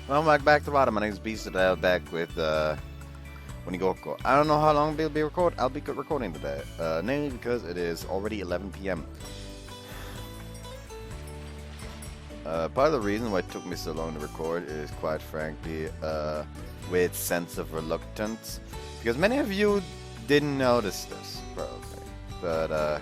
Welcome back to the bottom. My name is Beast, and I'm back with Onigokko. I don't know how long I'll be recording today, namely because it is already 11 p.m. Part of the reason why it took me so long to record is, quite frankly, with sense of reluctance, because many of you didn't notice this, probably, but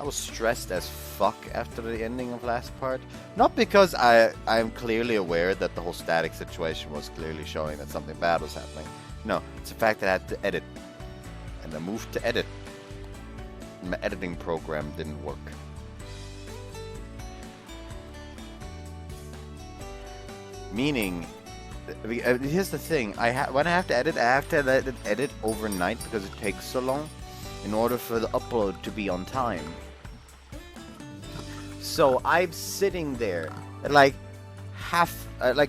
I was stressed as fuck after the ending of last part. Not because I'm clearly aware that the whole static situation was clearly showing that something bad was happening. No, it's the fact that I had to edit. And I moved to edit. And my editing program didn't work. Meaning, here's the thing. When I have to edit, I have to let it edit overnight because it takes so long in order for the upload to be on time. So I'm sitting there at like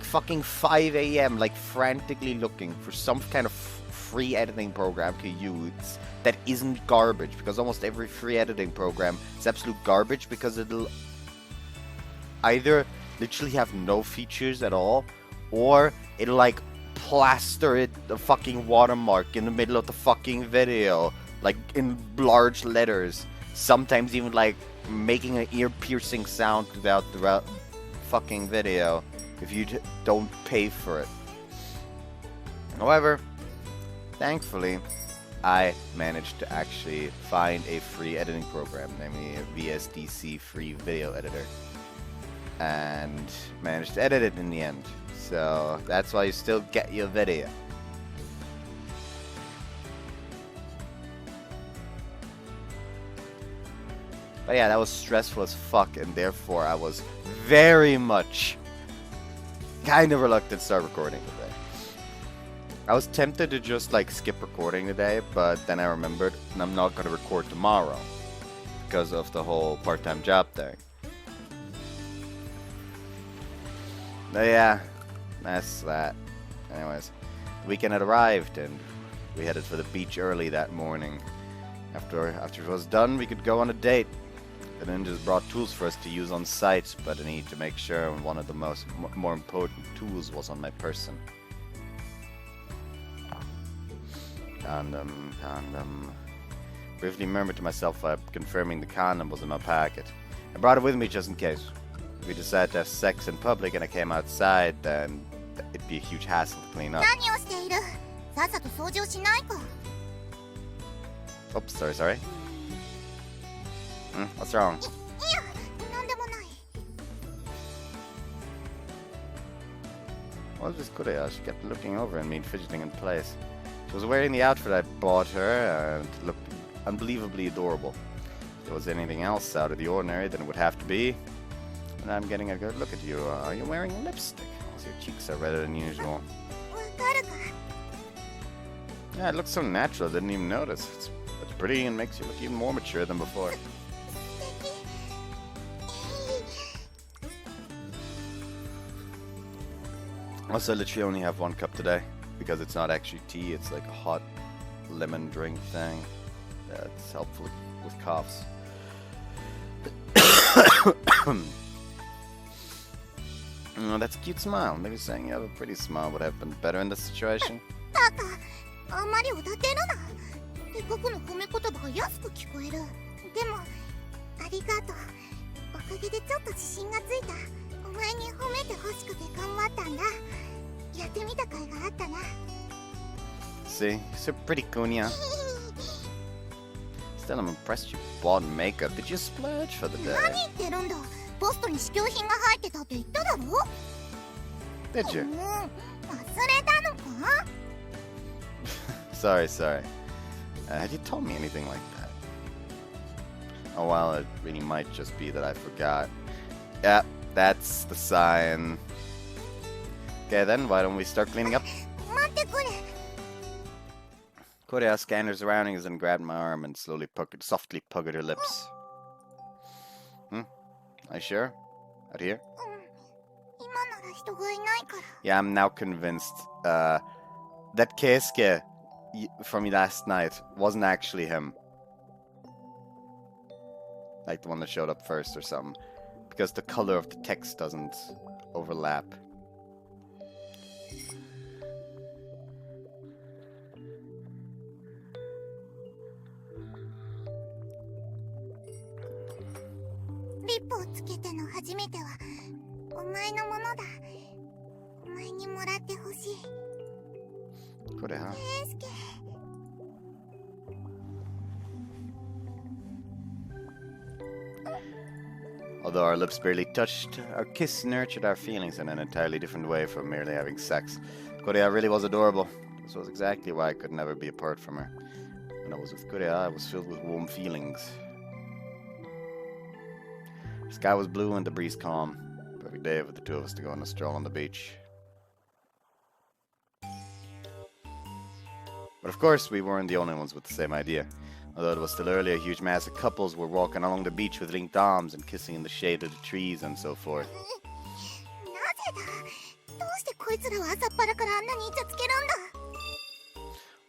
fucking 5 a.m. like frantically looking for some kind of free editing program to use that isn't garbage, because almost every free editing program is absolute garbage because it'll either literally have no features at all, or it'll like plaster it the fucking watermark in the middle of the fucking video, like in large letters. Sometimes even like making an ear-piercing sound throughout the fucking video if you don't pay for it. However, thankfully, I managed to actually find a free editing program, namely a VSDC free video editor, and managed to edit it in the end. So that's why you still get your video. But yeah, that was stressful as fuck, and therefore I was very much kind of reluctant to start recording today. I was tempted to just like skip recording today, but then I remembered and I'm not going to record tomorrow because of the whole part-time job thing. But yeah, that's that. Anyways, the weekend had arrived and we headed for the beach early that morning. After it was done, we could go on a date. The ninjas brought tools for us to use on site, but I needed to make sure one of the more important tools was on my person. Condom. Briefly murmured to myself while confirming the condom was in my pocket. I brought it with me just in case. If we decided to have sex in public and I came outside, then it'd be a huge hassle to clean up. Oops, sorry. What's wrong? What was this Kureha? She kept looking over at me and fidgeting in place. She was wearing the outfit I bought her and looked unbelievably adorable. If there was anything else out of the ordinary, then it would have to be. And I'm getting a good look at you. Are you wearing lipstick? Also, your cheeks are redder than usual. Yeah, it looks so natural, I didn't even notice. It's pretty and makes you look even more mature than before. Also, I literally only have one cup today, because it's not actually tea, it's like a hot lemon drink thing that's helpful with coughs. Oh, that's a cute smile. Maybe saying you have a pretty smile would have been better in this situation. See, so pretty, Kunya. Still, I'm impressed you bought makeup. Did you splurge for the day? Did you? Sorry. Had you told me anything like that? Oh well, it really might just be that I forgot. Yeah, that's the sign. Okay then, why don't we start cleaning up? Kureha scanned her surroundings and grabbed my arm and softly puckered her lips. Are you sure? Out here? Yeah, I'm now convinced that Keisuke from last night wasn't actually him. Like the one that showed up first or something. Because the color of the text doesn't overlap. リップをつけての初めてはお前のものだ。お前にもらってほしい。Kureha. ケイスケ。Although our lips barely touched, our kiss nurtured our feelings in an entirely different way from merely having sex. Kureha really was adorable. This was exactly why I could never be apart from her. When I was with Kureha, I was filled with warm feelings. The sky was blue and the breeze calm. Perfect day for the two of us to go on a stroll on the beach. But of course, we weren't the only ones with the same idea. Although it was still early, a huge mass of couples were walking along the beach with linked arms and kissing in the shade of the trees and so forth. なぜだ。どうしてこいつらは朝っぱらからあんなにイチャつけるんだ。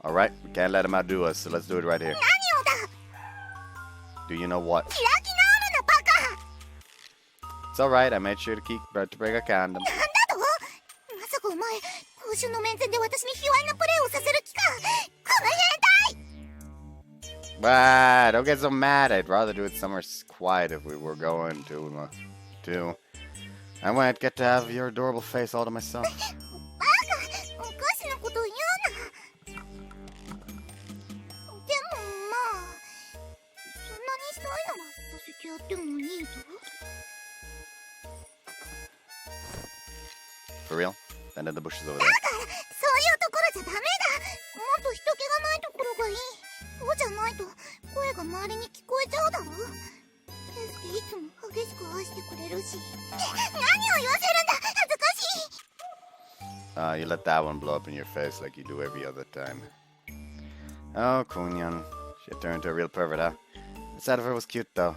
Alright, we can't let him outdo us, so let's do it right here. 何をだ。 Do you know what? 開き直るな、バカ。 It's alright, I made sure to bring a condom. なんだと。まさかお前、公衆の面前で私に卑猥なプレーをさせる気か。この変態。 Bah, don't get so mad. I'd rather do it somewhere quiet if we were going to. I won't get to have your adorable face all to myself. バカ、おかしなことを言うな。でもまあ、そんなにしたいならさせてやってもいいぞ。 For real? Stand in the bushes over だ there. から、そういうところじゃダメだ。もっと人気がないところがいい。そうじゃないと声が周りに聞こえちゃうだろ。ケイスケいつも激しく愛してくれるし。何を言わせるんだ。恥ずかしい。 You let that one blow up in your face like you do every other time. Oh, Kunyan. She turned into a real pervert, huh? The side of her was cute, though.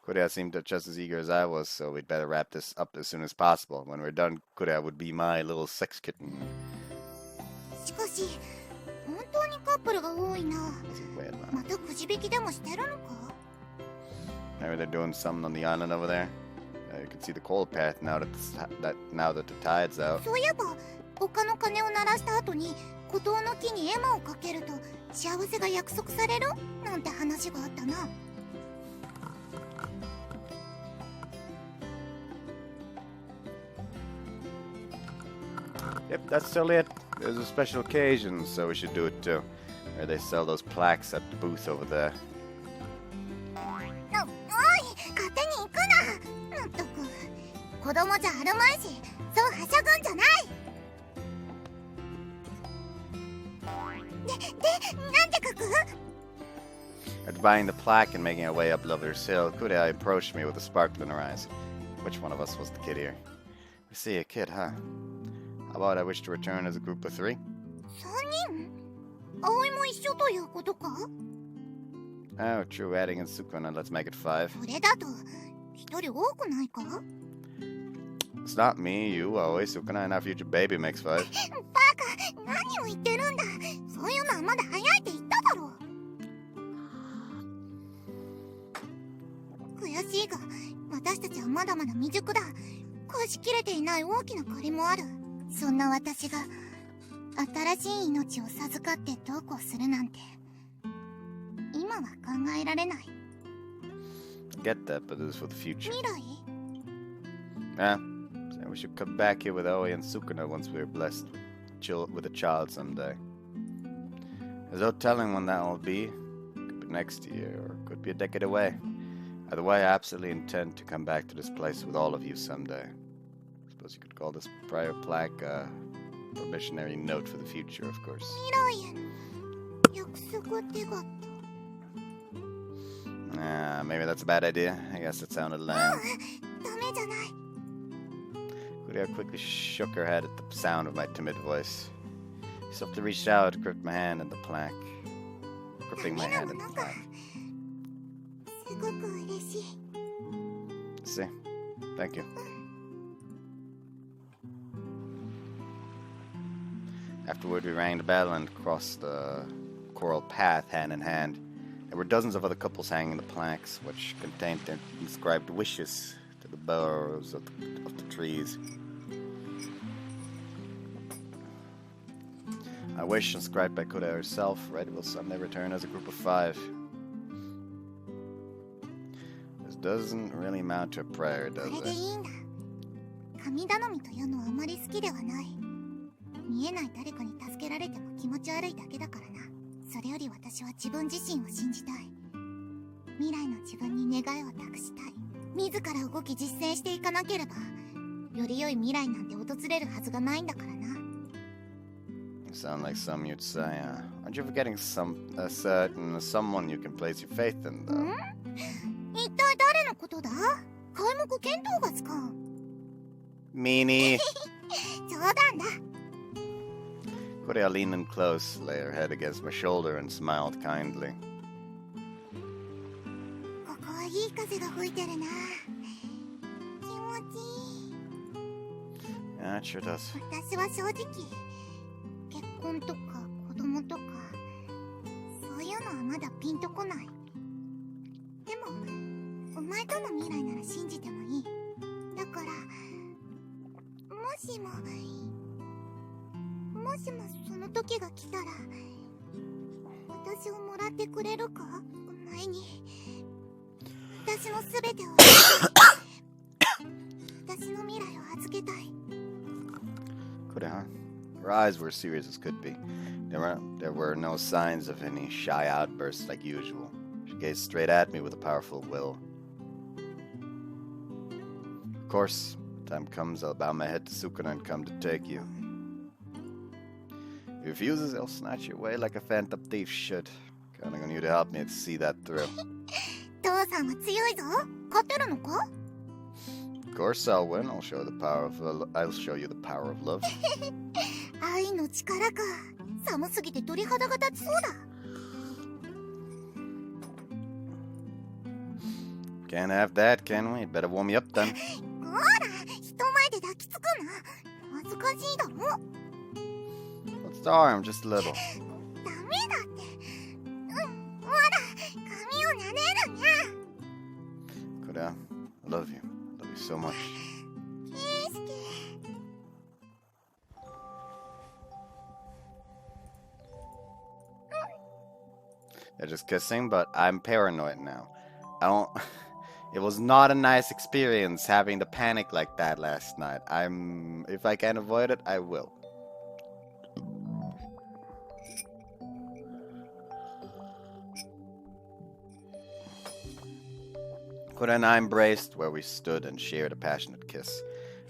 Kureha seemed just as eager as I was, so we'd better wrap this up as soon as possible. When we're done, Kureha would be my little sex kitten. しかし、本当にカップルが多いな。 Wasn't weird, man. またくじ引きでもしてるのか。 Maybe they're doing something on the island over there. You can see the coal path now that the tide's out. そういえば、他の鐘を鳴らした後に孤島の木に絵馬をかけると幸せが約束されるなんて話があったな。 Yep, that's totally it. There's a special occasion, so we should do it too. Where they sell those plaques at the booth over there. おい、勝手に行くな。まったく、子供じゃあるまいし、そうはしゃぐんじゃない。なんて書く？ After buying the plaque and making our way up Lover's Hill, Kureha approached me with a sparkle in her eyes. Which one of us was the kid here? I see, a kid, huh? How about I wish to return as a group of 3? 3人？葵も一緒ということか？ Oh, true, adding in Sukuna, let's make it 5. それだと一人多くないか？ It's not me, you, Aoi, Sukuna, and our future baby makes 5. バカ、何を言ってるんだ。そういうのはまだ早いって言っただろう。悔しいが、私たちはまだまだ未熟だ。返しきれていない大きな借りもある。そんな私が新しい命を授かってどうこうするなんて今は考えられない。 Get that, but this is for the future. 未来？ Yeah, so we should come back here with Aoi and Sukuna once we're blessed with a child someday. There's no telling when that will be. Could be next year, or could be a decade away. Either way, I absolutely intend to come back to this place with all of you someday. I suppose you could call this prior plaque a probationary note for the future, of course. 未来への約束手形。 Maybe that's a bad idea. I guess it sounded lame. ダメじゃない。 Kureha quickly shook her head at the sound of my timid voice. She softly reached out, gripped my hand and the plaque. Gripping my hand and the plaque. すごく嬉しい。 See? Thank you. Afterward, we rang the bell and crossed the coral path hand in hand. There were dozens of other couples hanging the plaques, which contained their inscribed wishes to the boughs of the trees. I wish, inscribed by Kureha herself. Red will someday return as a group of 5. This doesn't really amount to a prayer, こ does れでい it? いんだ。神頼みというのはあまり好きではない。見えない誰かに助けられても気持ち悪いだけだからな。それより私は自分自身を信じたい。未来の自分に願いを託したい。自ら動き実践していかなければ、より良い未来なんて訪れるはずがないんだからな。You sound like some you'd say, aren't you forgetting someone you can place your faith in, though? 一体誰のことだ？皆目見当がつかん。Meanie! 冗談だ。Kureha leaned in close, lay her head against my shoulder, and smiled kindly. ここはいい風が吹いてるな。気持ちいい。 Yeah, it sure does. 私は正直、結婚とか子供とか、そういうのはまだピンとこない。でも、お前との未来なら信じてもいい。だから、もしもその時が来たら、私をもらってくれるか？お前に。私の全てを私の未来を預けたい。Kureha. Her eyes were as serious as could be. There were no signs of any shy outbursts like usual. She gazed straight at me with a powerful will. Of course, time comes, I'll bow my head to Sukuna and come to take you. If he refuses, he'll snatch you away like a phantom thief should. Counting on you to help me to see that through. 父さんは強いぞ。勝てるのか？ Of course I'll win. I'll show you the power of love. 愛の力か。寒すぎて鳥肌が立ちそうだ。Can't have that, can we? Better warm me up then. ほら、人前で抱きつくな。恥ずかしいだろ。Let's arm just a little. ダメだって。ほら、髪を撫でるにゃ。Kureha, I love you. I love you so much. ケイスケ。They're just kissing, but I'm paranoid now. It was not a nice experience having to panic like that last night. If I can avoid it, I will. Kureha and I embraced where we stood and shared a passionate kiss.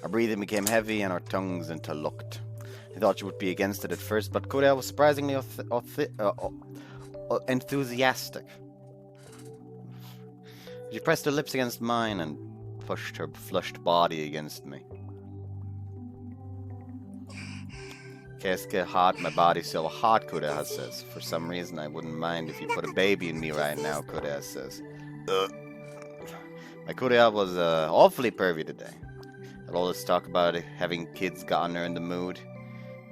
Our breathing became heavy and our tongues interlocked. I thought she would be against it at first, but Kureha was surprisingly enthusiastic. She pressed her lips against mine and pushed her flushed body against me. Keske hot, my body so hot, Kureha says. For some reason, I wouldn't mind if you put a baby in me right now, Kureha says. My Kureha was awfully pervy today. Had all this talk about having kids gotten her in the mood.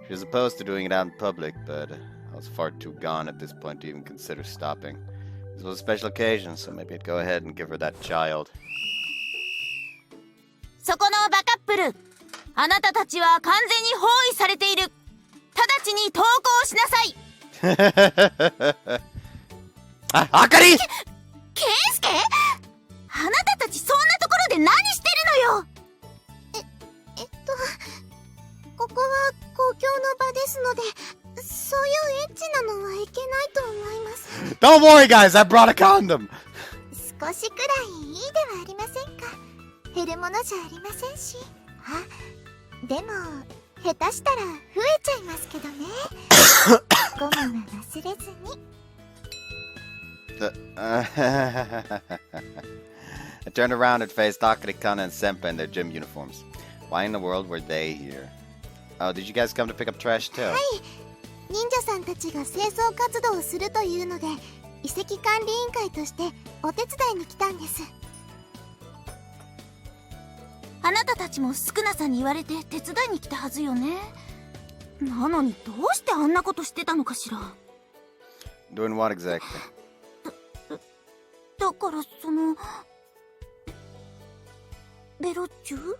She was opposed to doing it out in public, but I was far too gone at this point to even consider stopping. This was a special occasion, so maybe I'd go ahead and give her that child. そこのバカップル、あなたたちは完全に包囲されている。直ちに投降しなさい。あ、あかり！ケイスケ？あなたたちそんなところで何してるのよ。ここは公共の場ですので、そういうエッチなのはいけないと思います。Don't worry, guys, I brought a condom! 少しくらいいいではありませんか。減るものじゃありませんし。あ、でも、下手したら増えちゃいますけどね。ごまは忘れずに。I turned around and faced Akari-kana and Senpai in their gym uniforms. Why in the world were they here? Oh, did you guys come to pick up trash too? はい。忍者さんたちが清掃活動をするというので、遺跡管理委員会としてお手伝いに来たんです。あなたたちもスクナさんに言われて手伝いに来たはずよね。なのにどうしてあんなことしてたのかしら。Doing what exactly? だからそのベロチュー？やだ、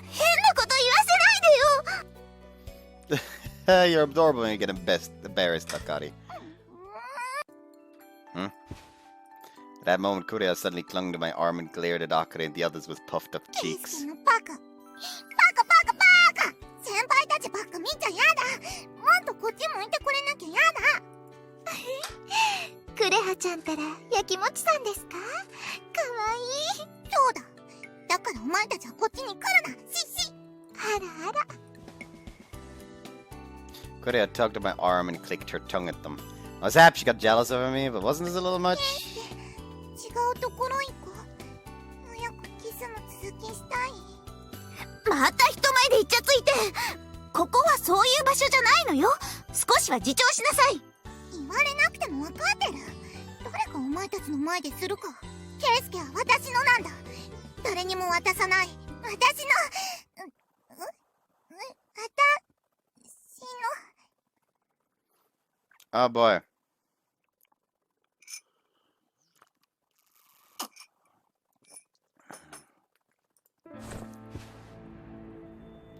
変なこと言わせないでよ。You're adorable when you get embarrassed, Takari. At that moment, Kureha suddenly clung to my arm and glared at Akari and the others with puffed up cheeks. バカバカバカバカ先輩たちばっか見ちゃやだもっとこっち向いてくれなきゃやだクレハちゃんたらやきもちさんですかかわいいそうだだからお前たちはこっちに来るなシッシあらあら Kureha tugged at my arm and clicked her tongue at them. I was happy she got jealous over me, but wasn't this a little much? 違うところ行こう早くキスの続きしたいまた人前でイチャついて。ここはそういう場所じゃないのよ。少しは自重しなさい。言われなくても分かってるどれかお前たちの前でするかケイスケは私のなんだ誰にも渡さない私の私の Oh boy.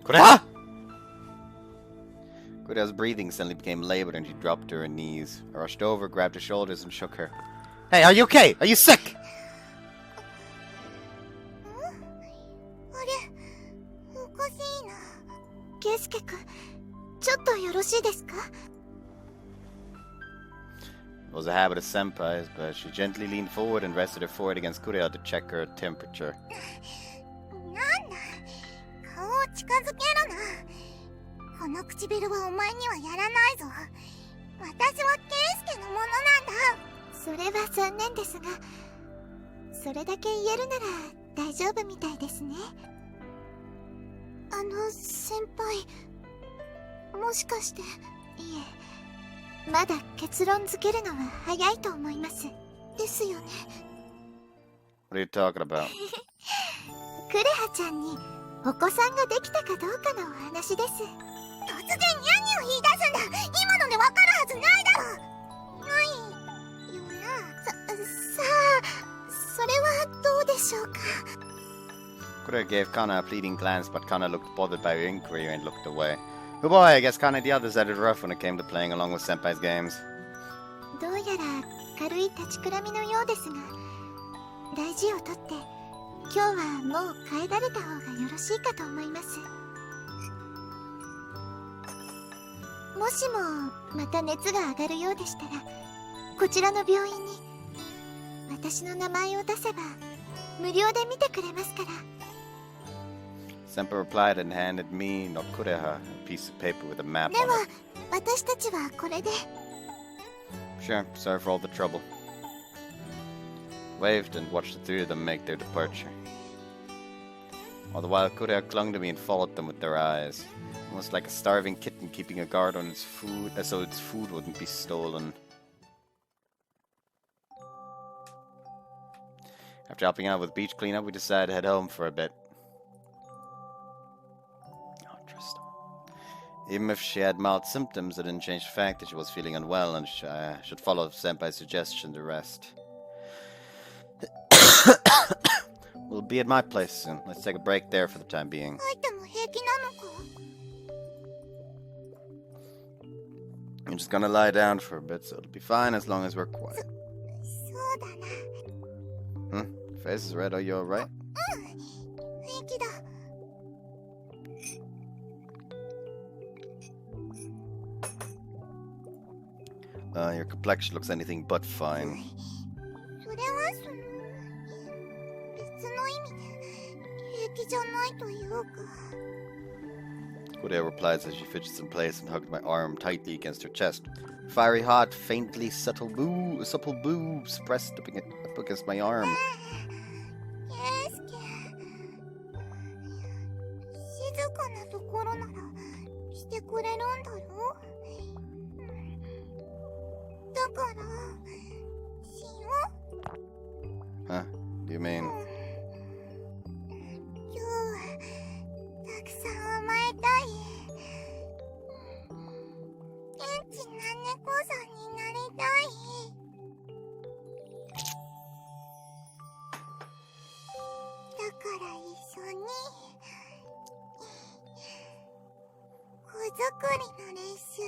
Kureha! Kureha's breathing suddenly became labored and she dropped to her knees. I rushed over, grabbed her shoulders and shook her. Hey, are you okay? Are you sick? あれおかしいなケイスケ君ちょっとよろしいですか It was a habit of senpai's, but she gently leaned forward and rested her forehead against Kureha to check her temperature. なんだ顔を近づけるなこの唇はお前にはやらないぞ私はケイスケのものなんだそれは残念ですがそれだけ言えるなら大丈夫みたいですね先輩もしかしていえまだ結論付けるのは早いと思いますですよね What are you talking about? クレハちゃんにお子さんができたかどうかのお話です突然ニャンニを言い出すんだ今のでわかるはずないだろないよなさあそれはどうでしょうか Kureha gave Kana a pleading glance, but Kana looked bothered by her inquiry and looked away. Oh boy, I guess Kana and the others had it rough when it came to playing along with Senpai's games. どうやら軽い立ちくらみのようですが大事をとって今日はもう帰られた方がよろしいかと思いますもしもまた熱が上がるようでしたらこちらの病院に私の名前を出せば無料で見てくれますから Senpai replied and handed me, not Kureha, a piece of paper with a map で on は it. 私たちはこれで Sure, sorry for all the trouble. Waved and watched the three of them make their departure. All the while, Kureha clung to me and followed them with their eyes, almost like a starving kitten keeping a guard on its food, so its food wouldn't be stolen. After helping out with beach cleanup, we decided to head home for a bit. Oh, Tristan. Even if she had mild symptoms, it didn't change the fact that she was feeling unwell and should follow Senpai's suggestion to rest. We'll be at my place soon. Let's take a break there for the time being. 入っても平気なのか I'm just gonna lie down for a bit, so it'll be fine as long as we're quiet. そうだな Your face is red. Are you alright? 平気だ Your complexion looks anything but fine. それは別の意味で平気じゃないというか Kureha replies as she fidgets in place and hugged my arm tightly against her chest. Fiery hot, faintly supple boobs pressed up against my arm. ケイスケ静かなところならしてくれるんだろだからしよ Huh? Do you mean? 今日はたくさん甘えたい元気な猫さんになりたいだから一緒にこっりの練習しよ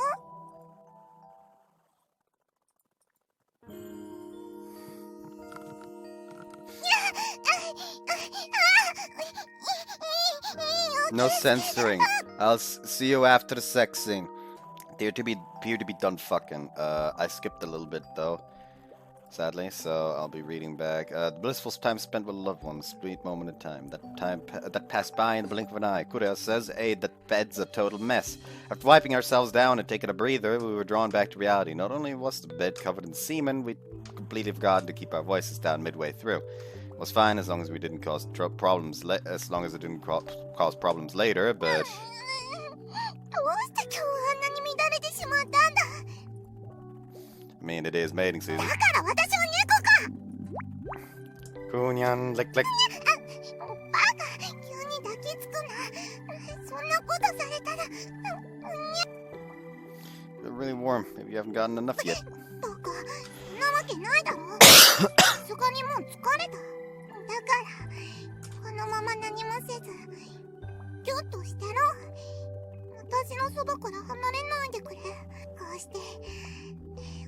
う。 No censoring. I'll see you after the sex scene. They appear to be done fucking. I skipped a little bit though, sadly, so I'll be reading back. The blissful time spent with loved ones, sweet moment in time. That passed by in the blink of an eye. Kureha says, "Hey, that bed's a total mess." After wiping ourselves down and taking a breather, we were drawn back to reality. Not only was the bed covered in semen, we completely forgot to keep our voices down midway through. It was fine as long as we didn't cause problems. As long as it didn't cause problems later, but. どうして今日あんなに乱れてしまったんだ。 I mean, it is mating season. だから私は猫か。 Kunyan, lick lick. バカ、急に抱きつくな。そんなことされたら。 You're really warm. Maybe you haven't gotten enough yet. バカ、そんなわけないだろ。さすがにもう疲れた。だから、このまま何もせず、ぎゅっとしてろ。私のそばから離れないでくれ。こうして、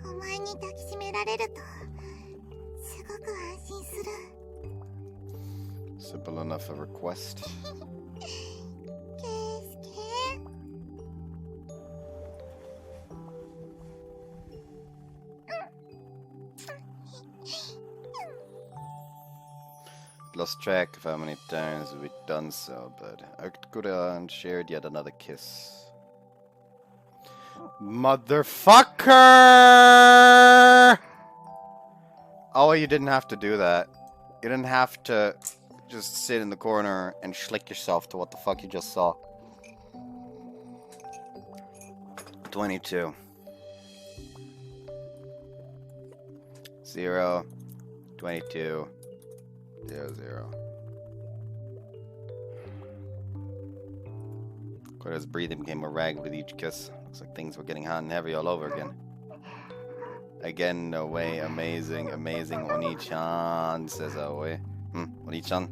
お前に抱きしめられると、すごく安心する。 Simple enough a request. ケイスケ Lost track of how many times we've done so, but Kureha shared yet another kiss. Motherfucker! Oh, you didn't have to do that. You didn't have to just sit in the corner and schlick yourself to what the fuck you just saw. 22. 0. 22. 0. Kureha's breathing became more ragged with each kiss. Looks like things were getting hot and heavy all over again. Again, no way. Amazing, amazing. Oni-chan, says Aoi. Oni-chan?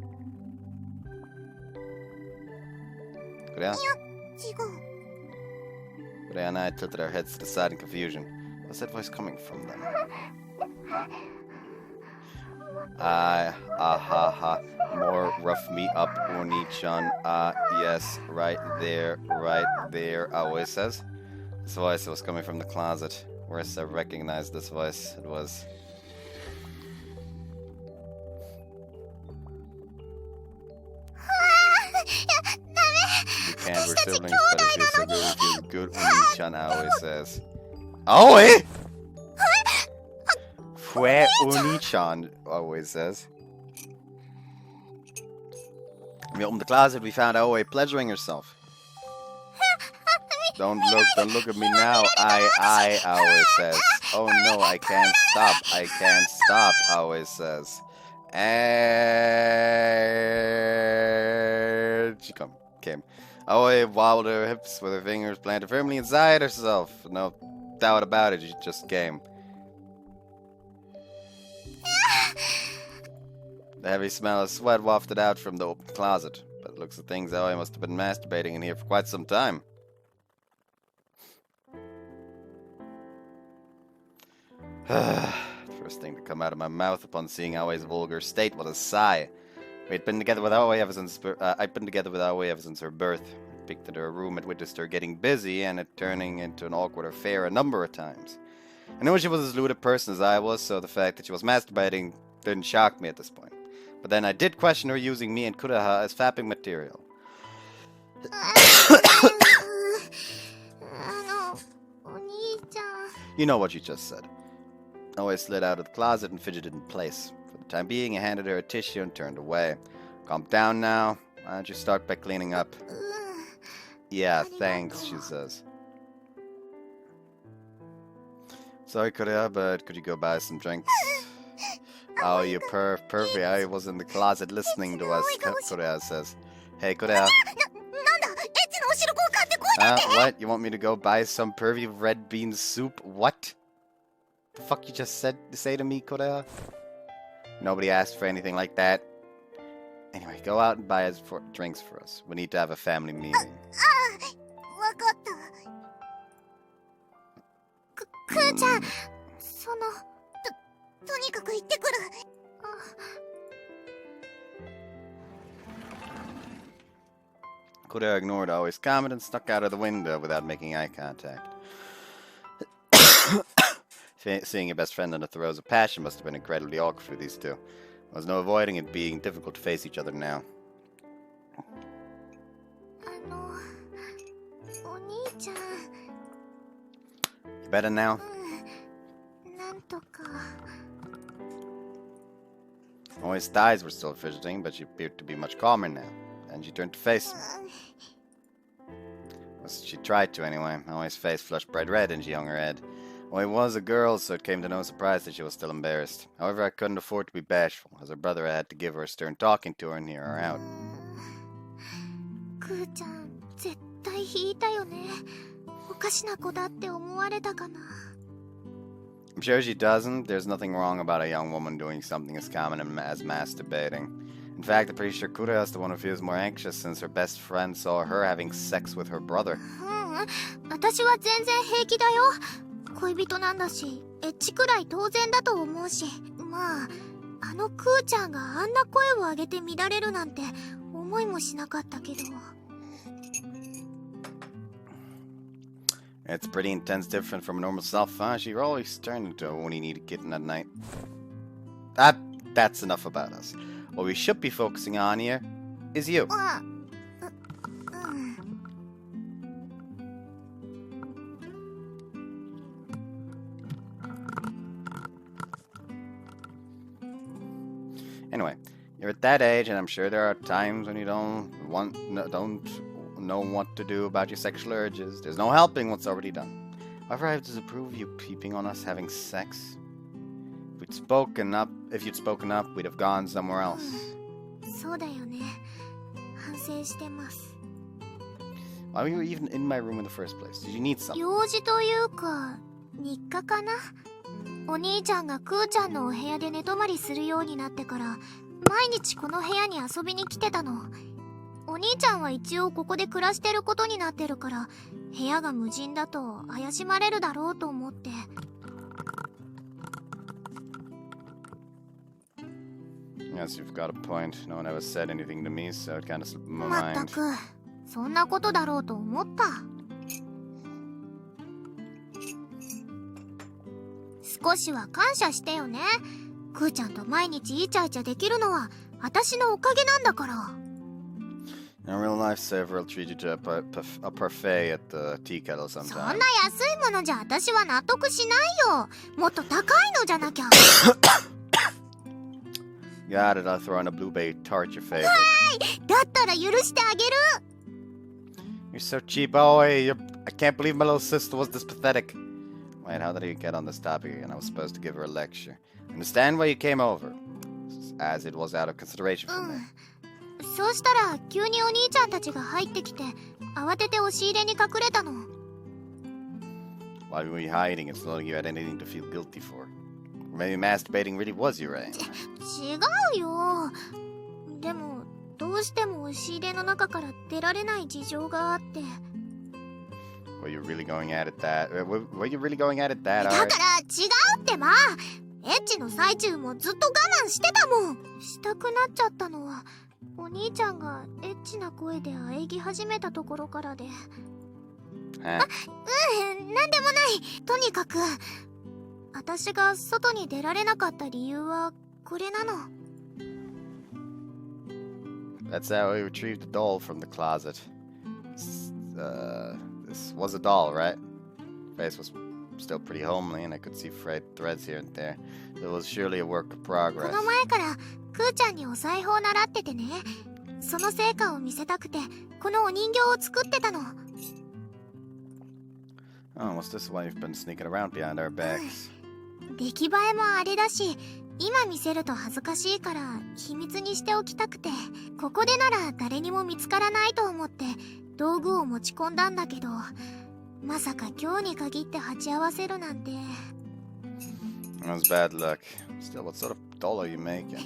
Kureha? 違う。 Kureha and I tilted our heads to the side in confusion. What's that voice coming from then? Ha. More rough me up, Oni-chan. Yes, right there, Aoi says. This voice was coming from the closet. Whereas I recognized this voice, it was... You can't, we're siblings, but it feels so good, it feels good, Oni-chan, Aoi says. Aoi! Fue Oni-chan, always says. When we opened the closet, we found Aoi pleasuring herself. Don't look at me now, I, Aoi says. Oh no, I can't stop, Aoi says. And she came. Aoi wobbled her hips with her fingers planted firmly inside herself. No doubt about it, she just came. The heavy smell of sweat wafted out from the open closet. By the looks of things, Aoi must have been masturbating in here for quite some time. The first thing to come out of my mouth upon seeing Aoi's vulgar state was a sigh. I'd been together with Aoi ever since her birth. I peeked into her room and witnessed her getting busy and it turning into an awkward affair a number of times. I knew she was as lewd a person as I was, so the fact that she was masturbating didn't shock me at this point. But then I did question her using me and Kureha as fapping material. You know what you just said. Aoi slid out of the closet and fidgeted in place. For the time being, I handed her a tissue and turned away. Calm down now. Why don't you start by cleaning up? Yeah, thanks, she says. Sorry, Kureha, but could you go buy some drinks? Oh, you pervy. I was in the closet listening to us, Kureha says. Hey, Kureha. What? You want me to go buy some pervy red bean soup? What? The fuck you just say to me, Kureha? Nobody asked for anything like that. Anyway, go out and buy us drinks for us. We need to have a family meeting. Kureha ignored always comment and snuck out of the window without making eye contact. Seeing your best friend in the throes of passion must have been incredibly awkward for these two. There was no avoiding it being difficult to face each other now. お兄ちゃん。 You better now? なんとか。 Always thighs were still fidgeting, but she appeared to be much calmer now. Then she turned to face him. Well, she tried to anyway. Always' face flushed bright red and she hung her head. Well, it was a girl, so it came to no surprise that she was still embarrassed. However, I couldn't afford to be bashful. As her brother, I had to give her a stern talking to her and hear her out. クーちゃん、絶対引いたよね。おかしな子だって思われたかな。 I'm sure she doesn't. There's nothing wrong about a young woman doing something as common as masturbating. In fact, I'm pretty sure Kureha is the one who feels more anxious since her best friend saw her having sex with her brother. 私は全然平気だよ。恋人なんだし、エッチくらい当然だと思うし。まあ、あのクーちゃんがあんな声を上げて乱れるなんて思いもしなかったけど。 It's pretty intense, different from normal self, huh? She always turned into a woony-needy kitten at night. That's enough about us. What we should be focusing on here is you. Anyway, you're at that age, and I'm sure there are times when you don't know what to do about your sexual urges. There's no helping what's already done. However, I disapprove of you peeping on us having sex. If you'd spoken up, we'd have gone somewhere else. そうだよね。反省してます。 Why were you even in my room in the first place? Did you need something? 用事というか、日課かな。お兄ちゃんがクーちゃんのお部屋で寝泊まりするようになってから、毎日この部屋に遊びに来てたの。お兄ちゃんは一応ここで暮らしてることになってるから、部屋が無人だと怪しまれるだろうと思って。 Yes, you've got a point. No one ever said anything to me, so it kind of slipped my まった mind. く、そんなことだろうと思った。少しは感謝してよね。クーちゃんと毎日イチャイチャできるのは私のおかげなんだから。 In real life, several treat you to a parfait at the tea kettle そん sometimes. な安いものじゃ私は納得しないよ。もっと高いのじゃなきゃ。 Got it, I'll throw in a blueberry tart, your favorite. だったら許してあげる。 You're so cheap, boy. I can't believe my little sister was this pathetic. Wait, how did you get on this topic again? I was supposed to give her a lecture. Understand why you came over, as it was out of consideration for me. そうしたら急にお兄ちゃんたちが入ってきて、慌てて押し入れに隠れたの。 Why were you hiding? It's not like you had anything to feel guilty for. Or maybe masturbating really was your aim. 違うよ。でもどうしても押し入れの中から出られない事情があって。 Were you really going at it that? Were you really going at it that だ hard? から違うってば。エッチの最中もずっと我慢してたもん。したくなっちゃったのはお兄ちゃんがエッチな声で喘ぎ始めたところからで。Huh? なんでもない。とにかく私が外に出られなかった理由はこれなの。 That's how we retrieved the doll from the closet. This was a doll, right? Face was still pretty homely, and I could see frayed threads here and there. It was surely a work of こ progress. の前からクーちゃんにお裁縫を習っててね。その成果を見せたくてこのお人形を作ってたの。 Oh, what's this one you've been sneaking around behind our backs? 出来栄えもあれだし、今見せると恥ずかしいから秘密にしておきたくて、ここでなら誰にも見つからないと思って道具を持ち込んだんだけど、まさか今日に限って鉢合わせるなんて。 That was bad luck. Still, what sort of doll are you making?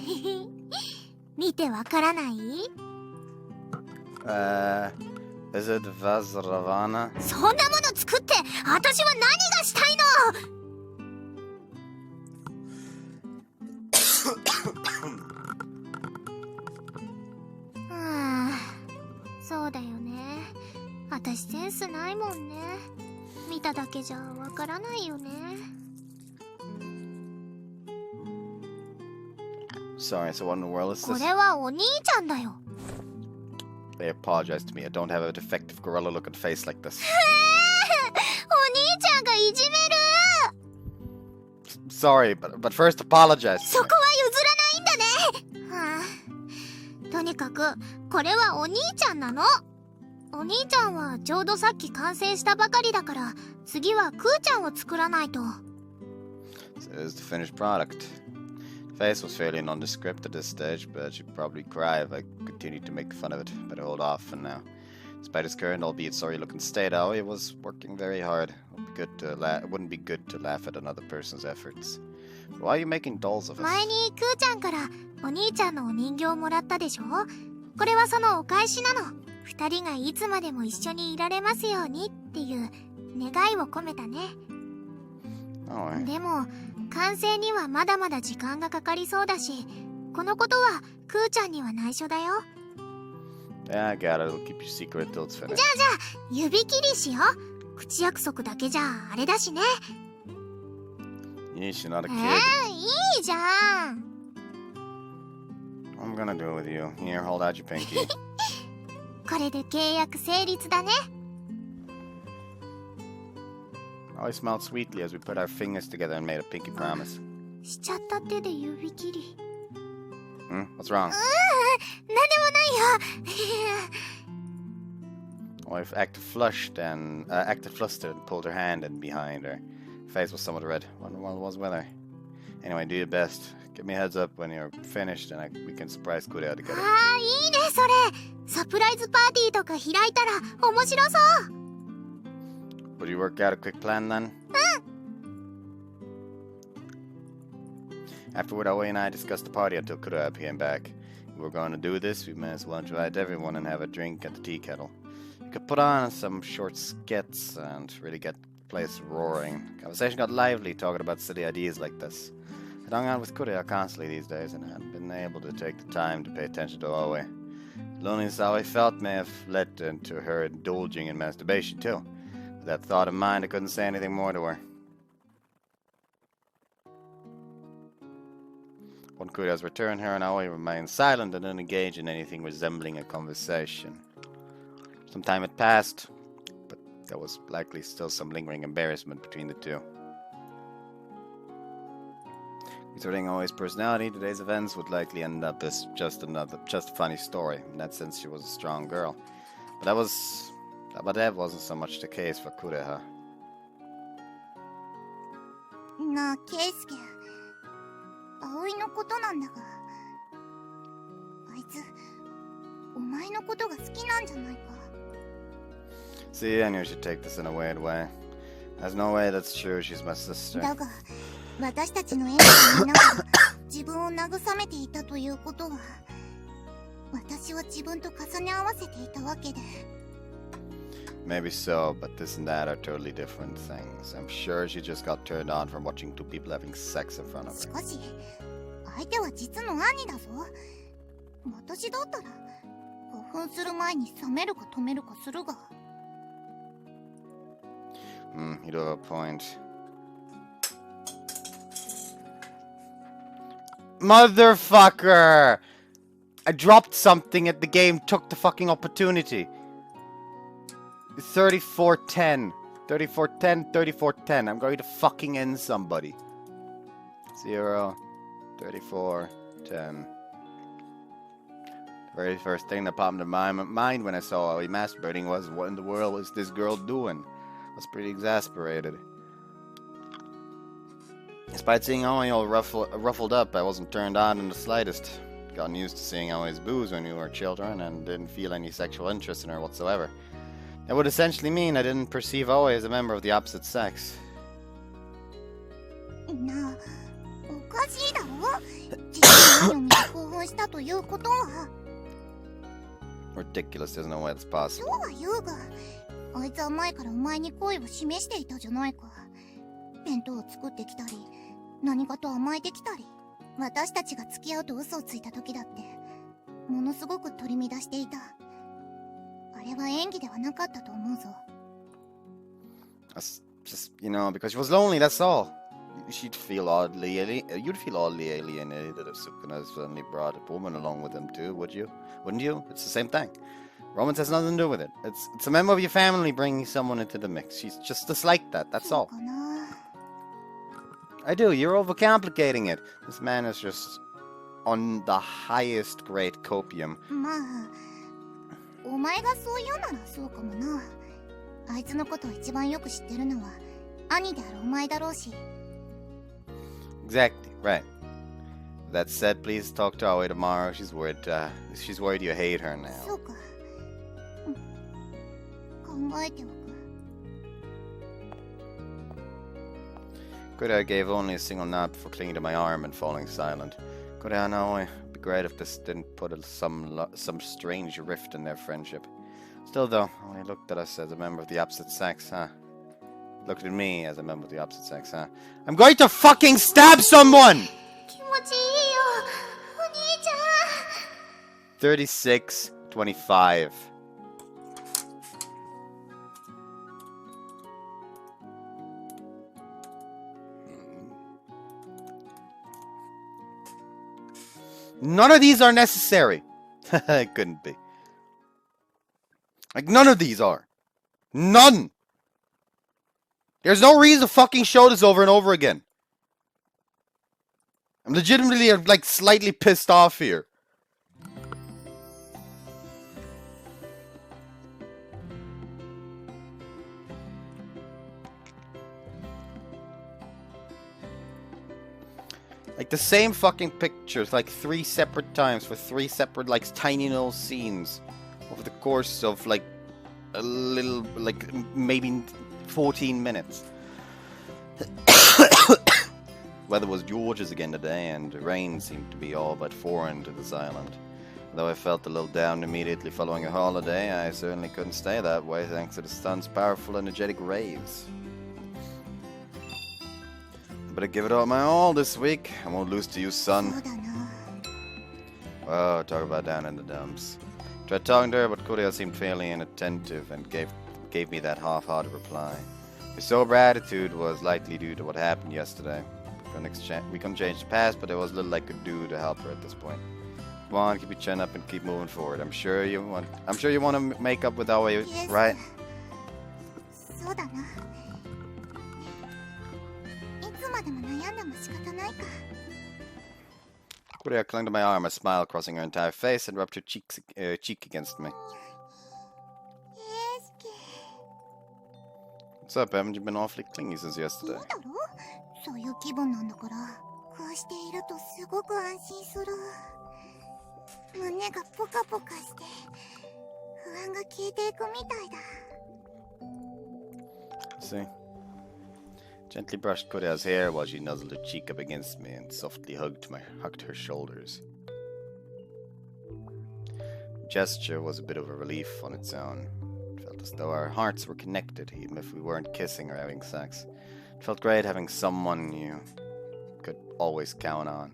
見てわからない？ Is it Vazravana? そんなもの作って私は何がしたいの？そうそうだよね。私センスないもんね。見ただけじゃわからないよね。 Sorry, so what in the world is こ this? れはお兄ちゃんだよ。 They apologize to me. I don't have a defective gorilla-looking face like this. お兄ちゃんがいじめる。 Sorry, but first apologize. そこは譲らないんだね。はあ、とにかくこれはお兄ちゃんなの。お兄ちゃんはちょうどさっき完成したばかりだから、次はクーちゃんを作らないと。 So it is the finished product. Face was fairly nondescript at this stage, but she'd probably cry if I continued to make fun of it. Better hold off for now. Despite his current, albeit sorry-looking state, Aoi was working very hard. It wouldn't be good to laugh at another person's efforts. But why are you making dolls of us? 前にクーちゃんからお兄ちゃんのお人形をもらったでしょ。これはそのお返しなの。二人がいつまでも一緒にいられますようにっていう願いを込めたね。Oh, でも完成にはまだまだ時間がかかりそうだし、このことはクーちゃんには内緒だよ。 yeah, I got it. It'll keep you secret till it's finished. じゃあ指切りしよう。口約束だけじゃあれだしね。 Yeesh, you're not a kid. いいじゃん。 I'm gonna do it with you. Here, hold out your pinky. これで契約成立だね。 Aoi smiled sweetly as we put our fingers together and made a pinky promise. しちゃった手で指切り。 What's wrong? なんでもないよ。 Aoi acted flustered and pulled her hand in behind her. Her face was somewhat red. Wonder what was with her. Anyway, do your best. Give me a heads up when you're finished and we can surprise Kureha together. ああ、いいねそれ。サプライズパーティーとか開いたら面白そう。 Would you work out a quick plan then? Afterward, Aoi and I discussed the party until Kureha came back. If we were going to do this, we may as well invite everyone and have a drink at the tea kettle. We could put on some short skits and really get the place roaring. Conversation got lively talking about silly ideas like this. I hung out with Kureha constantly these days and hadn't been able to take the time to pay attention to Aoi. The loneliness Aoi felt may have led into her indulging in masturbation too. With that thought in mind, I couldn't say anything more to her. Upon Kureha's return, her and Aoi remained silent and didn't engage in anything resembling a conversation. Some time had passed, but there was likely still some lingering embarrassment between the two. Considering Aoi's personality, today's events would likely end up as just a funny story. In that sense, she was a strong girl. But that wasn't so much the case for Kureha. なあ、ケイスケ。葵のことなんだが、あいつ、お前のことが好きなんじゃないか。 See, I knew she'd take this in a weird way. There's no way that's true, she's my sister. だが、私たちの演技を見ながら自分を慰めていたということは、私は自分と重ね合わせていたわけで。 Maybe so, but this and that are totally different things. I'm sure she just got turned on from watching two people having sex in front of し her. かし、相手は実の兄だぞ。私だったら、興奮する前に冷めるか止めるかするが。You do have a point. Motherfucker! I dropped something at the game, took the fucking opportunity. 34-10. 34-10, 34-10. I'm going to fucking end somebody. 0, 34, 10. The very first thing that popped into my mind when I saw Aoi masturbating was, what in the world is this girl doing? I was pretty exasperated. Despite seeing Aoi all ruffled up, I wasn't turned on in the slightest. Gotten used to seeing Aoi's boobs when we were children and didn't feel any sexual interest in her whatsoever. That would essentially mean I didn't perceive Aoi as a member of the opposite sex. なあ、おかしいだろ。実の兄を見て興奮したということは。Ridiculous, there's no way that's possible. そうは言うが、あいつは前からお前に恋を示していたじゃないか。弁当を作ってきたり、何かと甘えてきたり、私たちが付き合うと嘘をついた時だって、ものすごく取り乱していた。あれは演技ではなかったと思うぞ。 That's just, because she was lonely, that's all. You'd feel oddly alienated if Sukuna suddenly brought a woman along with him too, would you? Wouldn't you? It's the same thing. Romance has nothing to do with it. It's a member of your family bringing someone into the mix. She's just like that, that's all. I do, you're overcomplicating it. This man is just on the highest grade copium. まあ、お前がそう言うならそうかもな。あいつのことを一番よく知ってるのは兄であるお前だろうし。 Exactly, right. That said, please talk to Aoi tomorrow. She's worried you hate her now. そうか。考えておく。 Kureha gave only a single nod before clinging to my arm and falling silent. Kureha, no, it'd be great if this didn't put some strange rift in their friendship. Still, though, when he looked at us as a member of the opposite sex, huh? Looked at me as a member of the opposite sex, huh? I'm going to fucking stab someone! 気持ちいいよ、お兄ちゃん。 36-25. None of these are necessary. It couldn't be. Like, none of these are. None! There's no reason to fucking show this over and over again. I'm legitimately, like, slightly pissed off here. Like, the same fucking pictures, like, 3 separate times for 3 separate, like, tiny little scenes over the course of, like, a little, like, maybe 14 minutes. Weather was gorgeous again today, and the rain seemed to be all but foreign to this island. Though I felt a little down immediately following a holiday, I certainly couldn't stay that way thanks to the sun's powerful energetic rays. Better give it all my all this week. I won't lose to you, son. そうだな。 Oh, talk about down in the dumps. Tried talking to her, but Kureha seemed fairly inattentive and gave me that half-hearted reply. Her sober attitude was likely due to what happened yesterday. We couldn't change the past, but there was little I could do to help her at this point. Come on, keep your chin up and keep moving forward. I'm sure you want to make up with Aoi, right? そうだな。いつまでも悩んでも仕方ないか。 Kureha clung to my arm, a smile crossing her entire face, and rubbed her cheek against me. What's up? Haven't you been awfully clingy since yesterday? そうだろ？そういう気分なんだから、こうしているとすごく安心する。胸がポカポカして、不安が消えていくみたいだ。 See? Gently brushed Kureha's hair while she nuzzled her cheek up against me and softly hugged her shoulders. The gesture was a bit of a relief on its own. It felt as though our hearts were connected, even if we weren't kissing or having sex. It felt great having someone you could always count on.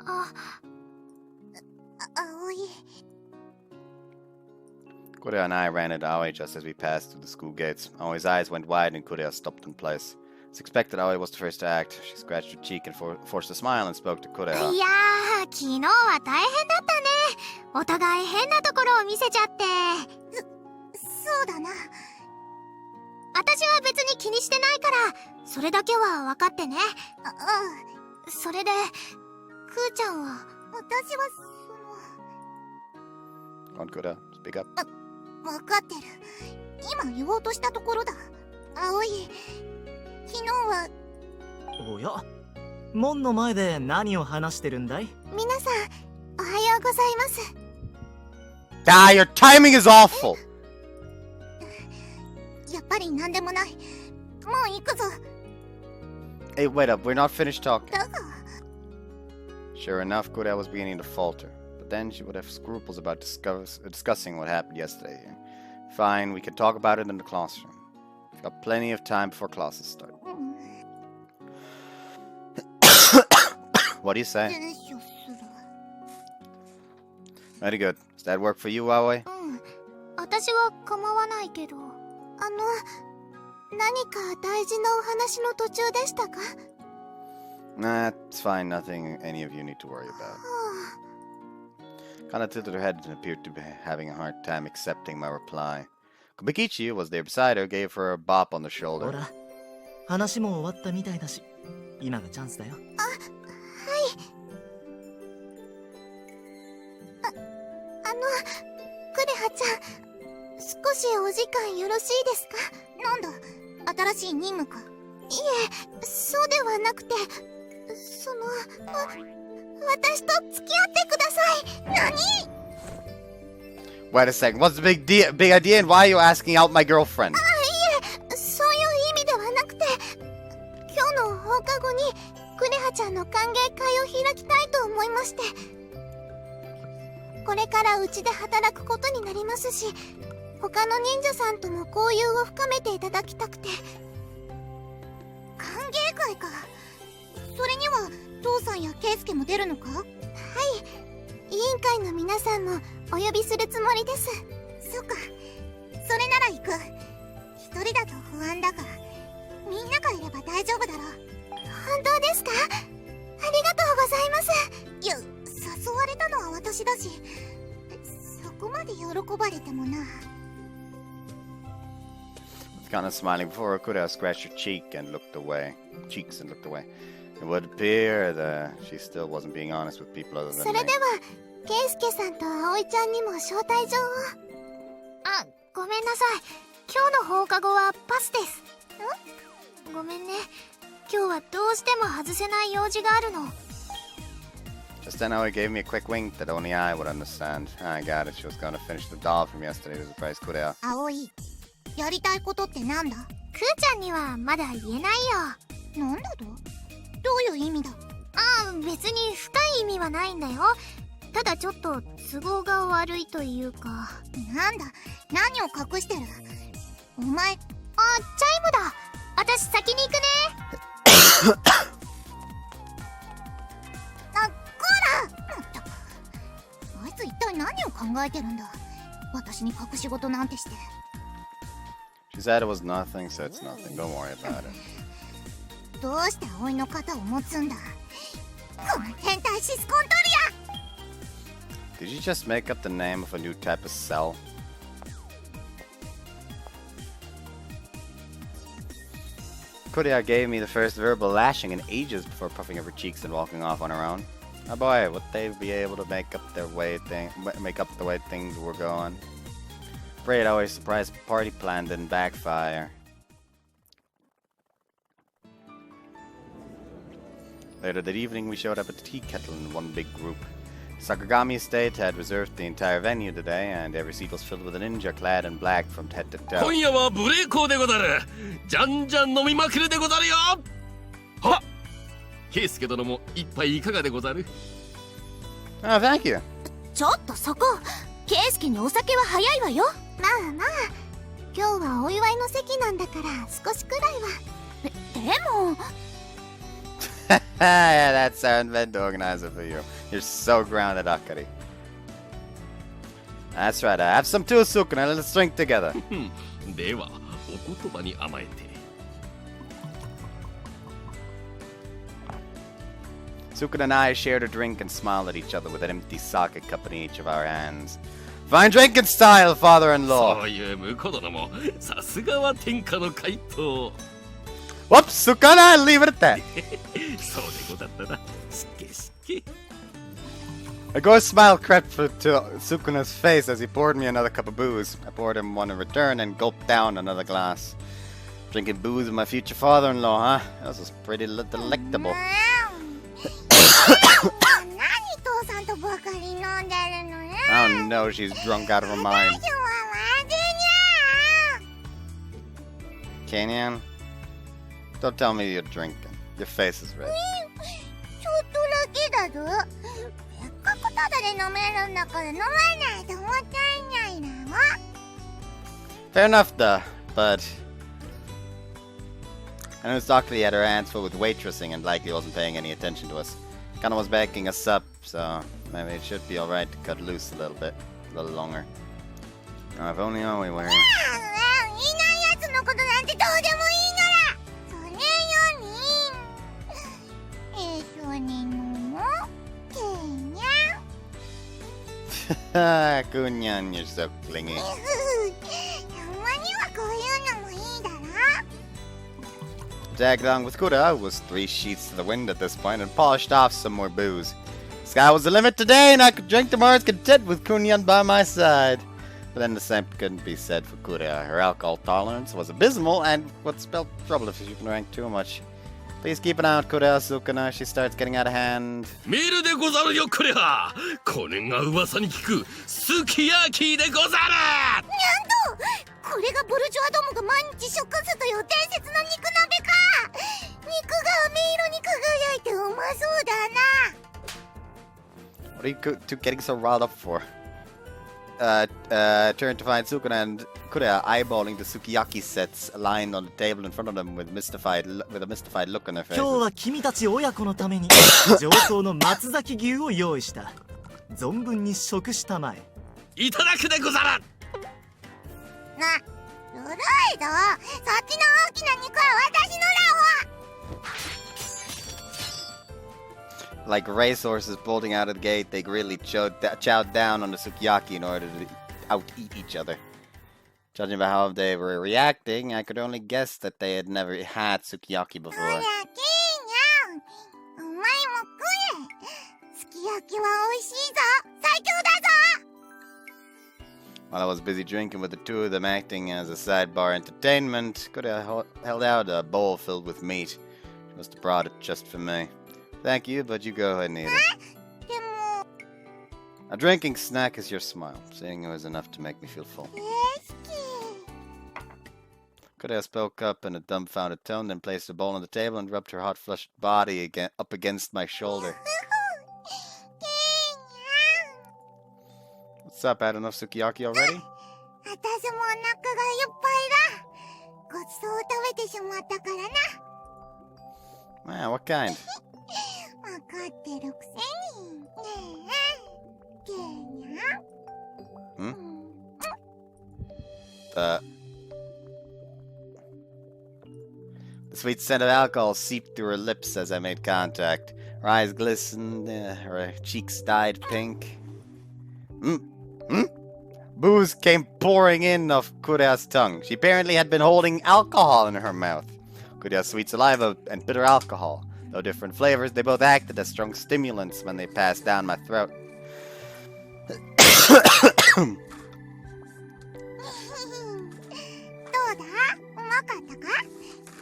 葵。 Kureha and I ran into Aoi just as we passed through the school gates. Aoi's eyes went wide and Kureha stopped in place. As expected, Aoi was the first to act. She scratched her cheek and forced a smile and spoke to Kureha. いやー、昨日は大変だったね。お互い変なところを見せちゃって。そうだな。私は別に気にしてないから、それだけは分かってね。それで、くーちゃんは。私はCome on, Kureha, speak up. 分かってる。今言おうとしたところだ。葵、昨日は。おや、門の前で何を話してるんだい？皆さん、おはようございます。Ah, your timing is awful! やっぱり何でもない。もう行くぞ。 Hey, wait up, we're not finished talking. だが。 Sure enough, Kureha was beginning to falter. But then she would have scruples about discussing what happened yesterday here. Fine, we could talk about it in the classroom. We've got plenty of time before classes start. What do you say? Very good. Does that work for you, Aoi? 私は構わないけど。何か大事なお話の途中でしたか？ Nah, it's fine. Nothing any of you need to worry about. Kana tilted her head and appeared to be having a hard time accepting my reply. Kobakichi, who was there beside her, gave her a bop on the ほ shoulder. ら、話も終わったみたいだし、今がチャンスだよ。クレハちゃん、少しお時間よろしいですか？なんだ、新しい任務か？いえ、そうではなくて、私と付き合ってください。何？ Wait a second. What's the big idea, and why are you asking out my girlfriend? いえ、そういう意味ではなくて、今日の放課後にクレハちゃんの歓迎会を開きたいと思いまして。これからうちで働くことになりますし、他の忍者さんとも交友を深めていただきたくて。歓迎会か。それには父さんやケイスケも出るのか？はい、委員会の皆さんもお呼びするつもりです。そっか、それなら行く。一人だと不安だが、みんながいれば大丈夫だろう。本当ですか？ありがとうございます。いや、誘われたのは私だし、そこまで喜ばれてもな。Kind of smiling before Kureha scratched her cheeks and looked away. It would appear that she still wasn't being honest with people other than それ me. では、ケイスケさんと葵ちゃんにも招待状を。あ、ごめんなさい。今日の放課後はパスです。ごめんね。今日はどうしても外せない用事があるの。Just then, Aoi gave me a quick wink that only I would understand. I got it. She was going to finish the doll from yesterday to surprise Kureha. 葵、やりたいことってなんだ？クーちゃんにはまだ言えないよ。なんだと？どういう意味だ？ああ、別に深い意味はないんだよ。ただちょっと都合が悪いというか。なんだ、何を隠してる？お前。あ、チャイムだ。私先に行くね。あ、こら！まったく、あいつ一体何を考えてるんだ。私に隠し事なんてして。She said it was nothing, so it's nothing. Don't worry about it. どうして葵の肩を持つんだ？この変態シスコントリア！ Did you just make up the name of a new type of cell? Kureha gave me the first verbal lashing in ages before puffing up her cheeks and walking off on her own. Oh boy, would they be able to make up the way things were going? Afraid always surprised party plan didn't backfire. Later that evening, we showed up at the tea kettle in one big group. Sakagami Estate had reserved the entire venue today, and every seat was filled with a ninja clad in black from head to toe. 今夜はブレイコーでござる。じゃんじゃん飲みまくるでござるよ。はっ、ケイスケ殿も一杯いかがでござる？ Oh, thank you. ちょっとそこ、ケイスケにお酒は早いわよ。まあまあ、今日はお祝いの席なんだから少しくらいは。でも。Yeah, that's our event organizer for you. You're so grounded, Akari. That's right, have some too, Sukuna. Let's drink together. では、お言葉に甘えて。Sukuna and I shared a drink and smiled at each other with an empty sake cup in each of our hands. Fine drinking style, father-in-law. そういう婿殿もさすがは天下の怪盗。Whoops, Sukuna, leave it at that. そうでござったな。しけしけ。A ghost smile crept to Sukuna's face as he poured me another cup of booze. I poured him one in return and gulped down another glass. Drinking booze with my future father-in-law, huh? This was pretty delectable. 何父さんとばかり飲んでるのね。 Oh no, she's drunk out of her mind. Kenyan? Don't tell me you're drinking. Your face is red. ちょっとだけだぞ。せっかくタダで飲めるんだから飲まないともったいないな。 Fair enough, though, but I noticed Ockley had her hands full with waitressing and likely wasn't paying any attention to us. Kinda was backing us up, so maybe it should be alright to cut loose a little bit. A little longer. Now, if only we were... いないやつのことなんてどうでもいいならそれより一緒に飲もうケーニャン Kunyan, you're so clingy. たまにはこういうのもいいだろ Tagged along with Kureha was 3 sheets to the wind at this point and polished off some more booze. Sky was the limit today and I could drink to Mars content with Kunyan by my side. But then the same couldn't be said for Kureha. Her alcohol tolerance was abysmal and would spell trouble if she drank too much. Please keep an eye on Kureha, Sukuna. She starts getting out of hand. メールでござるよ、これは。これが噂に聞くすき焼きでござる。なんとこれがボルジョアどもが毎日食すという伝説の肉鍋か肉が飴色に輝いてうまそうだな What are you two getting so riled up for? Turn to find Sukuna and Kureha eyeballing the sukiyaki sets aligned on the table in front of them with a mystified look on their 今日 faces. は君たち親子のために上等の松崎牛を用意した。存分に食したまえ。いただくでござる。な、ずるいぞそっちの大きな肉は私のだわ Like racehorses bolting out of the gate, they greedily chowed down on the sukiyaki in order to out-eat each other. Judging by how they were reacting, I could only guess that they had never had sukiyaki ほら before. ケーニャンお前も食えすき焼きは美味しいぞ最強だぞ While I was busy drinking with the two of them acting as a sidebar entertainment, Kureha held out a bowl filled with meat. She must have brought it just for me. Thank you, but you go ahead and eat it. でも A drinking snack is your smile. Seeing it was enough to make me feel full. 好き Kureha spoke up in a dumbfounded tone, then placed the bowl on the table and rubbed her hot, flushed body up against my shoulder. ケーニ What's up? Had enough sukiyaki already? ャン私もお腹がいっぱいだごちそうを食べてしまったからな Man, what kind? 分かってるくせにねえケーニャン Hmm? うん The sweet scent of alcohol seeped through her lips as I made contact. Her eyes glistened, her cheeks dyed pink. Booze came pouring in off Kureha's tongue. She apparently had been holding alcohol in her mouth. Kureha's sweet saliva and bitter alcohol. Though different flavors, they both acted as strong stimulants when they passed down my throat. どうだうまかったか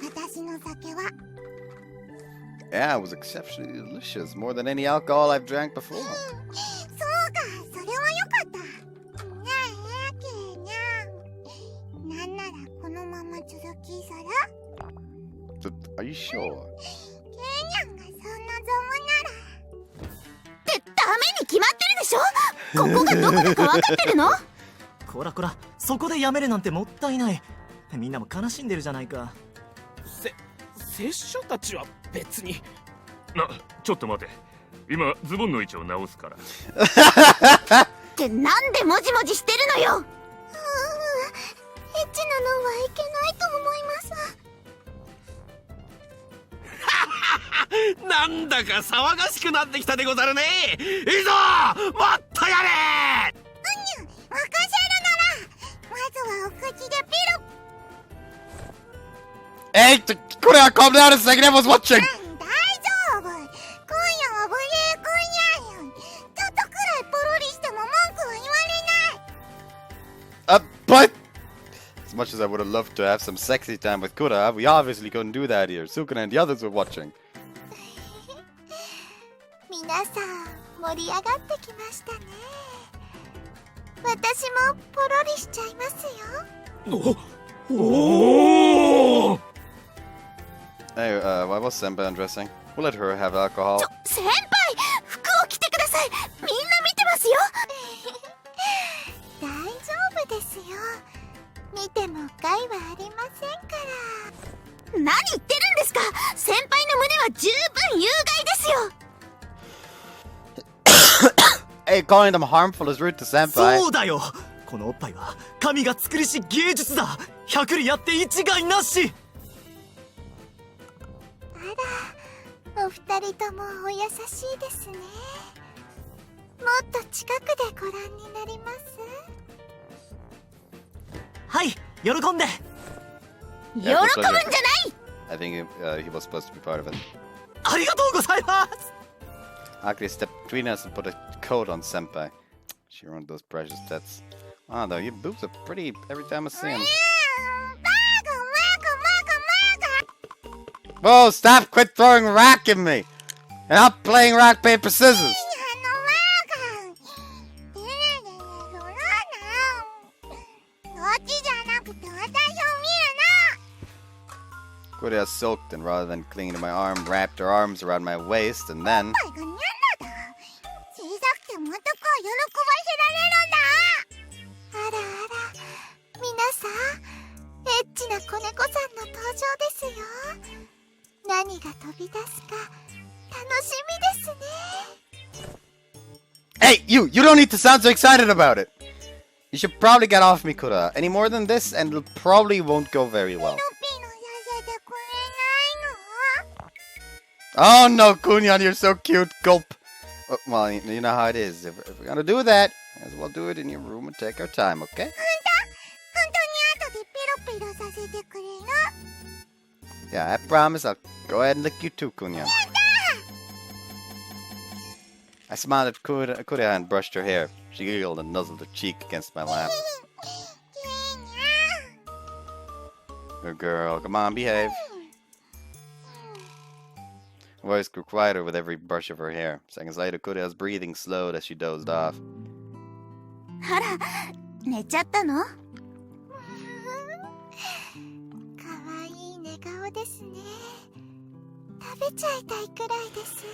私の酒は Yeah, it was exceptionally delicious. More than any alcohol I've drank before. そうかそれはよかったねえケーニャンなんならこのまま続きする Are you sure? ケーニャンがそんな望むならってダメに決まってるでしょここがどこだか分かってるのこらこら、そこでやめるなんてもったいない。みんなも悲しんでるじゃないか。拙者たちは別に。ちょっと待て。今ズボンの位置を直すから。ってなんでもじもじしてるのよエッチなのはいけないと思いますなんだか騒がしくなってきたでござるね。いいぞもっとやれ。任せるならまずはお口でピル Hey, Kureha, calm down a second. Everyone's watching. 大丈夫今夜はブレイクニャンよちょっとくらいポロリしても文句は言われない But as much as I would have loved to have some sexy time with Kureha, we obviously couldn't do that here. Sukuna and the others were watching. 皆さん盛り上がってきましたね私もポロリしちゃいますよ Hey, why was Senpai undressing? We'll let her have alcohol. 先輩服を着てくださいみんな見てますよ大丈夫ですよ見ても害はありませんから何言ってるんですか先輩の胸は十分有害ですよ calling them harmful is rude to senpai. そうだよ。このおっぱいは神が作りし芸術だ。百里やって一概なし。あら、お二人ともお優しいですね。もっと近くでご覧になります？はい、喜んで。喜ぶんじゃない。 I think he was supposed to be part of it. ありがとうございます。 Akari stepped between us and put a coat on senpai. She ruined those precious tits. Wow, though, your boobs are pretty every time I see them. Whoa, stop! Quit throwing rock at me! And I'm playing rock, paper, scissors! Kureha sulked and rather than clinging to my arm, wrapped her arms around my waist and then... Hey, you don't need to sound so excited about it! You should probably get off me, Kureha. Any more than this and it probably won't go very well. Oh no, Kunyan, you're so cute. Gulp. Well, you know how it is. If we're gonna do that, as well do it in your room and take our time, okay? Yeah, I promise I'll go ahead and lick you too, Kunyan. I smiled at Kureha and brushed her hair. She giggled and nuzzled her cheek against my lap. Good girl, come on, behave. Her voice grew quieter with every brush of her hair. Seconds later, Kureha's breathing slowed as she dozed off. あら、寝ちゃったの？かわいい寝顔ですね。食べちゃいたいくらいです。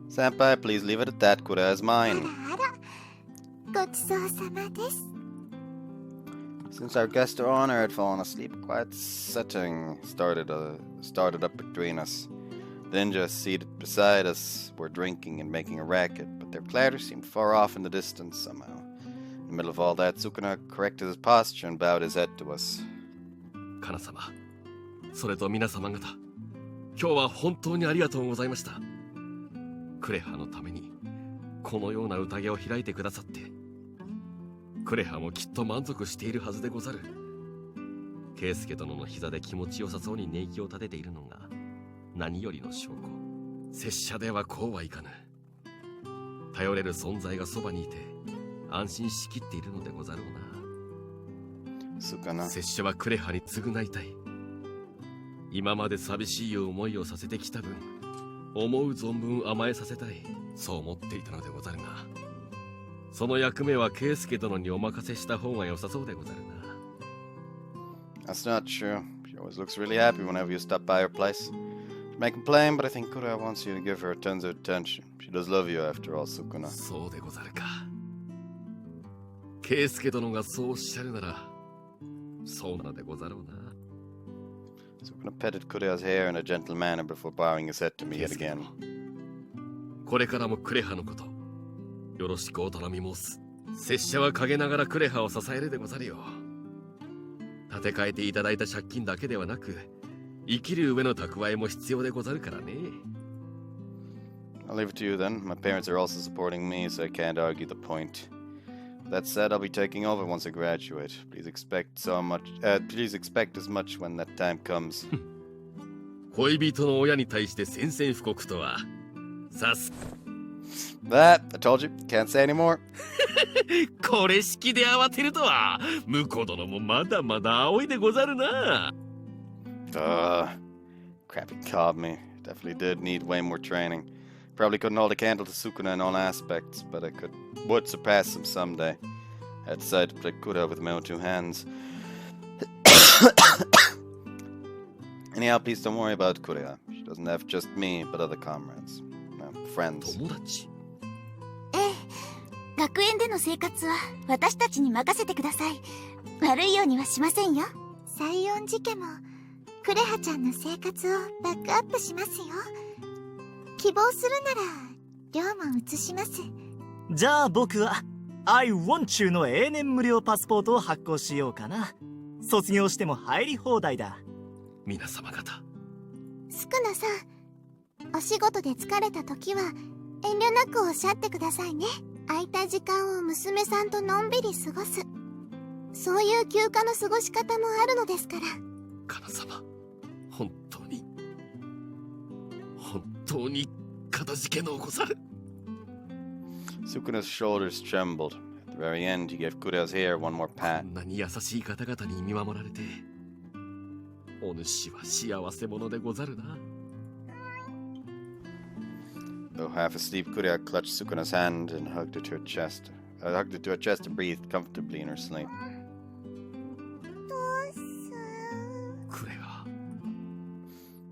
Senpai, please leave it at that. Kureha is mine. あら、ごちそうさまです。 Since our guest of honor had fallen asleep, a quiet setting started up between us. The ninjas seated beside us were drinking and making a racket, but their clatter seemed far off in the distance somehow. In the middle of all that, Sukuna corrected his posture and bowed his head to us. カナ様、それと皆様方、今日は本当にありがとうございました。クレハのためにこのような宴を開いてくださって、クレハもきっと満足しているはずでござる。圭介殿の膝で気持ちよさそうに寝息を立てているのが何よりの証拠。拙者ではこうはいかぬ。頼れる存在がそばにいて安心しきっているのでござろうな。Sukuna. 拙者はクレハに償いたい。今まで寂しい思いをさせてきた分、思う存分甘えさせたい、そう思っていたのでござるが、その役目は圭介殿にお任せした方が良さそうでござるな。 That's not true. She always looks really happy whenever you stop by her place. She may complain, but I think Kureha wants you to give her tons of attention. She does love you after all, Sukuna. そうでござるか。圭介殿がそうおっしゃるなら、そうなのでござろうな。 Sukuna petted Kureha's hair in a gentle manner before bowing his head to me yet again. これからもクレハのこと、よろしくお頼み申す。拙者は陰ながらクレハを支えるでござるよ。立て替えていただいた借金だけではなく、生きる上の蓄えも必要でござるからね。 I'll leave it to you then. My parents are also supporting me, so I can't argue the point. That said, I'll be taking over once I graduate. Please expect as much when that time comes. 恋人の親に対して宣戦布告とは、さす。That, I told you, can't say anymore. これ式で慌てるとは、婿殿もまだまだ青いでござるな。Crap, he caught me. Definitely did need way more training. Probably couldn't hold a candle to Sukuna in all aspects, but I would surpass him someday. I decided to play Kureha with my own two hands. Anyhow, please don't worry about Kureha. She doesn't have just me, but other comrades. Friends. 友達？ええ、学園での生活は私たちに任せてください。悪いようにはしませんよ。西園寺家もクレハちゃんの生活をバックアップしますよ。希望するなら両も移します。じゃあ僕は I want you の永年無料パスポートを発行しようかな。卒業しても入り放題だ。皆様方、スクナさん、お仕事で疲れた時は遠慮なくおっしゃってくださいね。空いた時間を娘さんとのんびり過ごす、そういう休暇の過ごし方もあるのですから。カナ様、本当にかたじけのうござる。Sukuna's shoulders trembled. At the very end, he gave Kureha's hair one more こ pat. んなに優しい方々に見守られて、お主は幸せ者でござるな。Though half asleep, Kureha clutched Sukuna's hand and hugged it to her chest. Hugged it to her chest and breathed comfortably in her sleep. クレハ、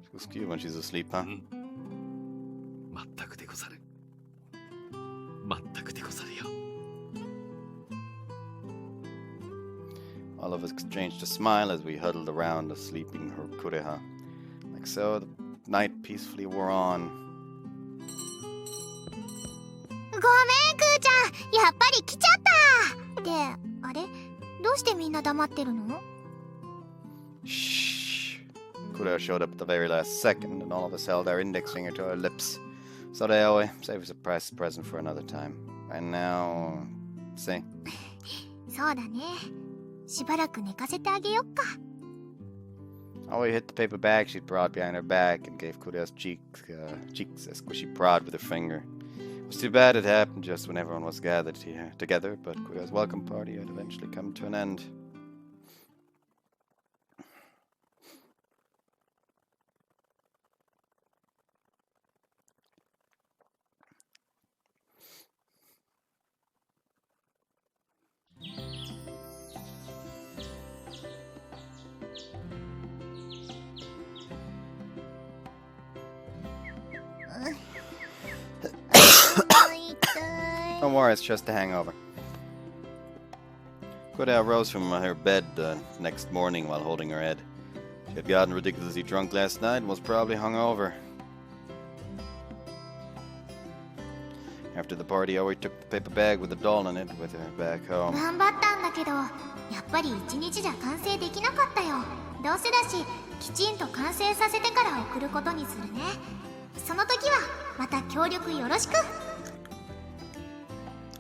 She was cute when she's asleep, huh? 全くでござる。全くでござるよ。All of us exchanged a smile as we huddled around the sleeping Kureha. Like so, the night peacefully wore on. ごめん、クーちゃん、やっぱり来ちゃった。で、あれ、どうしてみんな黙ってるの？ Shh. Kureha showed up at the very last second, and all of us held our index finger to our lips. So they always save a surprise present for another time. And now, see. そうだね。しばらく寝かせてあげよっか。Aoi hit the paper bag she'd brought behind her back and gave Kureha's cheeks a squishy prod with her finger. It was too bad it happened just when everyone was gathered here together, but Kureha's welcome party had eventually come to an end. Don't worry, it's just a hangover. Kureha rose from her bed next morning while holding her head. She had gotten ridiculously drunk last night and was probably hungover. After the party, Aoi took the paper bag with the doll in it with her back home. 頑張ったんだけど、やっぱり一日じゃ完成できなかったよ。どうせだし、きちんと完成させてから送ることにするね。その時はまた協力よろしく。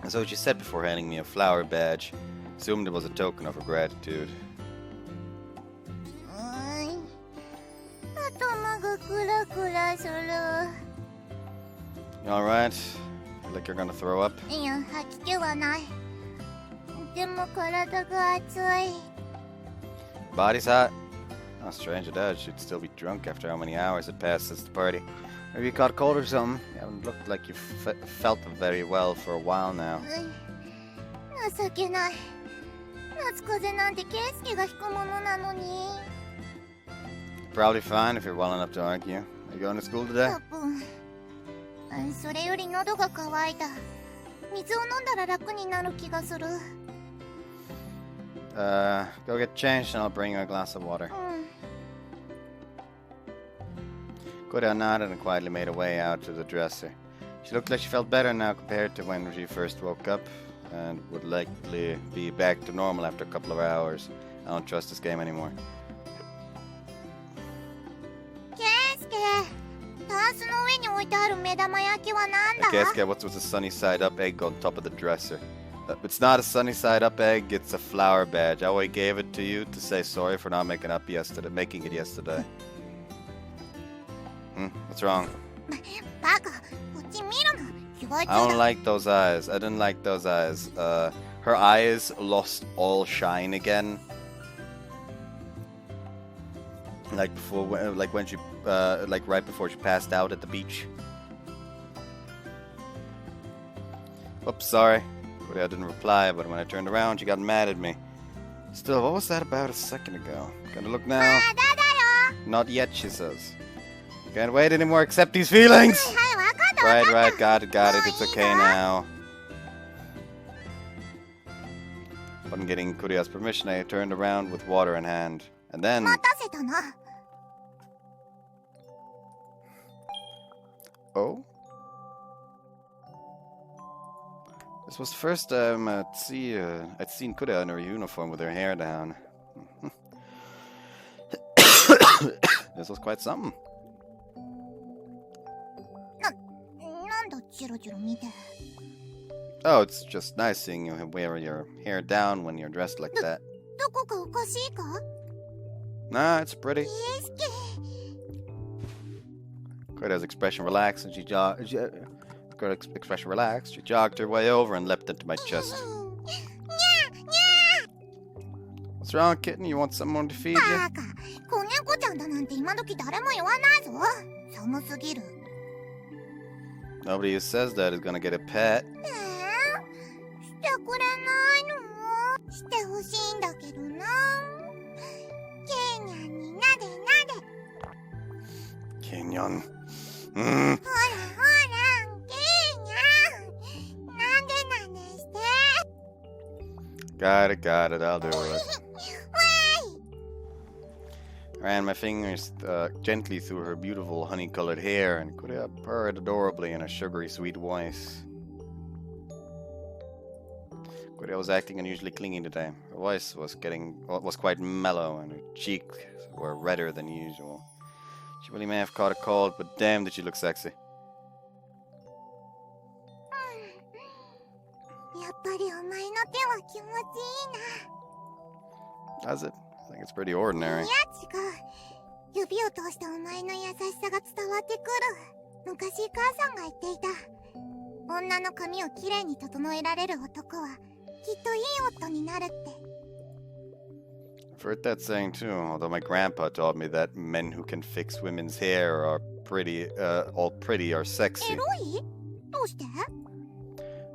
And so she said before handing me a flower badge. Assumed it was a token of her gratitude. 頭がクラクラする。 You alright? Feel like you're gonna throw up? いや、吐き気はない。でも体が熱い。 Body's hot? How strange it is. She'd still be drunk after how many hours had passed since the party. Maybe you caught a cold or something. You haven't looked like you felt very well for a while now. 情けない。夏風邪なんてケイスケが引くものなのに。 Probably fine if you're well enough to argue. Are you going to school today? 多分。それより喉が渇いた。水を飲んだら楽になる気がする。Go get changed and I'll bring you a glass of water. Kureha nodded and quietly made her way out to the dresser. She looked like she felt better now compared to when she first woke up, and would likely be back to normal after a couple of hours. I don't trust this game anymore. ケイスケ、タンスの上に置いてある目玉焼きはなんだ？ Keisuke, what's with the sunny side up egg on top of the dresser? It's not a sunny side up egg, it's a flower badge. Aoi gave it to you to say sorry for not making it yesterday. What's wrong? バカ、こっち見るな。被害中 I don't だ。 like those eyes. I didn't like those eyes. Her eyes lost all shine again. Like before, like when she, like right before she passed out at the beach. Oops, sorry. Kureha didn't reply, but when I turned around, she got mad at me. Still, what was that about a second ago? Gonna look now? まだだよ。 Not yet, she says. Can't wait anymore, accept these feelings! はい、わかったわかった。 Right, got it, it's okay now. Upon getting Kureha's permission, I turned around with water in hand. And then... 待たせたな。 Oh? This was the first time I'd seen Kureha in her uniform with her hair down. This was quite something. なんだチロチロ見て。 Oh, it's just nice seeing you wear your hair down when you're dressed like that. どこかおかしいか？ Nah, it's pretty. ケイスケ。 Kureha's expression relaxed and she jogged her way over and leapt into my chest. にゃにゃ。 What's wrong, kitten? You want someone to feed you? バカ。子猫ちゃんだなんて今時誰も言わないぞ。寒すぎる。 Nobody who says that is gonna get a pet. してくれないの？してほしいんだけどな。ケイニャンになでなで。 Kenyon. ほらほら、ケイニャン。なんでして。 Got it, I'll do it. I ran my fingers gently through her beautiful honey-colored hair, and Kureha purred adorably in a sugary sweet voice. Kureha was acting unusually clingy today. Her voice was quite mellow, and her cheeks were redder than usual. She really may have caught a cold, but damn did she look sexy. やっぱりお前の手は気持ちいいな。 Does it? I think it's pretty ordinary. いや違う。指を通してお前の優しさが伝わってくる。昔母さんが言っていた。女の髪をきれいに整えられる男はきっといい夫になるって。 I've heard that saying too, although my grandpa taught me that men who can fix women's hair are all pretty or sexy. エロい？どうして？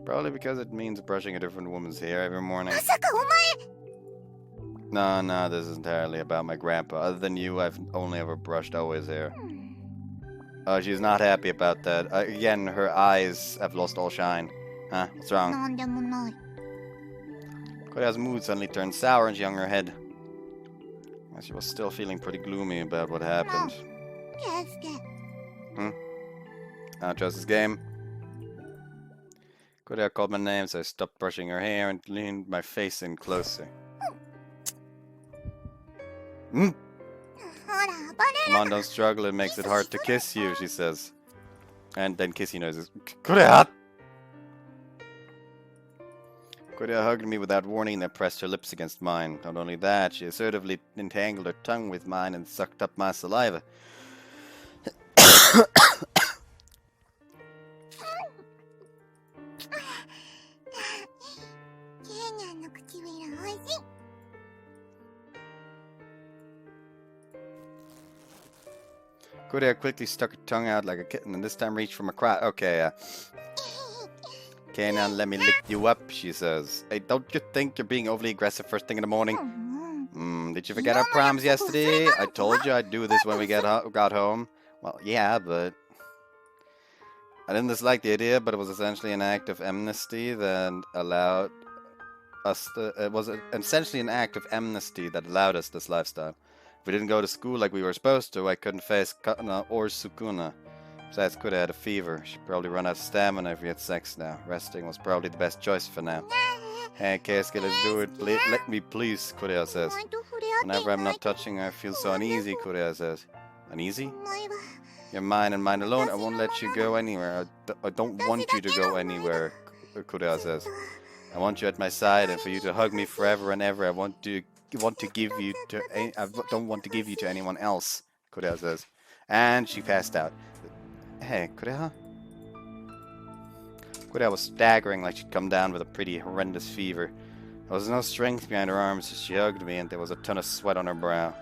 Probably because it means brushing a different woman's hair every morning. まさかお前。 No, this is entirely about my grandpa. Other than you, I've only ever brushed Owe's hair. She's not happy about that. Again, her eyes have lost all shine. Huh? What's wrong? なんでもない。 Kureha's mood suddenly turned sour and she hung her head. She was still feeling pretty gloomy about what happened. ケイスケ。 Not just this game. Kureha called my name, so I stopped brushing her hair and leaned my face in closer. ほら、バレ Come on, don't struggle, it makes it hard to kiss you, she says. And then kissy noises. Kureha! Kureha hugged me without warning and pressed her lips against mine. Not only that, she assertively entangled her tongue with mine and sucked up my saliva. ケイニャンの唇おいしい。 Kureha quickly stuck her tongue out like a kitten and this time reached for my crotch. Okay, okay, now let me lick you up, she says. Hey, don't you think you're being overly aggressive first thing in the morning? Did you forget our promise yesterday? I told you I'd do this when we got home. Well, yeah, but... I didn't dislike the idea, but it was essentially an act of amnesty that allowed us this lifestyle. If we didn't go to school like we were supposed to, I couldn't face Katana or Sukuna. Besides, Kureha had a fever. She'd probably run out of stamina if we had sex now. Resting was probably the best choice for now. Hey, Keisuke, let's do it. Let me please, Kureha says. Whenever I'm not touching her, I feel so uneasy, Kureha says. Uneasy? You're mine and mine alone. I won't let you go anywhere. I don't want you to go anywhere, Kureha says. I want you at my side and for you to hug me forever and ever. I don't want to give you to anyone else, Kureha says. And she passed out. Hey, Kureha? Kureha was staggering like she'd come down with a pretty horrendous fever. There was no strength behind her arms as she hugged me and there was a ton of sweat on her brow.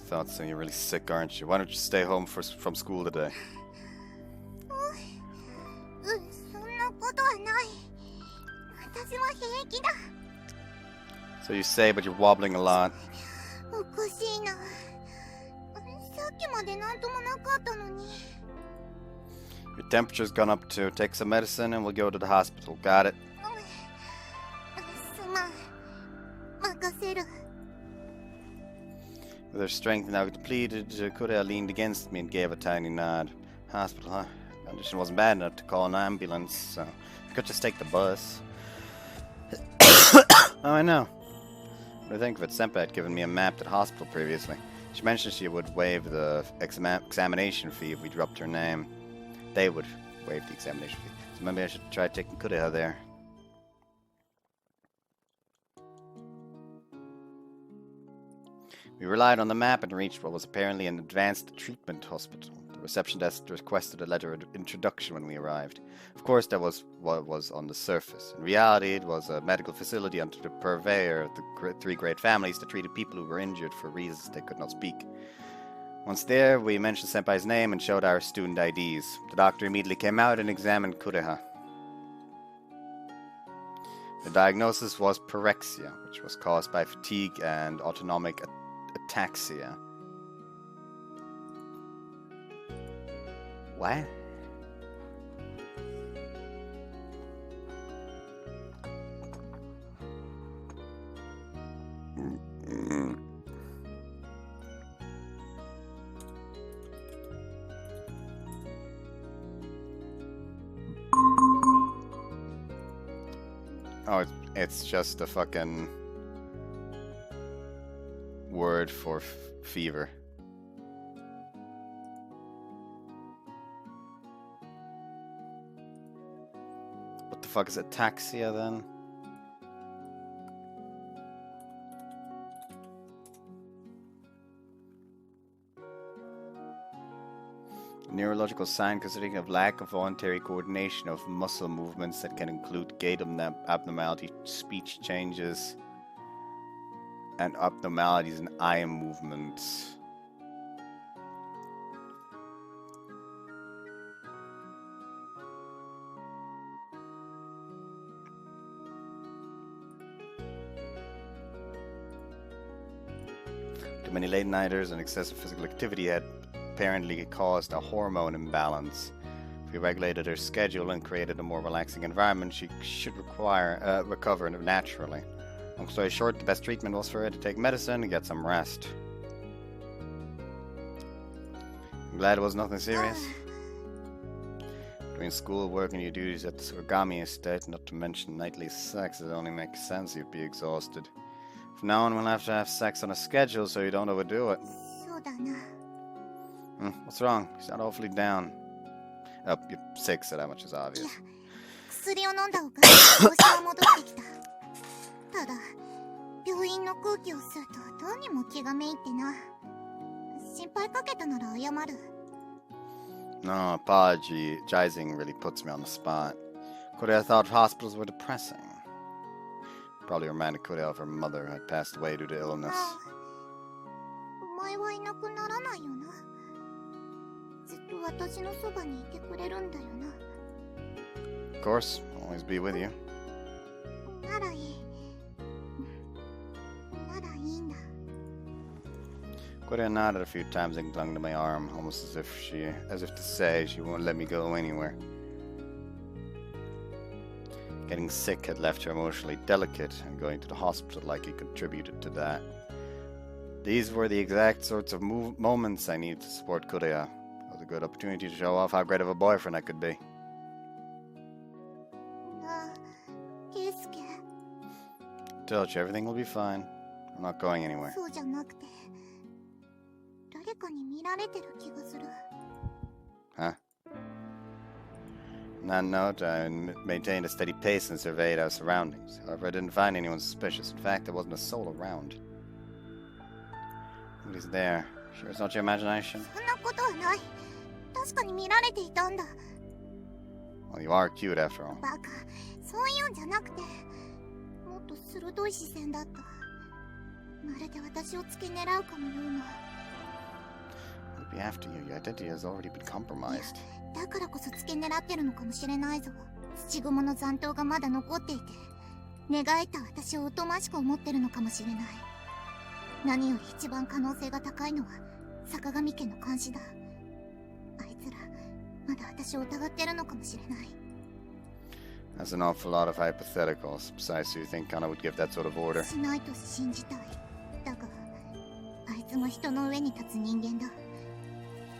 Thought so, you're really sick, aren't you? Why don't you stay home from school today? So you say, but you're wobbling a lot. Your temperature's gone up too. Take some medicine and we'll go to the hospital. Got it? With her strength now depleted, Kureha leaned against me and gave a tiny nod. Hospital, huh? Condition wasn't bad enough to call an ambulance, so I could just take the bus. Oh, I know. What do you think of it? Senpai had given me a map to the hospital previously. She mentioned she would waive the examination fee if we dropped her name. They would waive the examination fee. So maybe I should try taking Kureha there. We relied on the map and reached what was apparently an advanced treatment hospital. The reception desk requested a letter of introduction when we arrived. Of course, that was what was on the surface. In reality, it was a medical facility under the purveyor of the three great families that treated people who were injured for reasons they could not speak. Once there, we mentioned Senpai's name and showed our student IDs. The doctor immediately came out and examined Kureha. The diagnosis was pyrexia, which was caused by fatigue and autonomic ataxia. What? Oh, it's just a fucking word for fever. What the fuck is ataxia then? Neurological sign consisting of lack of voluntary coordination of muscle movements that can include gait abnormality, speech changes, and abnormalities in eye movements. Too many late-nighters and excessive physical activity had apparently caused a hormone imbalance. If we regulated her schedule and created a more relaxing environment, she should recover naturally. Long story short, the best treatment was for her to take medicine and get some rest. I'm glad it was nothing serious. Between school, work, and your duties at the origami estate, not to mention nightly sex, it only makes sense you'd be exhausted. From now on, we'll have to have sex on a schedule so you don't overdo it. What's wrong? You sound awfully down. Oh, you're sick, so that much is obvious. 薬を飲んだおかげで調子は戻ってきた。ただ、病院の空気を吸うとどうにも気がめいってな。心配かけたなら謝る。No, apologizing really puts me on the spot. Kureha thought hospitals were depressing. Probably reminded Kureha of her mother who had passed away due to illness. お前はいなくならないよな。ずっと私のそばにいてくれるんだよな。Of course, I'll always be with you. ならいい。ならいいんだ。Kureha nodded a few times and clung to my arm, almost as if to say she won't let me go anywhere. Getting sick had left her emotionally delicate, and going to the hospital likely contributed to that. These were the exact sorts of moments I needed to support Kureha. It was a good opportunity to show off how great of a boyfriend I could be. なあ、ケイスケ。 Told you, everything will be fine. I'm not going anywhere. そうじゃなくて、誰かに見られてる気がする。 Huh? On that note, I maintained a steady pace and surveyed our surroundings. However, I didn't find anyone suspicious. In fact, there wasn't a soul around. Nobody's there. Sure it's not your imagination? そんなことはない。確かに見られていたんだ。 Well, you are cute after all. バカ、そういうんじゃなくて、もっと鋭い視線だった。まるで私を付け狙うかのような。 I'll be after you. Your identity has already been compromised. だからこそ付け狙ってるのかもしれないぞ。土蜘蛛の残党がまだ残っていて、寝返った私をおとましく思ってるのかもしれない。何より一番可能性が高いのは坂上家の監視だ。あいつらまだ私を疑ってるのかもしれない。 That's an awful lot of hypotheticals. Besides, do you think Kana would give that sort of order? しないと信じたい。だがあいつも人の上に立つ人間だ。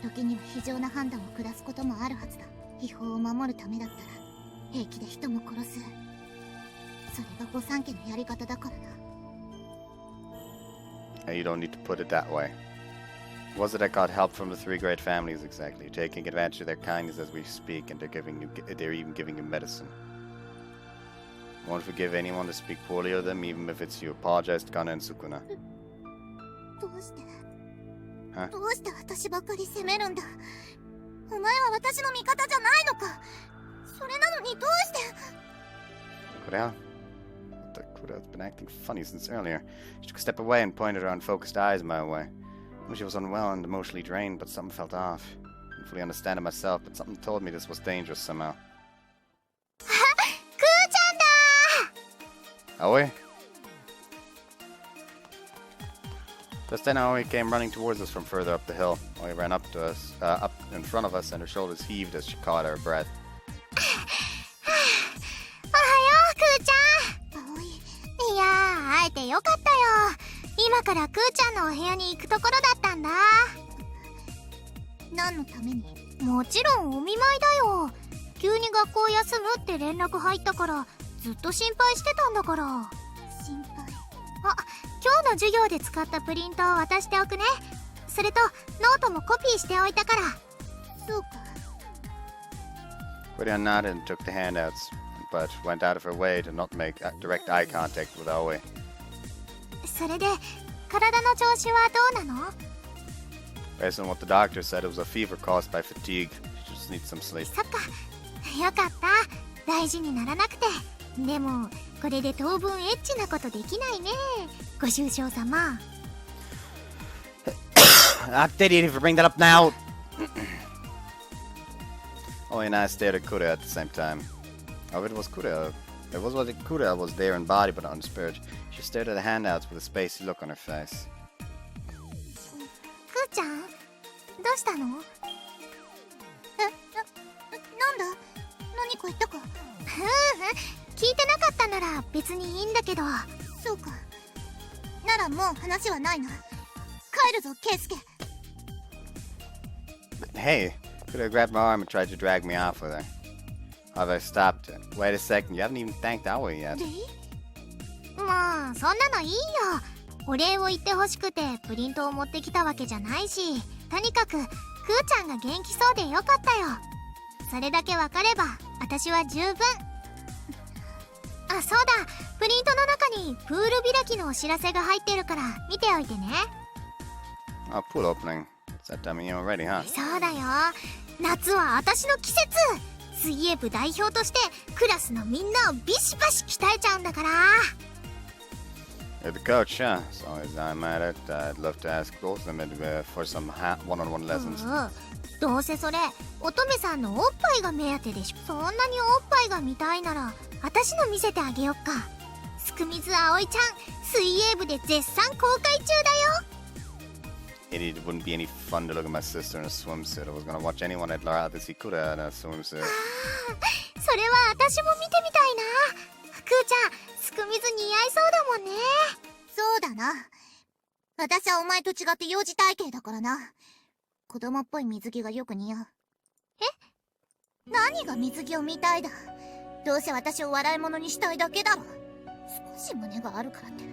時には非常な判断を下すこともあるはずだ。違法を守るためだったら平気で人も殺す。それが御三家のやり方だからな。 You don't need to put it that way. Was it that got help from the three great families exactly? You're taking advantage of their kindness as we speak, and they're even giving you medicine. Won't forgive anyone to speak poorly of them, even if it's you. Apologize to Kana and Sukuna. どうして、は？どうして私ばっかり責めるんだ。お前は私の味方じゃないのか。それなのにどうして。 Kureha? Kureha's been acting funny since earlier. She took a step away and pointed her unfocused eyes my way. I knew she was unwell and emotionally drained, but something felt off. I didn't fully understand it myself, but something told me this was dangerous somehow. クーちゃんだ Aoi? Just then Aoi came running towards us from further up the hill. Aoi ran up to us, up in front of us, and her shoulders heaved as she caught her breath. おはよう、クーちゃん。葵。いやー、会えてよかったよ。今からクーちゃんのお部屋に行くところだったんだ。何のために？もちろんお見舞いだよ。急に学校休むって連絡入ったからずっと心配してたんだから。心配？あ、今日の授業で使ったプリントを渡しておくね。それとノートもコピーしておいたから。そうか。Kureha nodded and took the handouts, but went out of her way to not make direct eye contact with Aoi. それで体の調子はどうなの？ Based on what the doctor said, it was a fever caused by fatigue. She just needs some sleep. そっか、よかった。大事にならなくて。でもこれで当分エッチなことできないね。ご愁傷様。Not idiot if you bring that up now! Aoi and I stared at Kureha at the same time. Oh, it was Kureha. It was what Kureha was there in body but not in spirit. She stared at the handouts with a spacey look on her face. クーちゃん、どうしたの？なんだ？何か言ったか？聞いてなかったなら別にいいんだけど。そうか。ならもう話はないな。帰るぞ、ケイスケ。 Hey! Kureha grabbed my arm and tried to drag me off with her. However, I stopped her. Wait a second, you haven't even thanked Aoi yet. もうそんなのいいよ。お礼を言ってほしくてプリントを持ってきたわけじゃないし、とにかくクーちゃんが元気そうでよかったよ。それだけわかれば私は十分。あ、そうだ、プリントの中にプール開きのお知らせが入ってるから見ておいてね。 Oh, pool opening. It's that time of year already, huh? そうだよ、夏は私の季節。水泳部代表としてクラスのみんなをビシバシ鍛えちゃうんだから。 You're the coach, huh? As long as I'm at it, I'd love to ask both of them for some one-on-one lessons. どうせそれ乙女さんのおっぱいが目当てでしょ。そんなにおっぱいが見たいなら私の見せてあげよっか。すくみずあおいちゃん、水泳部で絶賛公開中だよ。 It wouldn't be any fun to look at my sister in a swimsuit. I was gonna watch anyone I'd rather see Kureha in a swimsuit. それは私も見てみたいな。クーちゃん、すくみず似合いそうだもんね。そうだな。私はお前と違って幼児体型だからな。子供っぽい水着がよく似合う。え？何が水着を見たいだ。どうせ私を笑い物にしたいだけだろ。少し胸があるからって。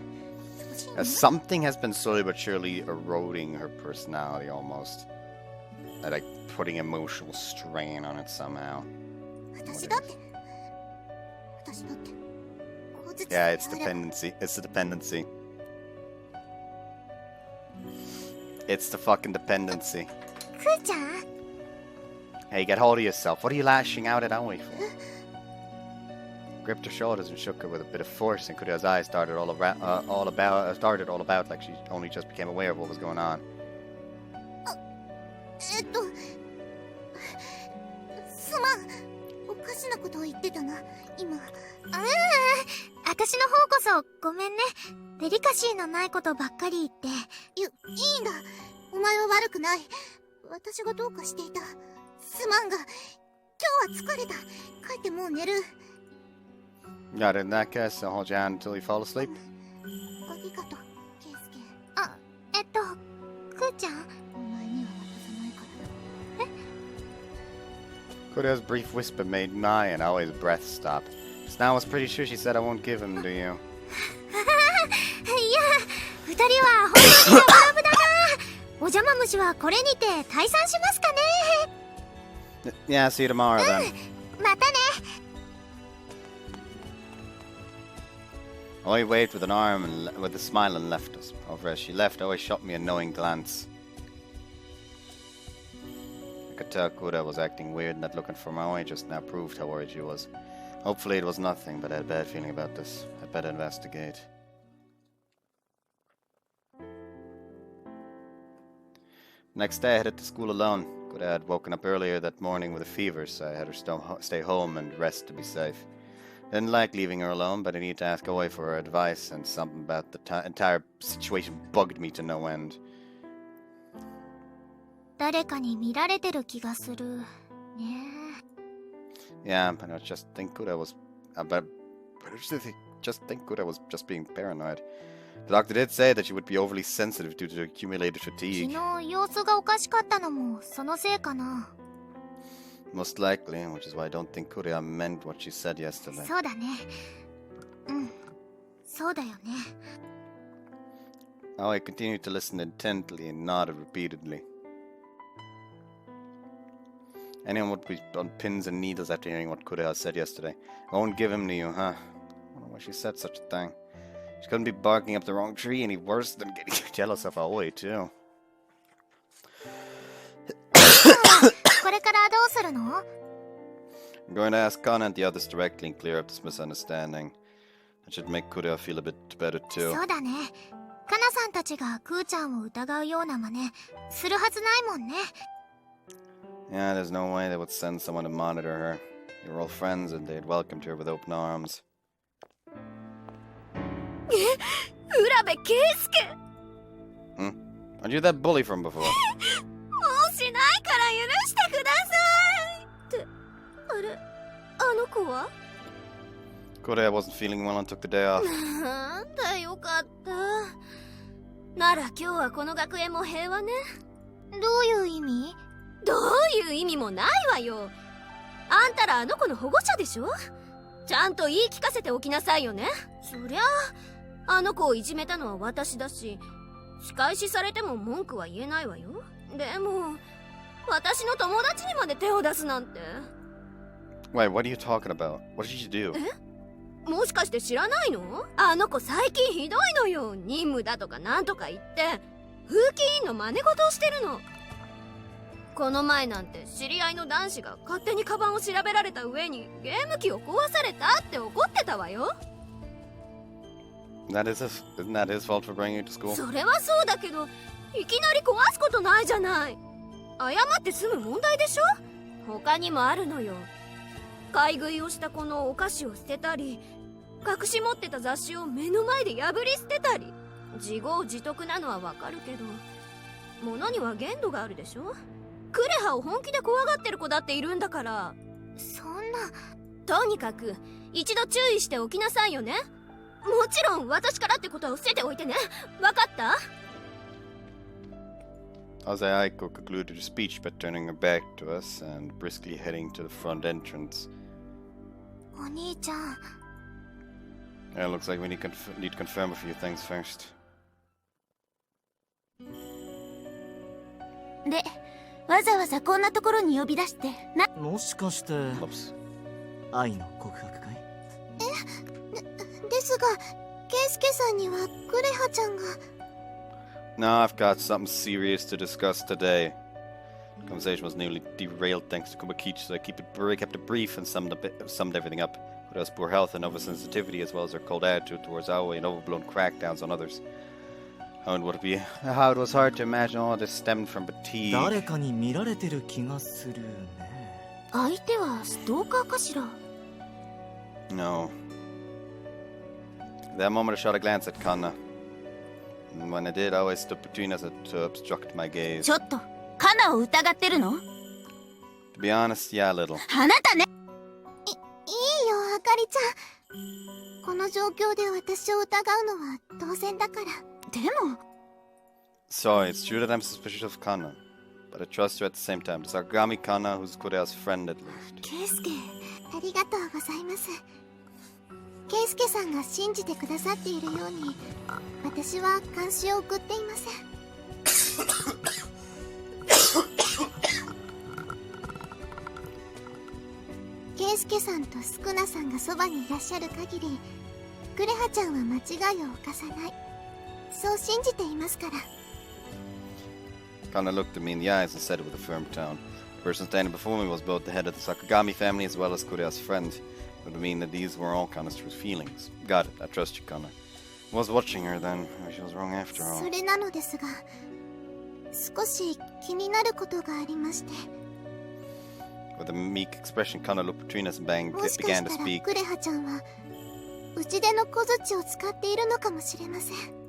Something has been slowly but surely eroding her personality almost. Like putting emotional strain on it somehow. 私だって。Yeah, it's dependency. It's the dependency. It's the fucking dependency. クーちゃん? Hey, get hold of yourself. What are you lashing out at Aoi for? Gripped her shoulders and shook her with a bit of force, and Kureha's eyes started all about like she only just became aware of what was going on. すまん。おかしなことを言ってたな、今。私の方こそごめんね。デリカシーのないことばっかり言って。いいんだ。お前は悪くない。私がどうかしていた。すまんが、今日は疲れた。帰ってもう寝る。Got it. In that case, I'll hold your hand until you fall asleep. ありがとう、ケイスケ。クーちゃん？お前には渡さないから。Kureha's brief whisper made Nai and Aoi's breath stop. Snow was pretty sure she said I won't give him to you. いや、二人は本当にラブラブだな。お邪魔虫はこれにて退散しますかね。Yeah, see you tomorrow then. またね。Oi waved with an arm and with a smile and left us. Over as she left, Oi shot me a knowing glance. I could tell Kureha was acting weird, and that looking for Oi just now proved how worried she was. Hopefully it was nothing, but I had a bad feeling about this. I'd better investigate. Next day I headed to school alone. Kureha had woken up earlier that morning with a fever, so I had her stay home and rest to be safe. Didn't like leaving her alone, but I needed to ask Oi for her advice, and something about the entire situation bugged me to no end. 誰かに見られてる気がする。ね。Yeah, but I just think Kureha was... just think Kureha was just being paranoid. The doctor did say that she would be overly sensitive due to accumulated 昨 fatigue. 日様子がおかしかったのもそのせいかな。 Most likely, which is why I don't think Kureha meant what she said yesterday. そうだね。うん。そうだよね。Aoi continued to listen intently and nodded repeatedly. Anyone would be on pins and needles after hearing what Kureha said yesterday. I won't give him to you, huh? I don't know why she said such a thing. She couldn't be barking up the wrong tree any worse than getting jealous of Aoi, too. これからどうするの？ I'm going to ask Kana and the others directly and clear up this misunderstanding. That should make Kureha feel a bit better, too. そうだね。カナさんたちがクーちゃんを疑うような真似するはずないもんね。Yeah, there's no way they would send someone to monitor her. They were all friends and they had welcomed her with open arms. 浦部圭介。 Aren't you that bully from before? もうしないから許してください。ってあれ、あの子は？ Kureha wasn't feeling well and took the day off. なんだよかった。なら今日はこの学園も平和ね。どういう意味？どういう意味もないわよ。あんたらあの子の保護者でしょ？ちゃんと言い聞かせておきなさいよね。そりゃあの子をいじめたのは私だし、仕返しされても文句は言えないわよ。でも私の友達にまで手を出すなんて。 Wait, what are you talking about? What did you do? もしかして知らないの？あの子最近ひどいのよ。任務だとかなんとか言って風紀委員の真似事をしてるの。この前なんて知り合いの男子が勝手にカバンを調べられた上にゲーム機を壊されたって怒ってたわよ。 Isn't that his fault for bringing you to school? それはそうだけど、いきなり壊すことないじゃない。謝って済む問題でしょ？他にもあるのよ。買い食いをした子のお菓子を捨てたり、隠し持ってた雑誌を目の前で破り捨てたり。自業自得なのはわかるけど、物には限度があるでしょ？クレハを本気で怖がってる子だっているんだから。そんな。とにかく一度注意しておきなさいよね。もちろん私からってことは伏せておいてね。わかった？ Aiko concluded her speech by turning her back to us and briskly heading to the front entrance. お兄ちゃん。 Yeah, looks like we need to confirm a few things first. で、わざわざこんなところに呼び出してな。もしかして Oops. 愛の告白かい？ですが、ケイスケさんにはクレハちゃんが。 No, I've got something serious to discuss today. The conversation was nearly derailed thanks to Kumakichi, so I kept it brief and summed everything up. Kureha's poor health and oversensitivity, as well as her cold attitude towards Aoi and overblown crackdowns on others. How it was hard to imagine all this stemmed from fatigue. 誰かに見られてる気がするね。相手はストーカーかしら？ No. At that moment, I shot a glance at Kanna. And when I did, Aoi stood between us to obstruct my gaze. ちょっと、カナを疑ってるの？ To be honest, yeah, a little. あなたね。いいよ、あかりちゃん。この状況で私を疑うのは当然だから。でも。 So, it's true that I'm suspicious of Kanna. but I trust her at the same time. It's Sakagami Kana, who's Kureha's friend at least. ケイスケ、ありがとうございます。ケイスケさんが信じてくださっているように、私は監視を送っていません。ケイスケさんとスクナさんがそばにいらっしゃる限り、クレハちゃんは間違いを犯さない。そう信じていますから。Kana looked at me in the eyes and said it with a firm tone. The person standing before me was both the head of the Sakagami family as well as Kureha's friend. It would mean that these were all Kana's true feelings. Got it, I trust you, Kana. I was watching her then. She was wrong after all. それなのですが、少し気になることがありまして。With a meek expression, Kana looked between us and もしか began し to たら speak. クレハちゃんはうちでの小槌を使っているのかもしれません。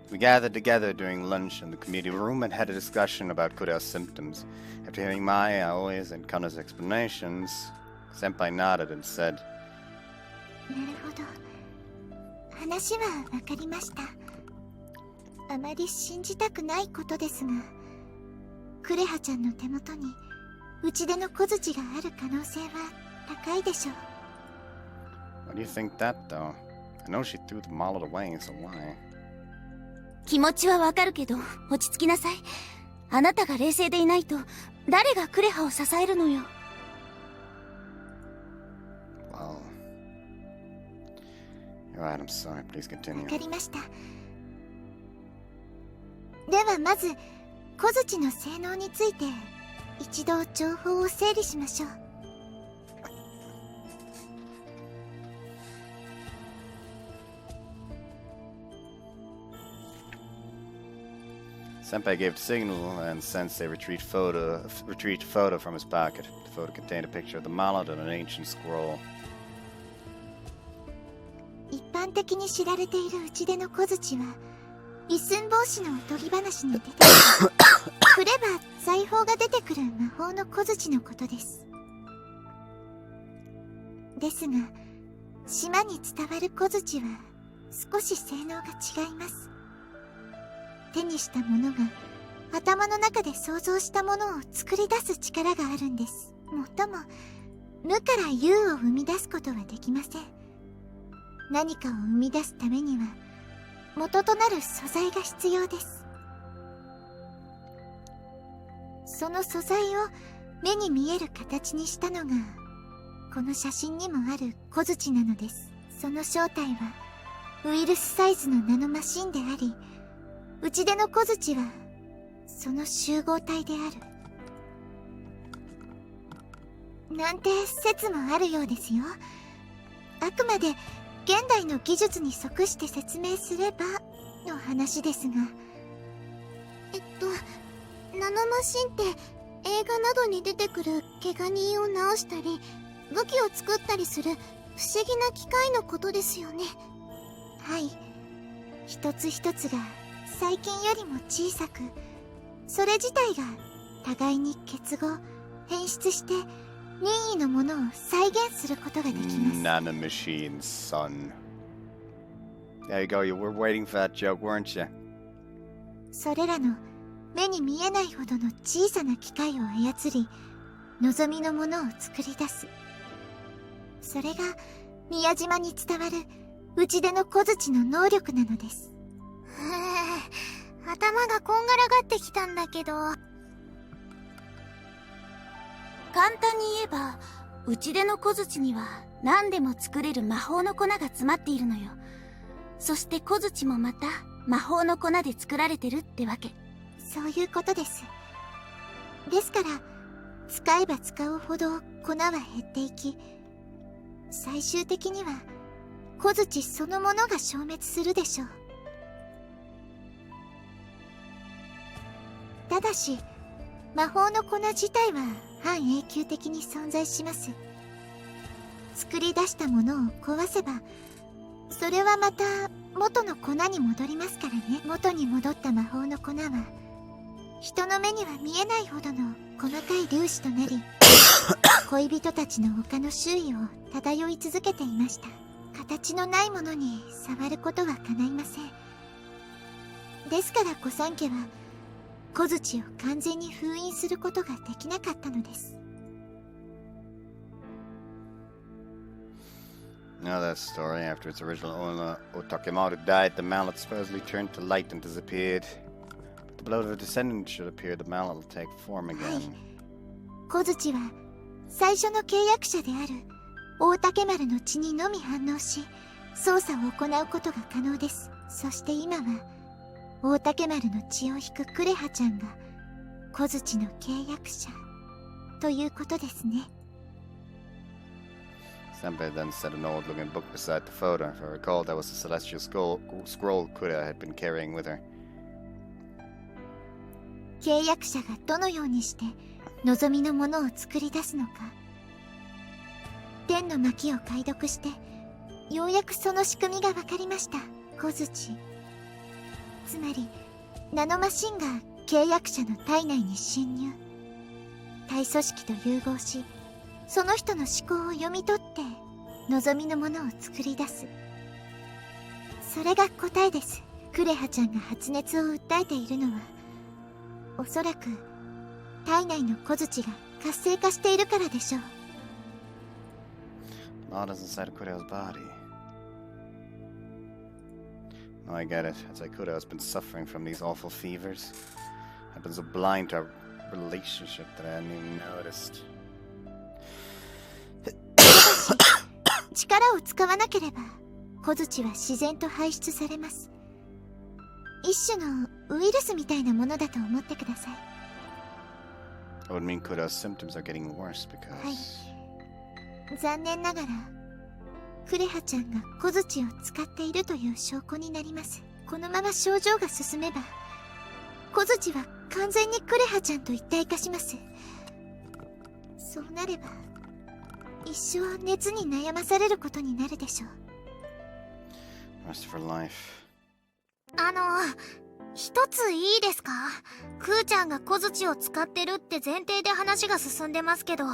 We gathered together during lunch in the community room and had a discussion about Kureha's symptoms. After hearing my, Aoi's, and Kana's explanations, Senpai nodded and said, なるほど。話はわかりました。あまり信じたくないことですが、クレハちゃんの手元にうちでの小槌がある可能性は高いでしょう。 Why do you think that, though? I know she threw the mallet away, so why? 気持ちはわかるけど、落ち着きなさい。あなたが冷静でいないと、誰がクレハを支えるのよ。Well... You're right, I'm sorry. Please わ continue. かりました。ではまず、小槌の性能について、一度情報を整理しましょう。Senpai gave the signal and sensed a retreat photo from his pocket. The photo contained a picture of the mallet and an ancient scroll. 一般的に知られている打ち出の小槌は、一寸法師のおとぎ話に出てくる振れば財宝が出てくる魔法の小槌のことです。ですが、島に伝わる小槌は少し性能が違います。手にしたものが頭の中で想像したものを作り出す力があるんです。もっとも、無から有を生み出すことはできません。何かを生み出すためには、元となる素材が必要です。その素材を目に見える形にしたのが、この写真にもある小槌なのです。その正体は、ウイルスサイズのナノマシンであり、打ち出の小槌は、その集合体である。なんて説もあるようですよ。あくまで、現代の技術に即して説明すれば、の話ですが。ナノマシンって、映画などに出てくる怪我人を治したり、武器を作ったりする不思議な機械のことですよね。はい。一つ一つが、最近よりも小さく、それ自体が互いに結合、変質して任意のものを再現することができます。Nanomachines, son. There you go, you were waiting for that joke, weren't you? それらの目に見えないほどの小さな機械を操り、望みのものを作り出す。それが宮島に伝わる打ち出の小槌の能力なのです。頭がこんがらがってきたんだけど。簡単に言えば、打ち出の小槌には何でも作れる魔法の粉が詰まっているのよ。そして小槌もまた魔法の粉で作られてるってわけ。そういうことです。ですから、使えば使うほど粉は減っていき、最終的には小槌そのものが消滅するでしょう。ただし、魔法の粉自体は半永久的に存在します。作り出したものを壊せば、それはまた元の粉に戻りますからね。元に戻った魔法の粉は、人の目には見えないほどの細かい粒子となり、恋人たちの丘の周囲を漂い続けていました。形のないものに触ることは叶いません。ですから御三家は小槌を完全に封印することができなかったのです。Now that story, after its original owner Otakemaru died, the mallet supposedly turned to light and disappeared. But the blood of a descendant should appear, the mallet will take form again. 小槌は最初の契約者である大竹丸の血にのみ反応し、操作を行うことが可能です。そして今は大竹丸の血を引くクレハちゃんが小槌の契約者ということですね。Senpai then set an old-looking book beside the photo. If I recall, that was the celestial scroll Kureha had been carrying with her. 契約者がどのようにして望みのものを作り出すのか、天の巻を解読してようやくその仕組みが分かりました。小槌、つまりナノマシンが契約者の体内に侵入、体組織と融合し、その人の思考を読み取って望みのものを作り出す。それが答えです。クレハちゃんが発熱を訴えているのは、おそらく体内の小槌が活性化しているからでしょう。Not as inside of Kureha's body. No, I get it. It's like Kureha's been suffering from these awful fevers. I've been so blind to our relationship that I hadn't even noticed. 力を使わなければ小槌は自然と排出されます。一種のウイルスみたいなものだと思ってください。That would mean Kureha's symptoms are getting worse because... はい。残念ながらクレハちゃんが小槌を使っているという証拠になります。このまま症状が進めば小槌は完全にクレハちゃんと一体化します。そうなれば一生熱に悩まされることになるでしょう。Rest for life. 一ついいですか？クーちゃんが小槌を使ってるって前提で話が進んでますけど、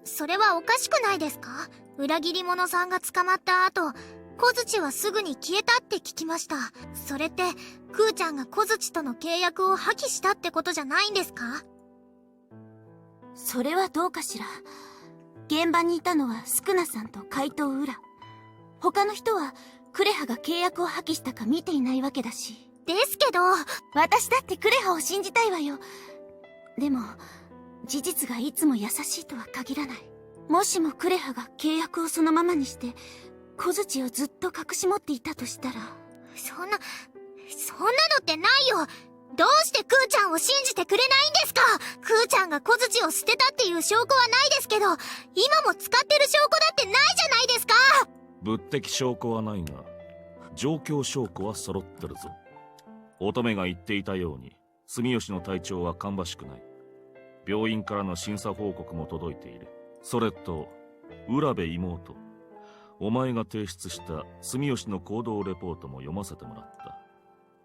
それはおかしくないですか？裏切り者さんが捕まった後、小槌はすぐに消えたって聞きました。それってクーちゃんが小槌との契約を破棄したってことじゃないんですか？それはどうかしら。現場にいたのはスクナさんと怪盗ウラ。他の人はクレハが契約を破棄したか見ていないわけだし。ですけど、私だってクレハを信じたいわよ。でも、事実がいつも優しいとは限らない。もしもクレハが契約をそのままにして、小槌をずっと隠し持っていたとしたら。そんなのってないよ。どうしてクーちゃんを信じてくれないんですか？クーちゃんが小槌を捨てたっていう証拠はないですけど、今も使ってる証拠だってないじゃないですか！物的証拠はないが、状況証拠は揃ってるぞ。乙女が言っていたように、住吉の体調は芳しくない。病院からの審査報告も届いている。それと、浦部妹、お前が提出した住吉の行動レポートも読ませてもらった。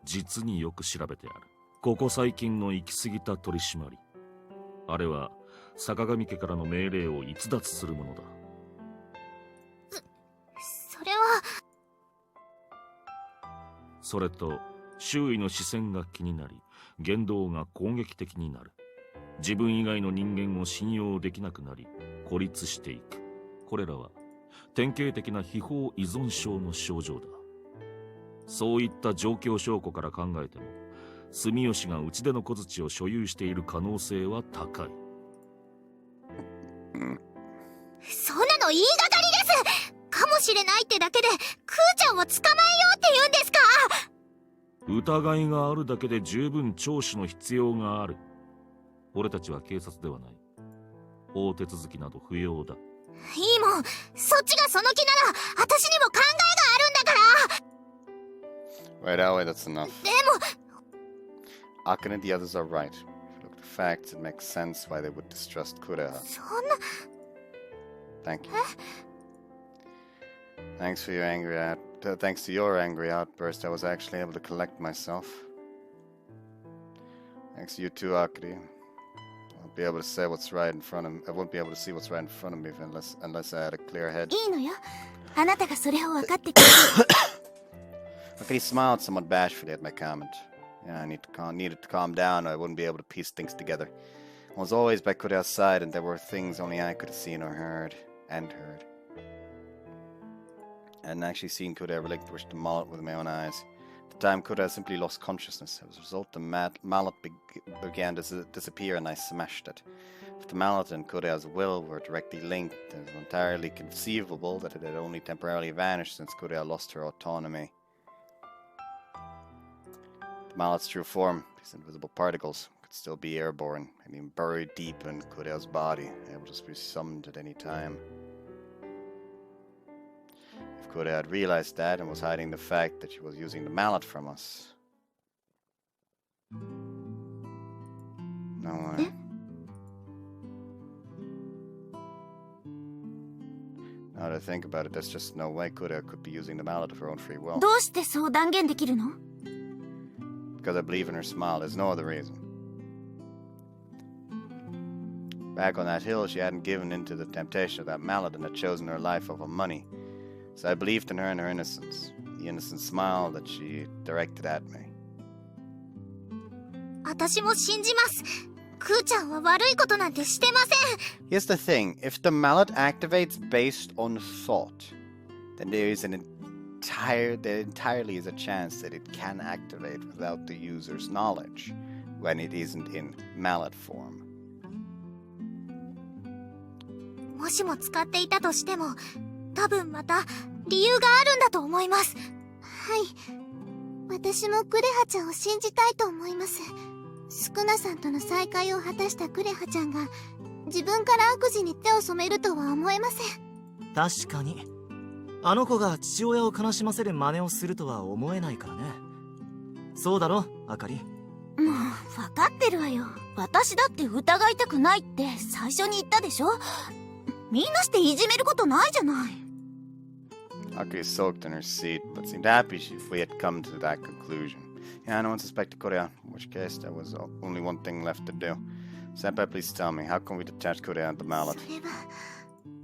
実によく調べてある。ここ最近の行き過ぎた取り締まり。あれは、坂上家からの命令を逸脱するものだ。それは。それと、周囲の視線が気になり、言動が攻撃的になる。自分以外の人間を信用できなくなり、孤立していく。これらは、典型的な秘宝依存症の症状だ。そういった状況証拠から考えても、住吉が打ち出の小槌を所有している可能性は高い。そんなの言いがかりです！かもしれないってだけで、クーちゃんを捕まえようって言うんですか？疑いがあるだけで十分聴取の必要がある。俺たちは警察ではない。法手続きなど不要だ。いいもん、そっちがその気なら、私にも考えがあるんだから。Right, Aoi, that's enough. でも Akane and the others are right. If you look at the facts, it makes sense why they would distrust Kureha. そんな。Thank you. Thanks to your angry outburst, I was actually able to collect myself. Thanks to you too, Akane. I won't be able to say what's right in front of me. I won't be able to see what's right in front of me unless I had a clear head. いいのよ。あなたがそれを分かってくれる。Akane smiled somewhat bashfully at my comment. Yeah, I needed to calm down or I wouldn't be able to piece things together. I was always by Kureha's side, and there were things only I could have seen or heard. I hadn't actually seen Kureha relinquish the mallet with my own eyes. At the time, Kureha simply lost consciousness. As a result, the mallet began to disappear, and I smashed it. If the mallet and Kureha's will were directly linked, it was entirely conceivable that it had only temporarily vanished since Kureha lost her autonomy. The mallet's true form, these invisible particles, could still be airborne, and even buried deep in Kureha's body, able to be summoned at any time. If Kureha had realized that and was hiding the fact that she was using the mallet from us. No way. Now that I think about it, there's just no way Kureha could be using the mallet of her own free will. どうしてそう断言できるの？ Because I believe in her smile, there's no other reason. Back on that hill, she hadn't given in to the temptation of that mallet and had chosen her life over money. So I believed in her and her innocence, the innocent smile that she directed at me. 私も信じます。クーちゃんは悪いことなんてしてません。 Here's the thing, if the mallet activates based on thought, then there entirely is a chance that it can activate without the user's knowledge when it isn't in mallet form. もしも使っていたとしても、多分また理由があるんだと思います。はい。私もクレハちゃんを信じたいと思います。スクナさんとの再会を果たしたクレハちゃんが自分から悪事に手を染めるとは思えません。確かにあの子が父親を悲しませる真似をするとは思えないからね。そうだろ、あかり。もう分かってるわよ。私だって疑いたくないって最初に言ったでしょ。みんなしていじめることないじゃない。Akari sulked in her seat, but seemed happy if we had come to that conclusion. Yeah, no one suspected Kureha, in which case there was only one thing left to do. Senpai, please tell me, how can we detach Kureha and the mallet? それは。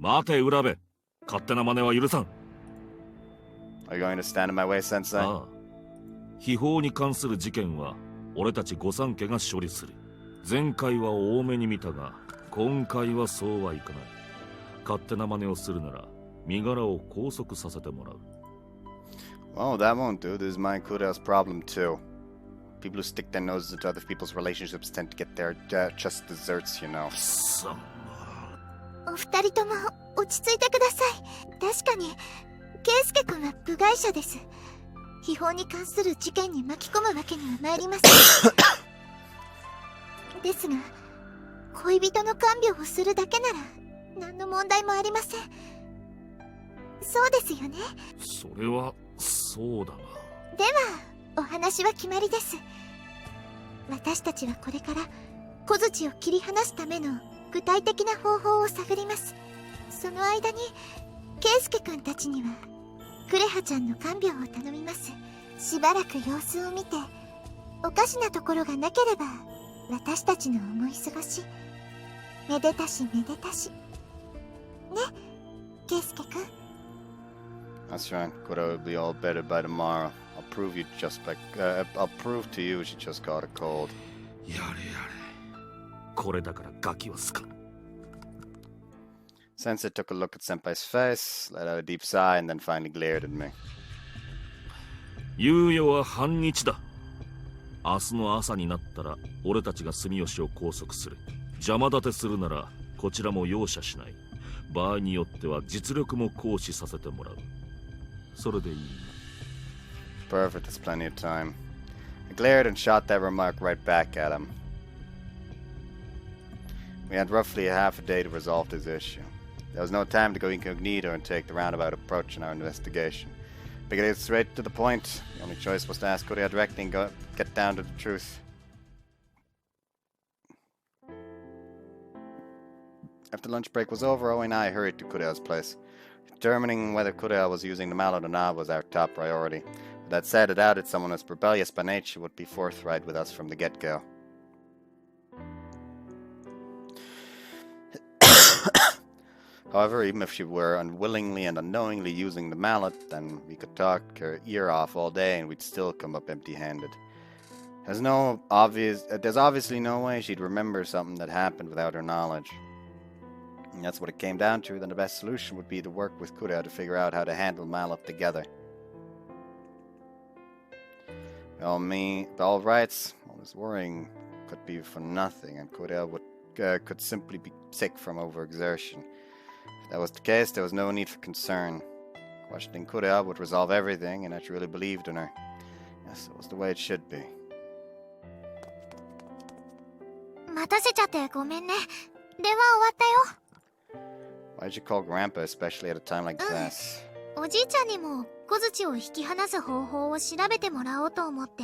待て、浦部。勝手な真似は許さん。Are you going to stand in my way, Sensei? ああ。秘宝に関する事件は俺たち御三家が処理する。前回は多めに見たが、今回はそうはいかない。勝手な真似をするなら身柄を拘束させてもらう。Well, that won't do. This is my Kureha's problem too. People who stick their noses into other people's relationships tend to get their just desserts, you know. お二人とも落ち着いてください。確かにケイスケ君は部外者です。秘宝に関する事件に巻き込むわけには参りません。ですが恋人の看病をするだけなら何の問題もありません。そうですよね。それはそうだが。ではお話は決まりです。私たちはこれから小槌を切り離すための具体的な方法を探ります。その間にケイスケ君たちにはクレハちゃんの看病を頼みます。しばらく様子を見ておかしなところがなければ私たちの思い過ごし。めでたしめでたしね、ケイスケ君。That's right. Kureha will be all better by tomorrow. I'll prove to you she just caught a cold. やれやれ。これだからガキはすかん。Sensei took a look at Senpai's face, let out a deep sigh, and then finally glared at me. 猶予は半日だ。明日の朝になったら俺たちが住吉を拘束する。邪魔立てするならこちらも容赦しない。場合によっては実力も行使させてもらう。それでいい。Perfect, there's plenty of time. I glared and shot that remark right back at him. We had roughly a half a day to resolve this issue. There was no time to go incognito and take the roundabout approach in our investigation. We could get straight to the point. The only choice was to ask Kureha directly and get down to the truth. After lunch break was over, Owen and I hurried to Kureha's place. Determining whether Kureha was using the mallet or not was our top priority. With that said, I doubted someone as rebellious by nature would be forthright with us from the get-go. However, even if she were unwillingly and unknowingly using the mallet, then we could talk her ear off all day and we'd still come up empty-handed. There's obviously no way she'd remember something that happened without her knowledge. And that's what it came down to. Then the best solution would be to work with Kureha to figure out how to handle Malop together. All rights, all this worrying could be for nothing, and Kureha could simply be sick from overexertion. If that was the case, there was no need for concern. Questioning Kureha would resolve everything, and I truly believed in her. Yes, it was the way it should be. 待たせちゃってごめんね。電話終わったよ。Why'd you call Grandpa, especially at a time like this? おじいちゃんにも小槌を引き離す方法を調べてもらおうと思って。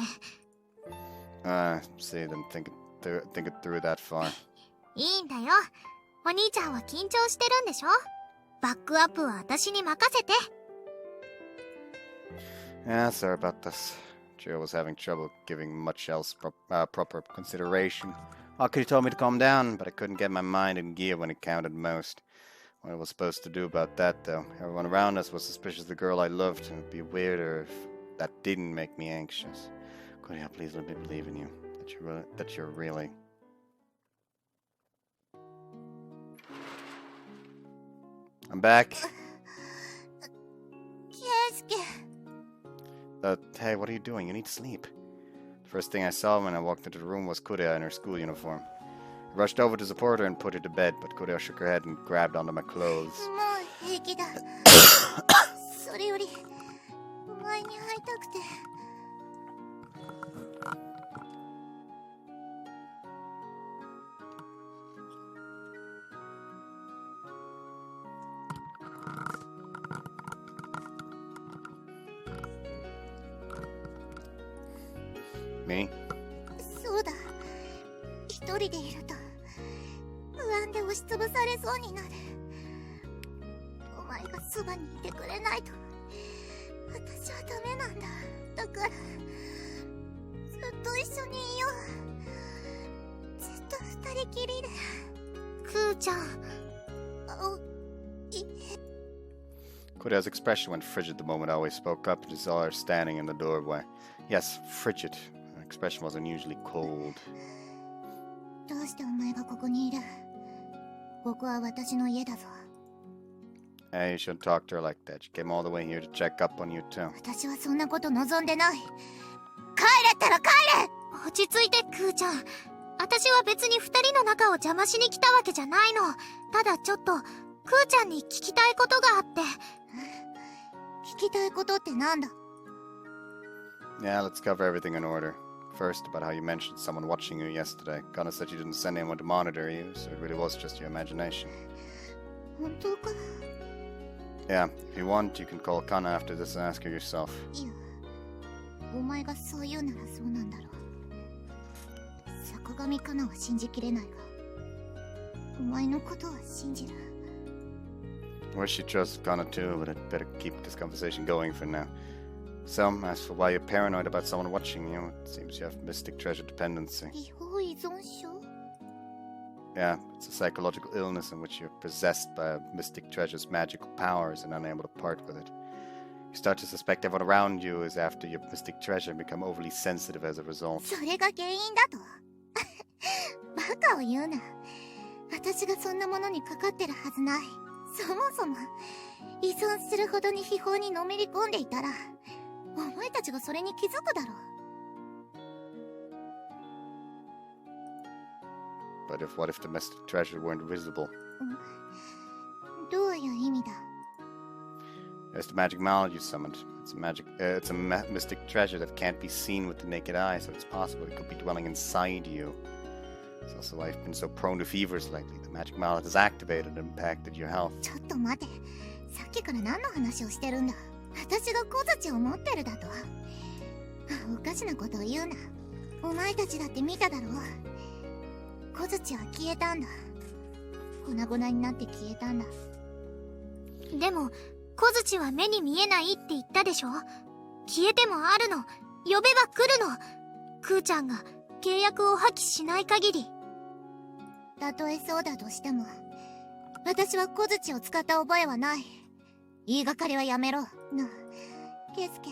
See, didn't think it through that far. いいんだよ。お兄ちゃんは緊張してるんでしょ？バックアップは私に任せて。Yeah, sorry about this. Joe was having trouble giving much else proper consideration. Akiri told me to calm down, but I couldn't get my mind in gear when it counted most. What I was supposed to do about that, though? Everyone around us was suspicious of the girl I loved, and it'd be weirder if that didn't make me anxious. Kureha, please let me believe in you. That you're really... I'm back. Hey, what are you doing? You need sleep. The first thing I saw when I walked into the room was Kureha in her school uniform. I rushed over to support her and put her to bed, but Kureha shook her head and grabbed onto my clothes. それよりお前に会いたくて。Me? そうだ。一人でいると不安で押しつぶされそうになる。お前がそばにいてくれないと私はダメなんだ。だからずっと一緒にいよう。ずっと二人きりで。クーちゃん。Kureha's expression went frigid the moment I always spoke up and saw her standing in the doorway. Yes, frigid. Her expression was unusually cold. どうしてお前がここにいる？ここは私の家だぞ。Hey, you shouldn't talk to her like that. She came all the way here to check up on you too. 私はそんなこと望んでない。帰れったら帰れ！落ち着いて、クーちゃん。私は別に二人の仲を邪魔しに来たわけじゃないの。ただちょっと、クーちゃんに聞きたいことがあって。聞きたいことってなんだ？ Yeah, let's cover everything in order. First, about how you mentioned someone watching you yesterday. Kana said you didn't send anyone to monitor you, so it really was just your imagination. 本当か？ Yeah, if you want, you can call Kana after this and ask her yourself. いや、お前がそう言うならそうなんだろう。坂上かなは信じきれないが、お前のことは信じる。I wish you trusted Kana too, but I'd better keep this conversation going for now. So, as for why you're paranoid about someone watching you, it seems you have mystic treasure dependency. 違法依存症？ Yeah, it's a psychological illness in which you're possessed by a mystic treasure's magical powers and unable to part with it. You start to suspect everyone around you is after your mystic treasure and become overly sensitive as a result. それが原因だと？バカを言うな。私がそんなものにかかってるはずない。そもそも依存するほどに秘宝にのめり込んでいたら、お前たちがそれに気づくだろう。But what if the mystic treasure weren't visible? どういう意味だ？ There's the magic mallet you summoned. It's a mystic treasure that can't be seen with the naked eye, so it's possible it could be dwelling inside you. It's also why you've been so prone to fevers lately. The magic mallet has activated and impacted your health. ちょっと待て。さっきから何の話をしてるんだ？私が小槌を持ってるだと？おかしなことを言うな。お前たちだって見ただろう。小槌は消えたんだ。粉々になって消えたんだ。でも小槌は目に見えないって言ったでしょ？消えてもあるの。呼べば来るの。クーちゃんが契約を破棄しない限り。たとえそうだとしても、私は小槌を使った覚えはない。言いがかりはやめろ。なあ、ケイスケ、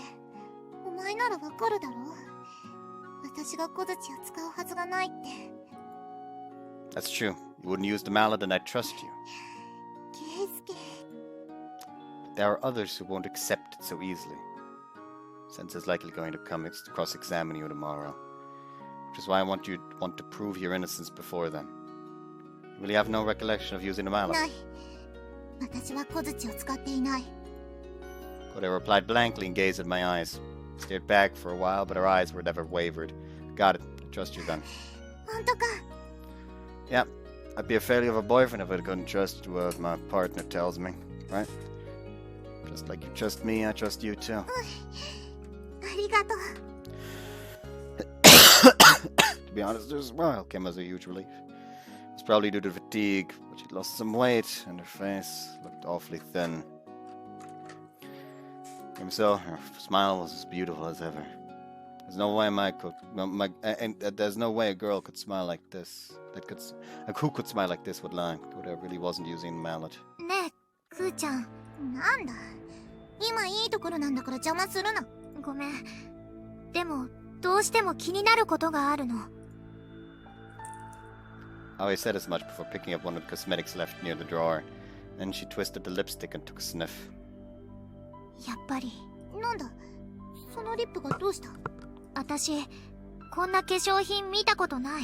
お前ならわかるだろ？私が小槌を使うはずがないって。 That's true. You wouldn't use the mallet and I trust you. 圭介。 There are others who won't accept it so easily. Sensei's likely going to come cross-examine you tomorrow. Which is why I want to prove your innocence before then. You really have no recollection of using the mallet? ない。私は小槌を使っていない。 Kureha replied blankly and gazed at my eyes. Stared back for a while, but her eyes were never wavered. Got it. I trust you then. 本当か。 Yeah, I'd be a failure of a boyfriend if I couldn't trust you, as my partner tells me, right? Just like you trust me, I trust you too. ありがとう。 To be honest, her smile came as a huge relief. It was probably due to fatigue, but she'd lost some weight, and her face looked awfully thin. Even so, her smile was as beautiful as ever. There's no way there's no way a girl could smile like this. Who could smile like this would lie. Kureha really wasn't using the mallet. ねえ、クーちゃん。なんだ。今いいところなんだから邪魔するな。ごめん。でも、どうしても気になることがあるの。I always said as much before picking up one of the cosmetics left near the drawer. Then she twisted the lipstick and took a sniff. やっぱり。なんだ。そのリップがどうした？私、こんな化粧品見たことない。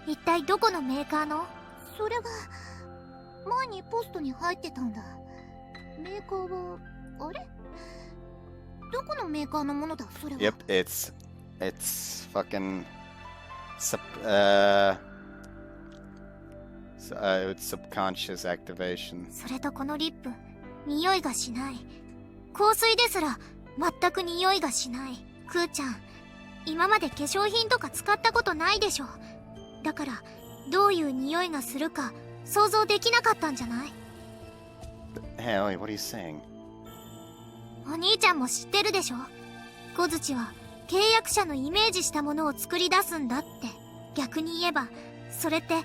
一体どこのメーカーの？それが前にポストに入ってたんだ。メーカーはあれ？どこのメーカーのものだそれは？ Yep, it's fucking it's subconscious activation. それとこのリップ、匂いがしない。香水ですら全く匂いがしない。クーちゃん、今まで化粧品とか使ったことないでしょ。だからどういう匂いがするか想像できなかったんじゃない？ Hey, Oi, what are you saying? お兄ちゃんも知ってるでしょ。小槌は契約者のイメージしたものを作り出すんだって。逆に言えばそれって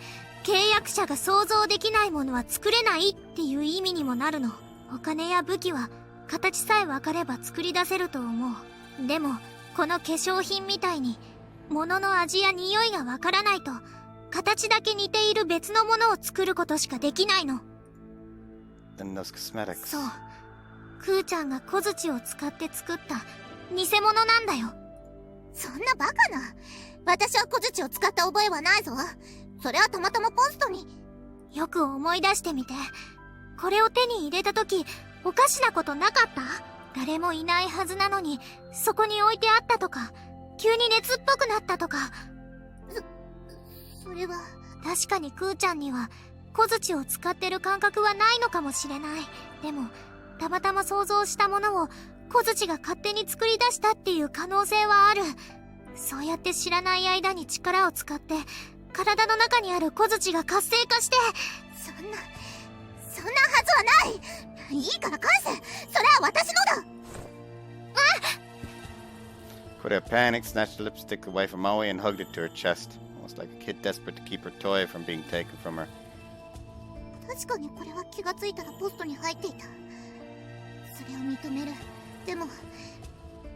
契約者が想像できないものは作れないっていう意味にもなるの。お金や武器は形さえ分かれば作り出せると思う。でもこの化粧品みたいに物の味や匂いが分からないと形だけ似ている別のものを作ることしかできないの。 Then those cosmetics. そう、クーちゃんが小槌を使って作った偽物なんだよ。そんなバカな。私は小槌を使った覚えはないぞ。それはたまたまポストに。よく思い出してみて。これを手に入れた時おかしなことなかった？誰もいないはずなのにそこに置いてあったとか、急に熱っぽくなったとか。それは確かにクーちゃんには小槌を使ってる感覚はないのかもしれない。でもたまたま想像したものを小槌が勝手に作り出したっていう可能性はある。そうやって知らない間に力を使って体の中にある小槌が活性化して。そんなはずはない。いいから返せ。それは私のだ。Kureha panicked, snatched the lipstick away from Maui and hugged it to her chest, almost like a kid desperate to keep her toy from being taken from her. 確かにこれは気がついたらポストに入っていた。それを認める。でも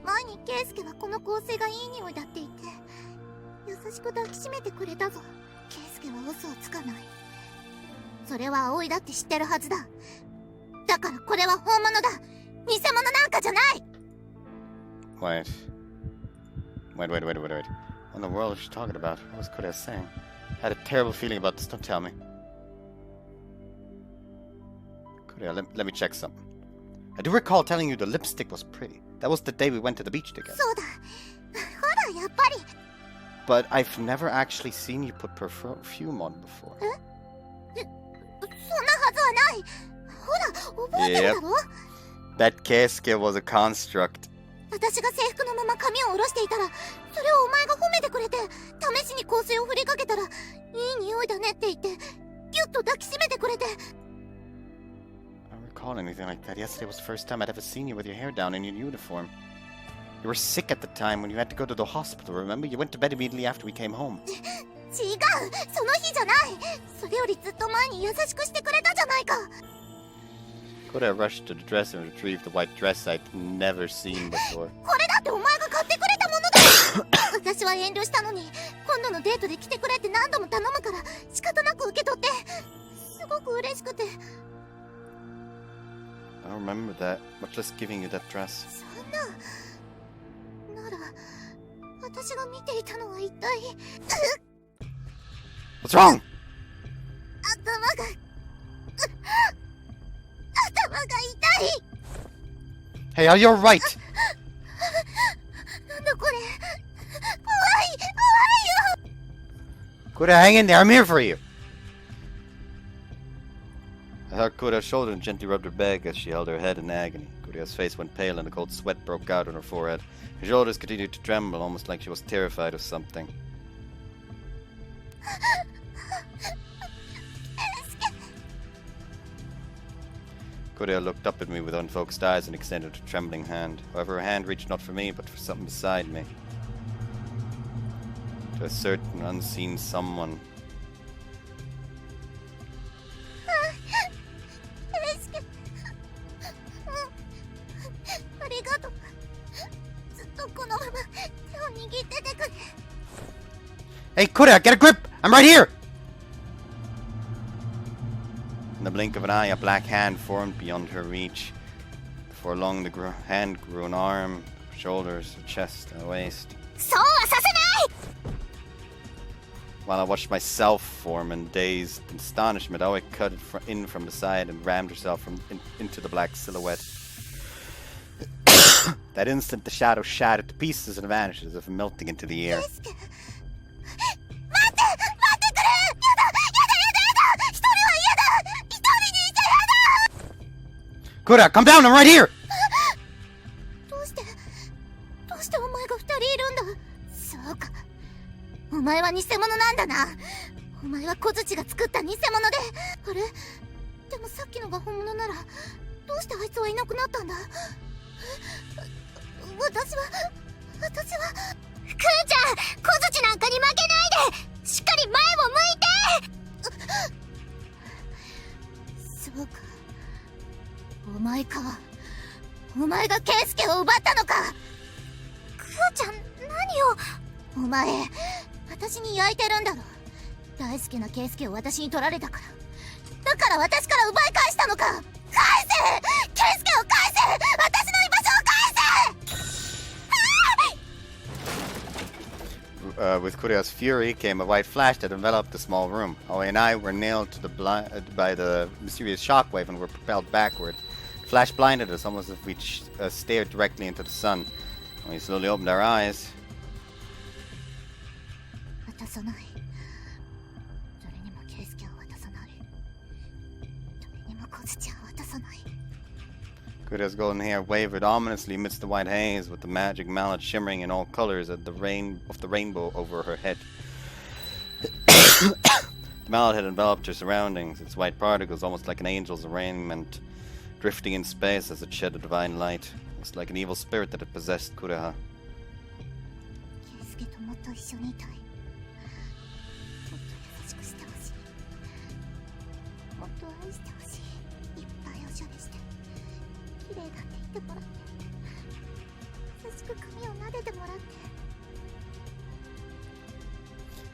前にケイスケはこの香水がいい匂いだって言って優しく抱きしめてくれたぞ。ケイスケは嘘をつかない。それは葵だって知ってるはずだ。だからこれは本物だ。偽物なんかじゃない。 Wait. What in the world is she talking about? What was Kureha saying? I had a terrible feeling about this. Don't tell me. Kureha, let me check something. I do recall telling you the lipstick was pretty. That was the day we went to the beach together. そうだ。ほらやっぱり。 But I've never actually seen you put perfume on before. そんなはずはない。ほら覚えてるだろ。 That Keisuke was a construct. 私が制服のまま髪を下ろしていたらそれをお前が褒めてくれて試しに香水を振りかけたらいい匂いだねって言ってギュッと抱きしめてくれて。 I don't recall anything like that. Yesterday was the first time I'd ever seen you with your hair down in your uniform. You were sick at the time when you had to go to the hospital, remember? You went to bed immediately after we came home. 違う、その日じゃない。それよりずっと前に優しくしてくれたじゃないか。 Kureha rushed to the dresser and retrieved the white dress I'd never seen before. これだってお前が買ってくれたものだ。私は遠慮したのに、今度のデートで来てくれって何度も頼むから仕方なく受け取って、すごく嬉しくて。 I don't remember that, much less giving you that dress. そんなら私が見ていたのは一体 What's wrong? 頭が痛い。 Hey, are you alright? なんだこれ、怖いよ。 Kureha, hang in there, I'm here for you! I held Kureha's shoulder and gently rubbed her back as she held her head in agony. Kureha's face went pale and a cold sweat broke out on her forehead. Her shoulders continued to tremble, almost like she was terrified of something. Kureha looked up at me with unfocused eyes and extended a trembling hand. However, her hand reached not for me, but for something beside me. To a certain unseen someone. ありがとう。ずっとこのまま手を握っててくれ。 Hey, Kureha, get a grip! I'm right here! In the blink of an eye, a black hand formed beyond her reach. Before long, the hand grew an arm, shoulders, a chest, and a waist. そうはさせない。 While I watched myself form in dazed astonishment, Aoi cut it in from the side and rammed herself into the black silhouette. That instant, the shadow shattered to pieces and vanished as if melting into the air. 待ってくれ。やだ。一人は嫌だ。一人にいて嫌だ。 Kureha, come down! I'm right here! どうしてお前が二人いるんだ。そうか。お前は偽物なんだな。お前は小槌が作った偽物で。あれ？でもさっきのが本物なら、どうしてあいつはいなくなったんだ。私は。クーちゃん、小槌なんかに負けないで。しっかり前を向いて。そうか。お前か。お前がケイスケを奪ったのか。クーちゃん、何を。お前、私に焼いてるんだろ。大好きなケイスケを私に取られたから。だから私から奪い返したのか。返せ。ケイスケを返せ。私の居場所を返せ。With Kureha's fury came a white flash that enveloped the small room. Aoi and I were nailed to the by the mysterious shockwave and were propelled backward. The flash blinded us, almost as if we stared directly into the sun. When we slowly opened our eyes, 渡さない。誰にもケイスケを渡さない。誰にも小槌を渡さない。 Kureha's golden hair wavered ominously amidst the white haze, with the magic mallet shimmering in all colors of the rainbow over her head. The mallet had enveloped her surroundings, its white particles almost like an angel's raiment, drifting in space as it shed a divine light. It was like an evil spirit that had possessed Kureha. ケイスケともっと一緒にいたい。もっと優しくしてほしい。もっと愛してほしい。いっぱいおしゃれして。綺麗だって言ってもらって。優しく髪を撫でてもらって。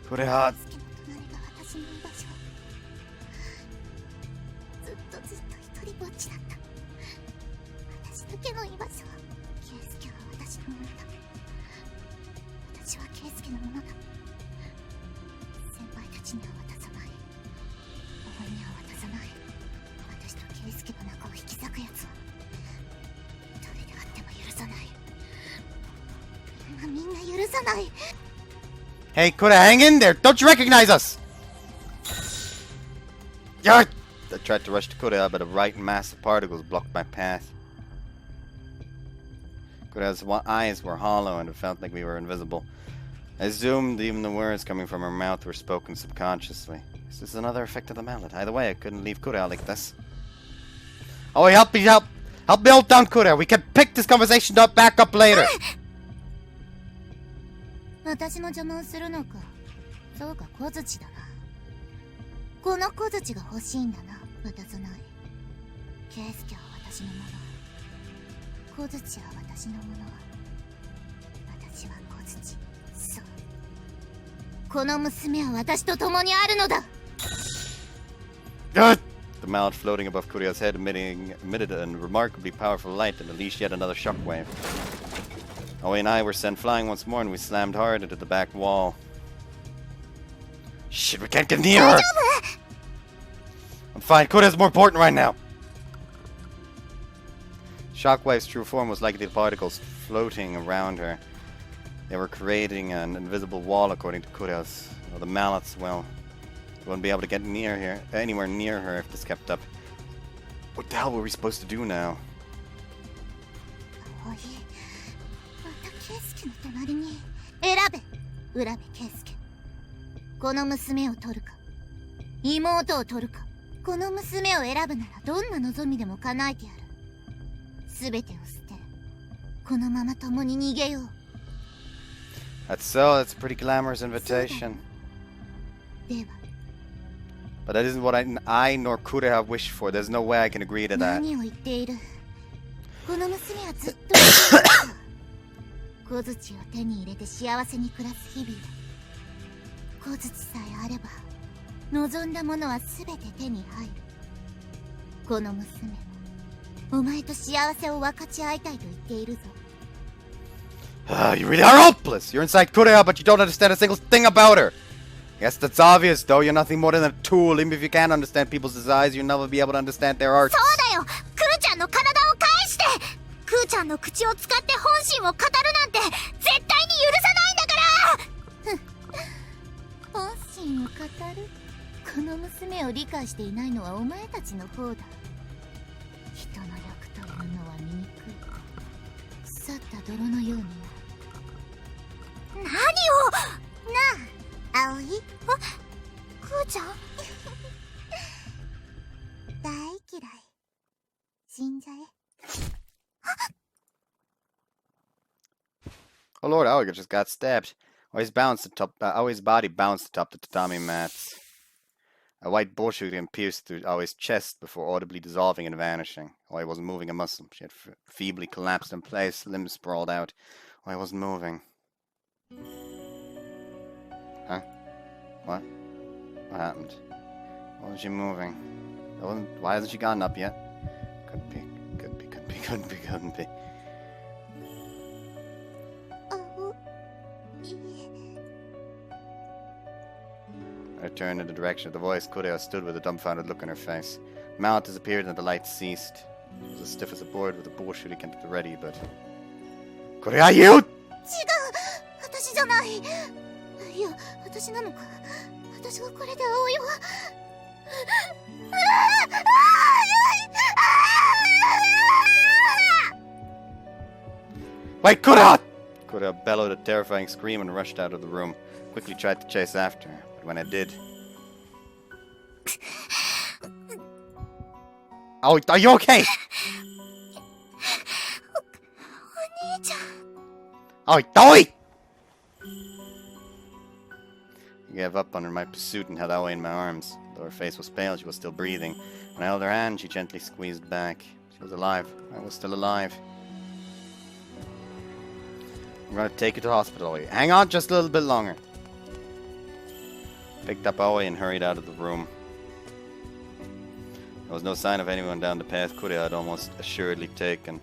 Kureha! ケイスケの隣が私の居場所。ずっと一人ぼっちだった。私だけの居場所。ケイスケは私のものだ。私はケイスケのものだ。先輩たちには渡さない。お前には渡さない。私とケイスケの仲を引き裂くやつは誰であっても許さない。みんな許さない。 Hey, Kureha, hang in there! Don't you recognize us? Yark! I tried to rush to Kureha, but a bright mass of particles blocked my path. Kureha's eyes were hollow and it felt like we were invisible. I assumed even the words coming from her mouth were spoken subconsciously. Is this another effect of the mallet? Either way, I couldn't leave Kureha like this. Oh, help me hold down Kureha. We can pick this conversation back up later. 私の邪魔をするのか。そうか、小槌だな。この小槌が欲しいんだな。渡さない。ケイスケは私のもの。小槌は私のもの。私は小槌。そう。この娘は私と共にあるのだ。The mallet floating above Kureha's head emitted a remarkably powerful light and unleashed yet another shockwave. Aoi and I were sent flying once more, and we slammed hard into the back wall. Shit, we can't get near her! I'm fine, Kureha's more important right now! Shockwave's true form was likely the particles floating around her. They were creating an invisible wall, according to Kureha's. Well, the mallets, well, we wouldn't be able to get anywhere near her if this kept up. What the hell were we supposed to do now? おい、また圭介の隣に。選べ、浦部圭介。この娘を取るか、妹を取るか。この娘を選ぶならどんな望みでも叶えてやる。すべてを捨て、このまま共に逃げよう。That's so, that's a pretty glamorous invitation. では。 But that isn't what I nor Kureha wish for. There's no way I can agree to that. 何を言っている。この娘はずっと小槌を手に入れて幸せに暮らす日々。小槌さえあれば望んだものは全て手に入る。この娘もお前と幸せを分かち合いたいと言っているぞ。You really are hopeless! You're inside Kureha, but you don't understand a single thing about her! Yes, that's obvious, though. You're nothing more than a tool. Even if you can't understand people's desires, you'll never be able to understand their arts. そうだよ。クーちゃんの体を返して。クーちゃんの口を使って本心を語るなんて絶対に許さないんだから。本心を語る。この娘を理解していないのはお前たちの方だ。人の欲というのは醜い。腐った泥のようにな。何を。なあ、葵。クーちゃん大嫌い。死んじゃえ。Oh lord, Aoi just got stabbed. Aoi's body bounced atop the tatami mats. A white bow shooting pierced through Aoi's chest before audibly dissolving and vanishing. Aoi wasn't moving a muscle. She had feebly collapsed in place, limbs sprawled out. Aoi wasn't moving. Huh? What? What happened? Why wasn't she moving? Why hasn't she gotten up yet? Couldn't be. I turned in the direction of the voice. Kureha stood with a dumbfounded look on her face. The mallet disappeared and the light ceased. It was as stiff as a board with a bow shooting at the ready, but... Kureha, you! 違う、私じゃない。いや、私なのか。私がこれで葵を。Wait, Kureha! Kureha bellowed a terrifying scream and rushed out of the room. Quickly tried to chase after her, but when I did... Oh, are you okay? Oh, Aoi! I gave up under my pursuit and held Aoi in my arms. Though her face was pale, she was still breathing. When I held her hand, she gently squeezed back. She was alive. I was still alive. I'm gonna take you to the hospital, Aoi. Hang on just a little bit longer. Picked up Aoi and hurried out of the room. There was no sign of anyone down the path Kureha had almost assuredly taken.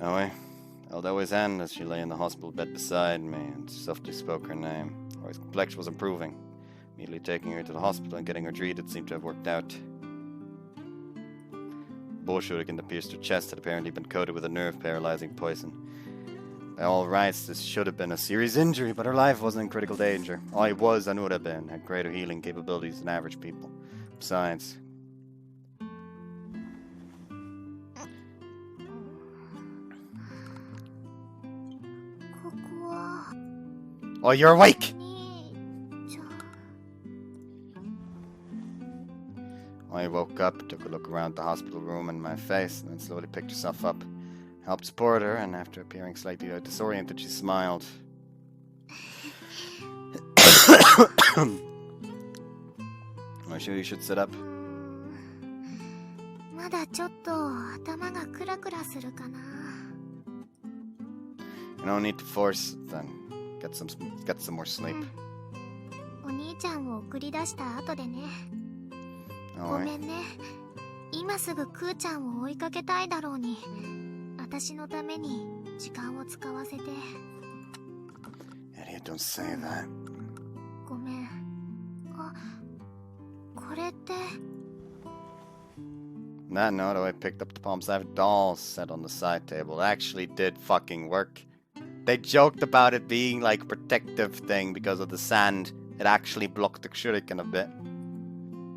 Aoi held Aoi's hand as she lay in the hospital bed beside me and softly spoke her name. Aoi's complexion was improving. Immediately taking her to the hospital and getting her treated seemed to have worked out. Bow shuriken that pierced her chest had apparently been coated with a nerve-paralyzing poison. By all rights, this should have been a serious injury, but her life wasn't in critical danger. I was and would have been, had greater healing capabilities than average people. Besides... Oh, you're awake! I woke up, took a look around the hospital room and my face, and then slowly picked herself up. Helped support her, and after appearing slightly disoriented, she smiled. I'm sure you should sit up. まだちょっと頭がクラクラするかな。You don't need to force it then. Get some more sleep. お兄ちゃんを送り出した後でね。ご Alright. めんね。今すぐクーちゃんを追いかけたいだろうに、私のために時間を使わせて。Idiot, don't say that. ごめん。あ、これって。On that note, I picked up the palm-sized doll set on the side table. It actually did fucking work. They joked about it being like a protective thing because of the sand. It actually blocked the shuriken a bit.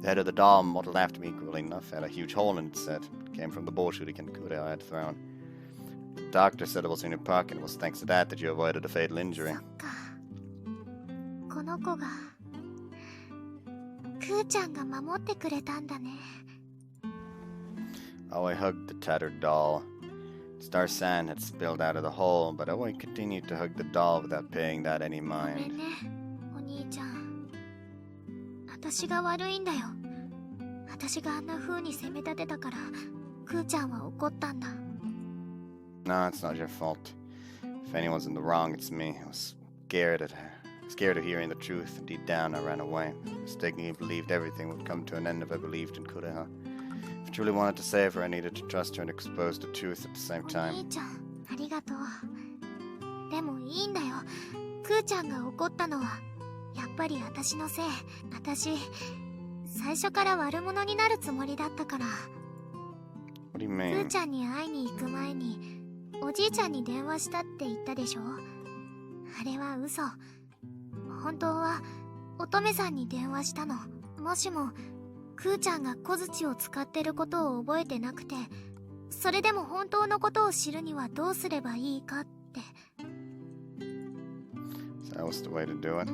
The head of the doll, modeled after me, equally enough, had a huge hole in its head. It came from the bow shuriken Kureha had thrown. The doctor said it was in your pocket, and it was thanks to that you avoided a fatal injury. そっか。この子がクーちゃんが守ってくれたんだね。Aoi hugged the tattered doll. Star sand had spilled out of the hole, but Aoi continued to hug the doll without paying that any ごめ mind. んね、お兄ちゃん。私が悪いんだよ。私があんな風に責め立てたから、クーちゃんは怒ったんだ。No, it's not your fault. If anyone's in the wrong, it's me. I was scared of hearing the truth. Deep down, I ran away. Mistakenly believed everything would come to an end if I believed in Kureha. If I truly wanted to save her, I needed to trust her and expose the truth at the same お time. 兄ちゃん、ありがとう。でもいいんだよ。クーちゃんが怒ったのは、やっぱり私のせい。私、最初から悪者になるつもりだったから。 What do you ク mean? ーちゃんに会いに行く前に、おじいちゃんに電話したって言ったでしょ。あれは嘘。本当は、乙女さんに電話したの。もしも、クーちゃんが小槌を使ってることを覚えてなくて、それでも本当のことを知るにはどうすればいいかって。So that was the way to do it.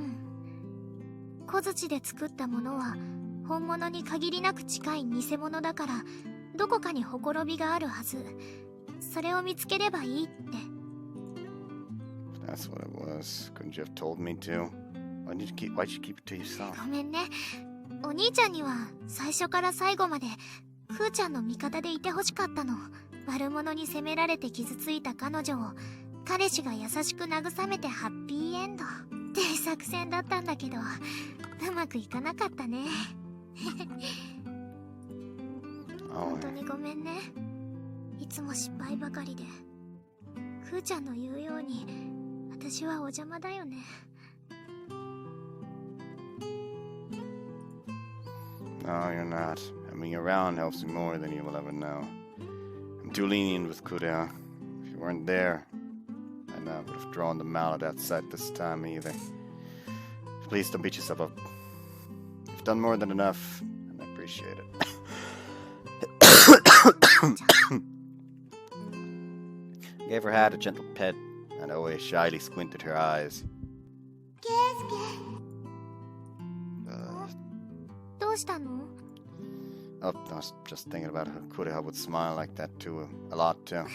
小槌で作ったものは本物に限りなく近い偽物だから、どこかにほころびがあるはず。それを見つければいいって。 That's what it was. Couldn't you have told me to? Why'd you keep it to yourself? ごめんね。お兄ちゃんには最初から最後までクーちゃんの味方でいてほしかったの。悪者に責められて傷ついた彼女を彼氏が優しく慰めてハッピーエンドって作戦だったんだけど、うまくいかなかったね。本当にごめんね。いつも失敗ばかりで。クーちゃんの言うように私はお邪魔だよね。 No, you're not. Having you around helps you more than you will ever know. I'm too lenient with Kureha. If you weren't there, I would have drawn the mallet outside this time either. Please don't beat yourself up. You've done more than enough, and I appreciate it. Gave her hat a gentle pet, and always shyly squinted her eyes. どうしたの？ Oh, I was just thinking about how Kureha would smile like that too, a lot too.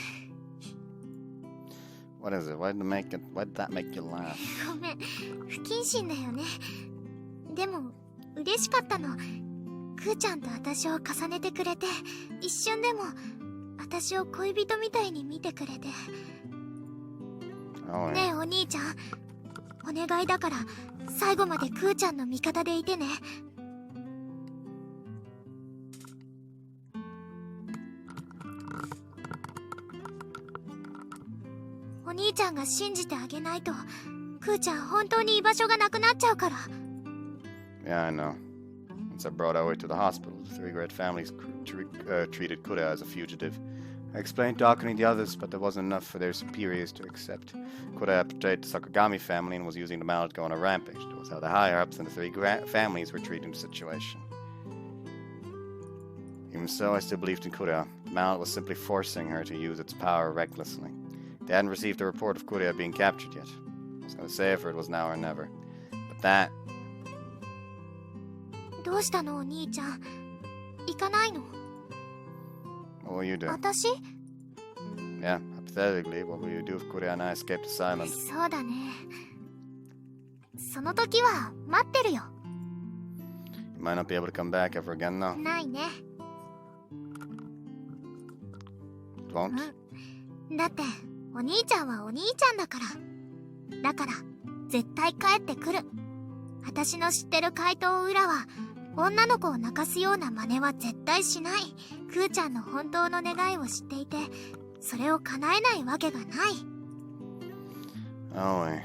What is it? Why did that make you laugh? ごめん、不謹慎だよね。でも嬉しかったの。クーちゃんと私を重ねてくれて、一瞬でも私を恋人みたいに見てくれて。Oh, ねえお兄ちゃん、お願いだから最後までクーちゃんの味方でいてね。お兄ちゃんが信じてあげないと、クーちゃん本当に居場所がなくなっちゃうから。 Yeah, I know. Once I brought Aoi to the hospital, the three great families treated Kureha as a fugitive. I explained doctoring the others, but there wasn't enough for their superiors to accept. Kureha betrayed the Sakagami family and was using the mallet to go on a rampage. It was how the higher-ups and the three families were treating the situation. Even so, I still believed in Kureha. The mallet was simply forcing her to use its power recklessly. They hadn't received a report of Kureha being captured yet. I was going to save her, it was now or never. But that... どうしたのお兄ちゃん、行かないの？ What will you do? 私？ Yeah, hypothetically, what will you do if Kureha and I escaped this island? そうだね。その時は待ってるよ。 You might not be able to come back ever again, though. ないね。 Won't? だってお兄ちゃんはお兄ちゃんだから。だから絶対帰ってくる。私の知ってる怪盗ウラは女の子を泣かすような真似は絶対しない。クーちゃんの本当の願いを知っていて、それを叶えないわけがない。 Oh, I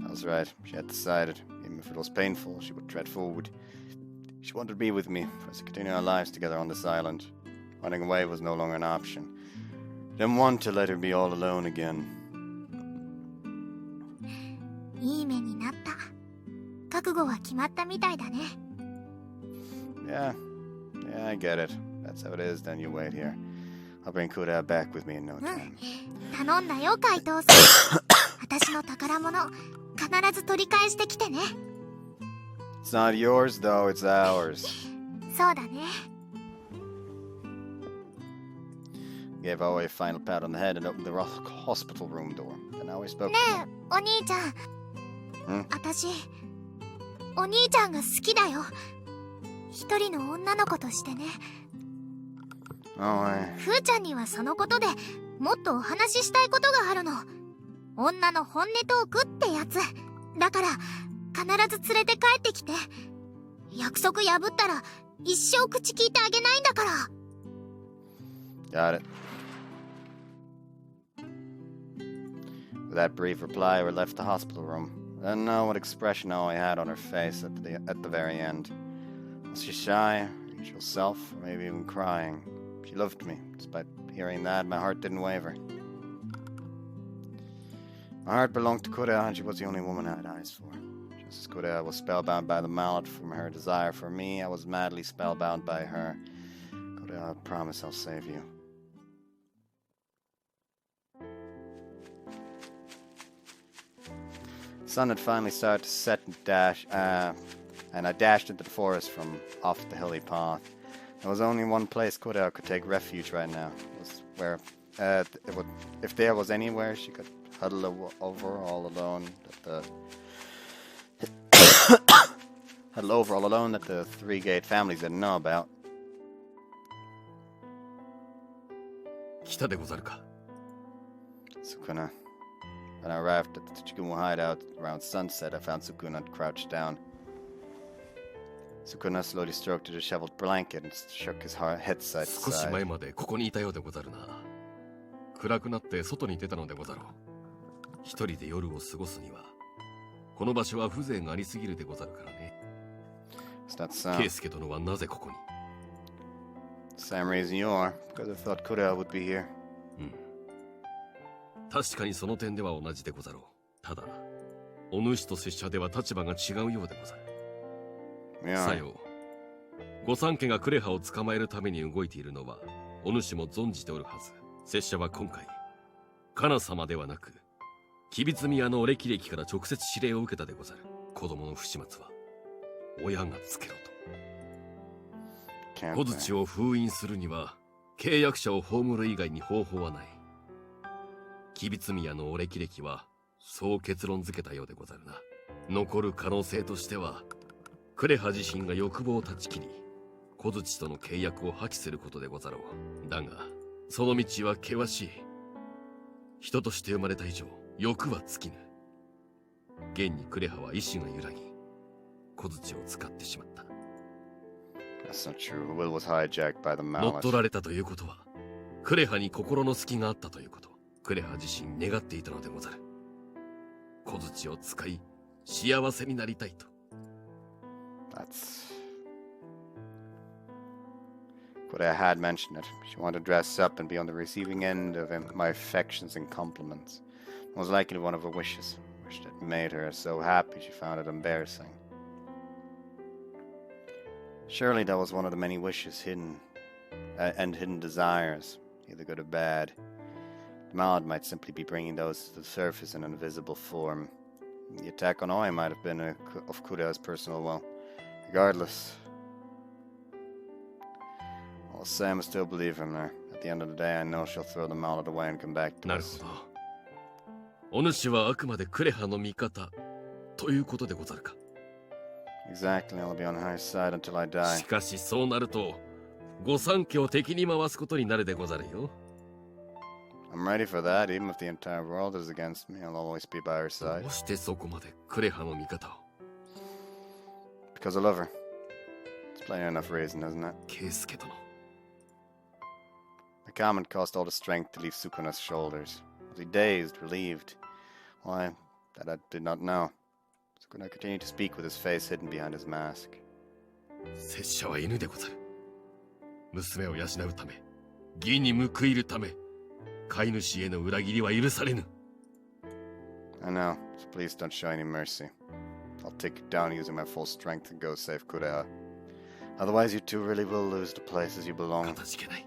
was right. She had decided, even if it was painful, she would tread forward. She wanted to be with me for us to continue our lives together on this island. Running away was no longer an option. Didn't want to let her be all alone again. いい目になった。覚悟は決まったみたいだね。 Yeah, I get it. That's how it is, then you wait here. I'll bring Kureha back with me in no time. 頼んだよ怪盗さん。私の宝物必ず取り返してきてね。 It's not yours, though, it's ours. そうだね。 Gave Aoi a final pat on the head and opened the hospital room door. And now we spoke. ねえお兄ちゃん。私お兄ちゃんが好きだよ。一人の女の子としてね。 Oh, I... ふーちゃんにはそのことでもっとお話ししたいことがあるの。女の本音トークってやつだから、必ず連れて帰ってきて。約束破ったら一生口聞いてあげないんだから。 Got it. With that brief reply, we left the hospital room. I don't know what expression Aoi had on her face at the very end. Was she shy, usual self, or maybe even crying? She loved me. Despite hearing that, my heart didn't waver. My heart belonged to Kureha, and she was the only woman I had eyes for. Just as Kureha was spellbound by the mallet from her desire for me, I was madly spellbound by her. Kureha, I promise I'll save you. The sun had finally started to set and I dashed into the forest from off the hilly path. There was only one place Kureha could take refuge right now. It was where, if there was anywhere she could huddle over all alone that the three-gate families didn't know about. 来たでござるか。 Sukuna. When I arrived at the Tsukumo hideout around sunset, I found Sukuna crouched down. Sukuna slowly stroked a disheveled blanket and shook his head side to 少し side. 前までここにいたようでござるな。暗くなって外に出たのでござろう。一人で夜を過ごすには、この場所は風情がありすぎるでござるからね。It's not the 圭 same. 介殿はなぜここに？ Same reason you are, because I thought Kureha would be here. 確かにその点では同じでござろう。ただ、お主と拙者では立場が違うようでござる。 Yeah. さよう。御三家がクレハを捕まえるために動いているのは、お主も存じておるはず。拙者は今回、カナ様ではなく、吉備宮のお歴々から直接指令を受けたでござる。子供の不始末は、親がつけろと。 Can't 小 they? 槌を封印するには、契約者を葬る以外に方法はない。吉備宮のお歴々は、そう結論付けたようでござるな。残る可能性としては、クレハ自身が欲望を断ち切り、小槌との契約を破棄することでござろう。だが、その道は険しい。人として生まれた以上、欲は尽きぬ。現にクレハは意志が揺らぎ、小槌を使ってしまった。 That's not true. Will was hijacked by the 乗っ mallet. 取られたということは、クレハに心の隙があったということ。クレハ自身願っていたのでござる。小槌を使い、幸せになりたいと。 That's... Kureha had mentioned it. She wanted to dress up and be on the receiving end of my affections and compliments. It was likely one of her wishes. Wish that made her so happy she found it embarrassing. Surely that was one of the many wishes hidden, and hidden desires, either good or bad. The mallet might simply be bringing those to the surface in an invisible form. The attack on Oi might have been of Kureha's personal will. Regardless, I'll say I still believe in her. At the end of the day, I know she'll throw the mallet away and come back to なる us. ほど。お主はあくまでクレハの味方ということでござるか。 Exactly, I'll be on her side until I die. しかしそうなると御三家を敵に回すことになるでござるよ。 I'm ready for that, even if the entire world is against me, I'll always be by her side. どうしてそこまでクレハの味方を。 Because I love her. It's plenty enough reason, isn't it? ケイスケ殿。 The comment cost all the strength to leave Sukuna's shoulders. Was he dazed, relieved? Why, that I did not know. Sukuna continued to speak with his face hidden behind his mask. 拙者は犬でござる。娘を養うため、義に報いるため、飼い主への裏切りは許されぬ。 I know, so please don't show any mercy. I'll take you down using my full strength and go save Kureha. Otherwise you two really will lose the places you belong. かたじけない。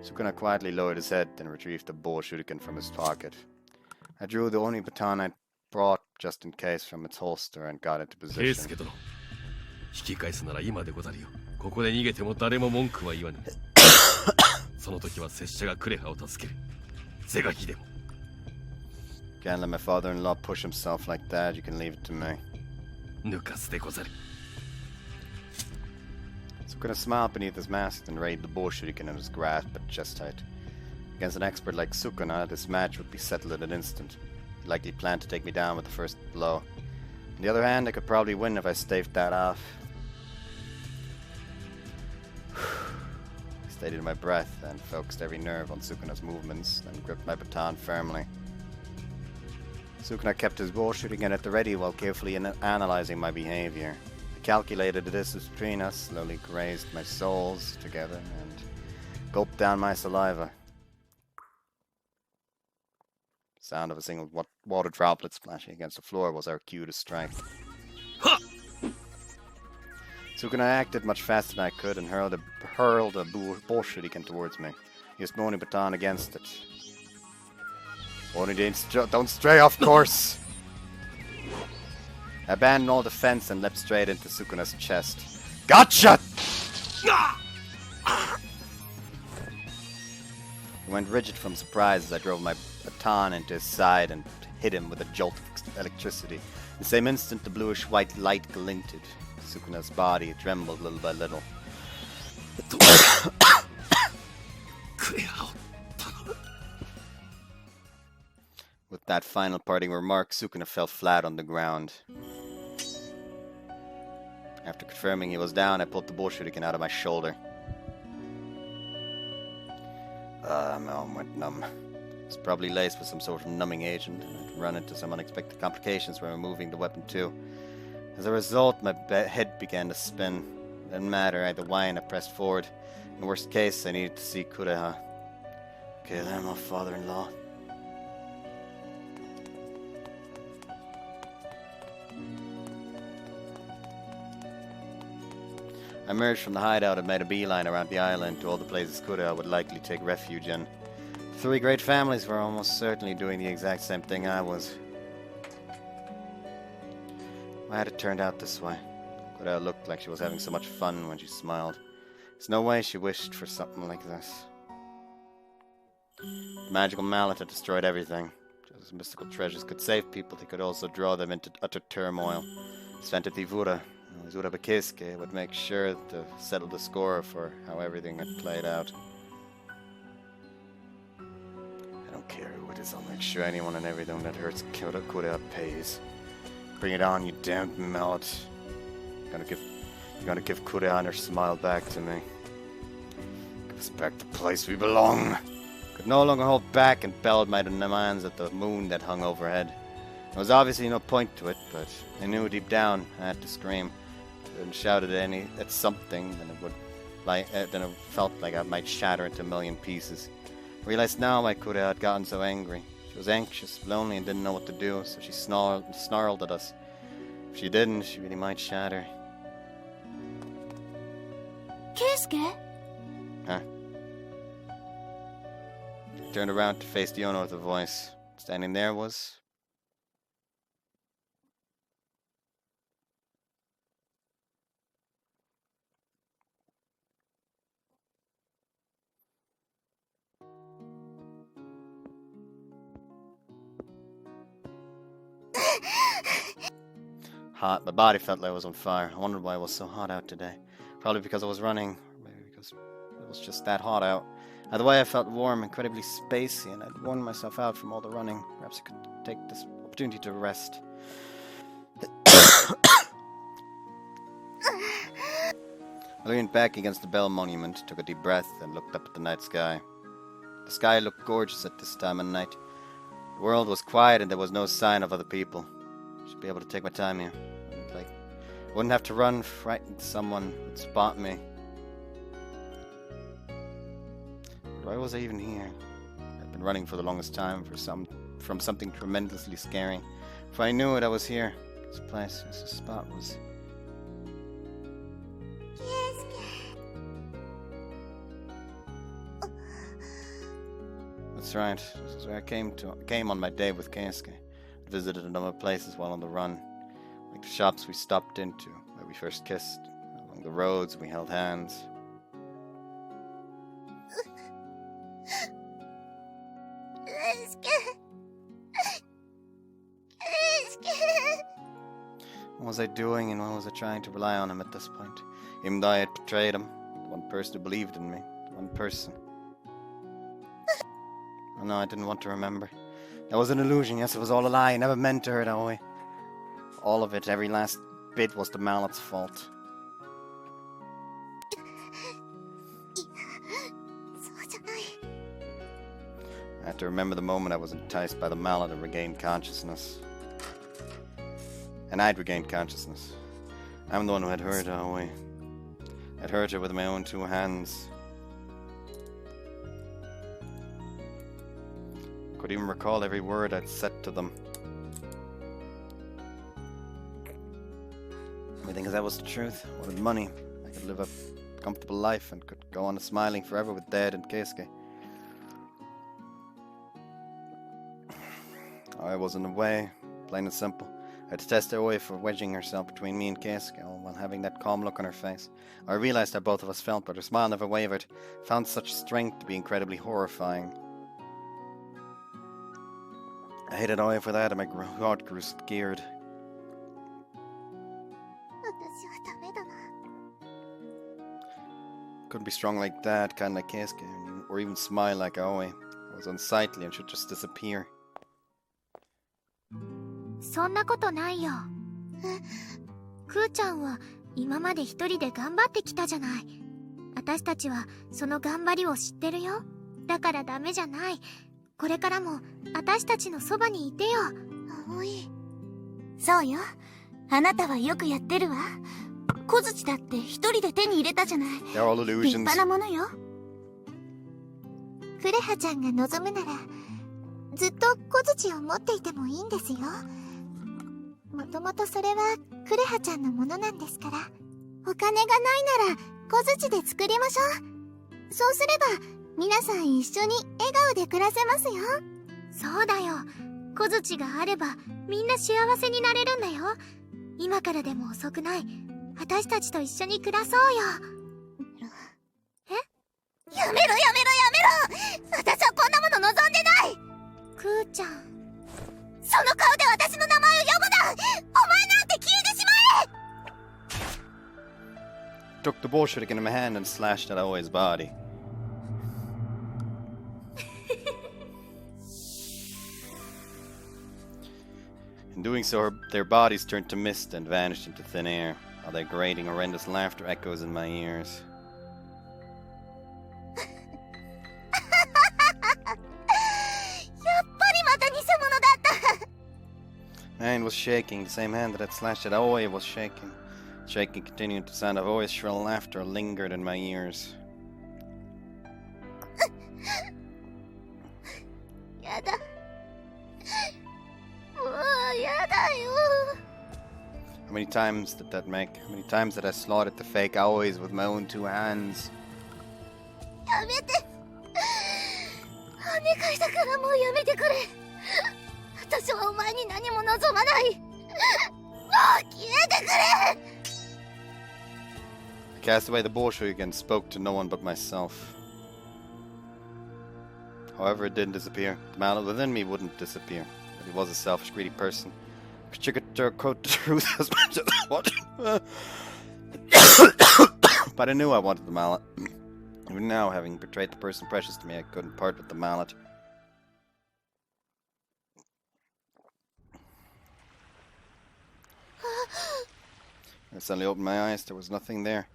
Sukuna quietly lowered his head and retrieved the bow shuriken from his pocket. I drew the only baton I brought just in case from its holster and got into ケイス position. ケ殿。引き返すなら今でござるよ。ここで逃げても誰も文句は言わぬ。その時は拙者がクレハを助ける。是が非でも。 Can't let my father-in-law push himself like that. You can leave it to me. 抜かすでござる。 Sukuna smiled beneath his mask and raised the bow shuriken in his grasp at chest height. Against an expert like Sukuna, this match would be settled in an instant. He likely planned to take me down with the first blow. On the other hand, I could probably win if I staved that off. I steadied my breath and focused every nerve on Sukuna's movements, then gripped my baton firmly. Sukuna kept his bow shuriken at the ready while carefully analyzing my behavior. I calculated the distance between us, slowly grazed my soles together, and gulped down my saliva. Sound of a single water droplet splashing against the floor was our cue to strike. Ha! Sukuna acted much faster than I could and hurled a bow shuriken towards me. He used my only baton against it. Only don't stray off course! I abandoned all defense and leapt straight into Sukuna's chest. Gotcha! He went rigid from surprise as I drove my baton into his side and hit him with a jolt of electricity. In the same instant, the bluish-white light glinted. Sukuna's body trembled little by little. With that final parting remark, Sukuna fell flat on the ground. After confirming he was down, I pulled the bow shuriken out of my shoulder. My arm went numb. It was probably laced with some sort of numbing agent, and I'd run into some unexpected complications when removing the weapon too. As a result, my head began to spin. It didn't matter either way, and I pressed forward. In the worst case, I needed to see Kureha. Kill him, my father-in-law. I emerged from the hideout and made a beeline around the island to all the places Kureha would likely take refuge in. The three great families were almost certainly doing the exact same thing I was. Why had it turned out this way? Kureha looked like she was having so much fun when she smiled. There's no way she wished for something like this. The magical mallet had destroyed everything. Just as mystical treasures could save people, they could also draw them into utter turmoil. Svante Tivura, Zura Bakiske, would make sure to settle the score for how everything had played out. I don't care who it is, I'll make sure anyone and everything that hurts Kureha pays. Bring it on, you damned mallet. You're gonna give Kureha her smile back to me. Give us back the place we belong. Could no longer hold back and bellowed my demands at the moon that hung overhead. There was obviously no point to it, but I knew deep down I had to scream. And shouted at something, then it felt like I might shatter into a million pieces. I realized now why Kureha had gotten so angry. She was anxious, lonely, and didn't know what to do, so she snarled at us. If she didn't, she really might shatter. Keisuke? Huh? I turned around to face the owner of the voice. Standing there was... Hot. My body felt like it was on fire. I wondered why it was so hot out today. Probably because I was running. Or maybe because it was just that hot out. Either way, I felt warm, incredibly spacey, and I'd worn myself out from all the running. Perhaps I could take this opportunity to rest. I leaned back against the bell monument, took a deep breath, and looked up at the night sky. The sky looked gorgeous at this time of night. The world was quiet and there was no sign of other people. I should be able to take my time here. Wouldn't have to run, frightened someone would spot me. Why was I even here? I'd been running for the longest time from something tremendously scary. If I knew it, I was here. This place, this spot was... That's right. This is where I came on my day with Keisuke. I visited a number of places while on the run. Like the shops we stopped into, where we first kissed. Along the roads we held hands. What was I doing and why was I trying to rely on him at this point? Even though I had betrayed him, the one person who believed in me, the one person. Oh no, I didn't want to remember. That was an illusion, yes, it was all a lie. I never meant to hurt Aoi. All of it, every last bit was the mallet's fault. I had to remember the moment I was enticed by the mallet and regained consciousness. And I'd regained consciousness. I'm the one who had hurt Aoi. I'd hurt her with my own two hands. I could even recall every word I'd said to them. Everything as that was the truth. I wanted money. I could live a comfortable life and could go on smiling forever with Dad and Keisuke. I was in the way, plain and simple. I detested Aoi for wedging herself between me and Keisuke, all while having that calm look on her face. I realized how both of us felt, but her smile never wavered. I found such strength to be incredibly horrifying. I hated Aoi for that, and my heart grew scared. Couldn't be strong like that, kinda like Keisuke, or even smile like Aoi. I was unsightly and should just disappear. そんなことないよ。クーちゃんは今まで一人で頑張ってきたじゃない。私たちはその頑張りを知ってるよ。だからダメじゃない。これからも私たちのそばにいてよ。葵。そうよ。あなたはよくやってるわ。小槌だって一人で手に入れたじゃない。立派なものよ。クレハちゃんが望むなら、ずっと小槌を持っていてもいいんですよ。もともとそれはクレハちゃんのものなんですから。お金がないなら小槌で作りましょう。そうすれば皆さん一緒に笑顔で暮らせますよ。そうだよ。小槌があればみんな幸せになれるんだよ。今からでも遅くない。私たちと一緒に暮らそうよ。え？やめろやめろやめろ！私はこんなもの望んでない！クーちゃん。その顔で私の名前を呼ぶな！お前なんて消えてしまえ！ Took the bullshit in my hand and slashed at Aoi's body. In doing so, their bodies turned to mist and vanished into thin air, while their grating, horrendous laughter echoes in my ears. My hand was shaking. The same hand that had slashed at Aoi was shaking. Shaking, continuing to sound of Aoi's shrill laughter lingered in my ears. How many times did that make? How many times did I slaughtered the fake Aois with my own two hands? I cast away the bullshit and spoke to no one but myself. However, it didn't disappear. The mallet within me wouldn't disappear. But he was a selfish, greedy person. sugarcoat the truth as much as I wanted. But I knew I wanted the mallet. Even now, having betrayed the person precious to me, I couldn't part with the mallet. I suddenly opened my eyes. There was nothing there.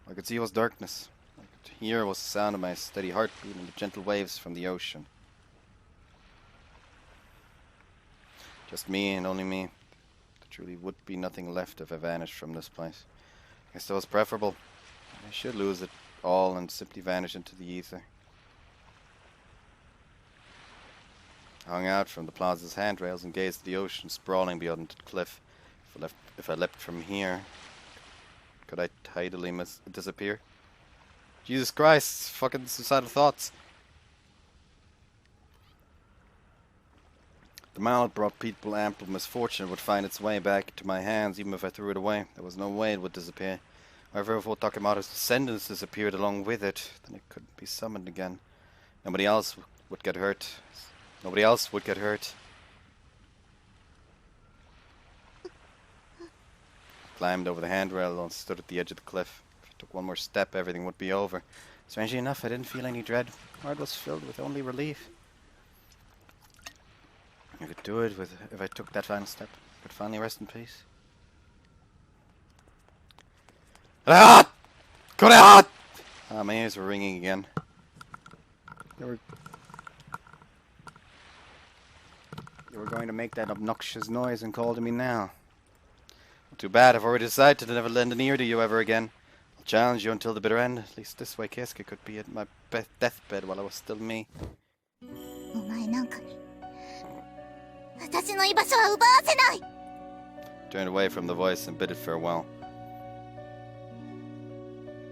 All I could see was darkness. All I could hear was the sound of my steady heartbeat and the gentle waves from the ocean. Just me and only me. There truly would be nothing left if I vanished from this place. I guess that was preferable. I should lose it all and simply vanish into the ether. I hung out from the plaza's handrails and gazed at the ocean sprawling beyond the cliff. If I leapt from here, could I tidally disappear? Jesus Christ, fucking suicidal thoughts. The mallet brought people ample misfortune. It would find its way back into my hands even if I threw it away. There was no way it would disappear. However, if Otakamaru's descendants disappeared along with it, then it couldn't be summoned again. Nobody else would get hurt. Nobody else would get hurt. I climbed over the handrail and stood at the edge of the cliff. If I took one more step, everything would be over. Strangely enough, I didn't feel any dread. My heart was filled with only relief. I could do it if I took that final step. I could finally rest in peace. Kureha-Route! Kureha-Route! Ah, my ears were ringing again. They were going to make that obnoxious noise and call to me now. Well, too bad. I've already decided to never lend an ear to you ever again. I'll challenge you until the bitter end. At least this way Keisuke could be at my deathbed while I was still me. お前なんかに私の居場所は奪わせない。 Turned away from the voice and bid it farewell.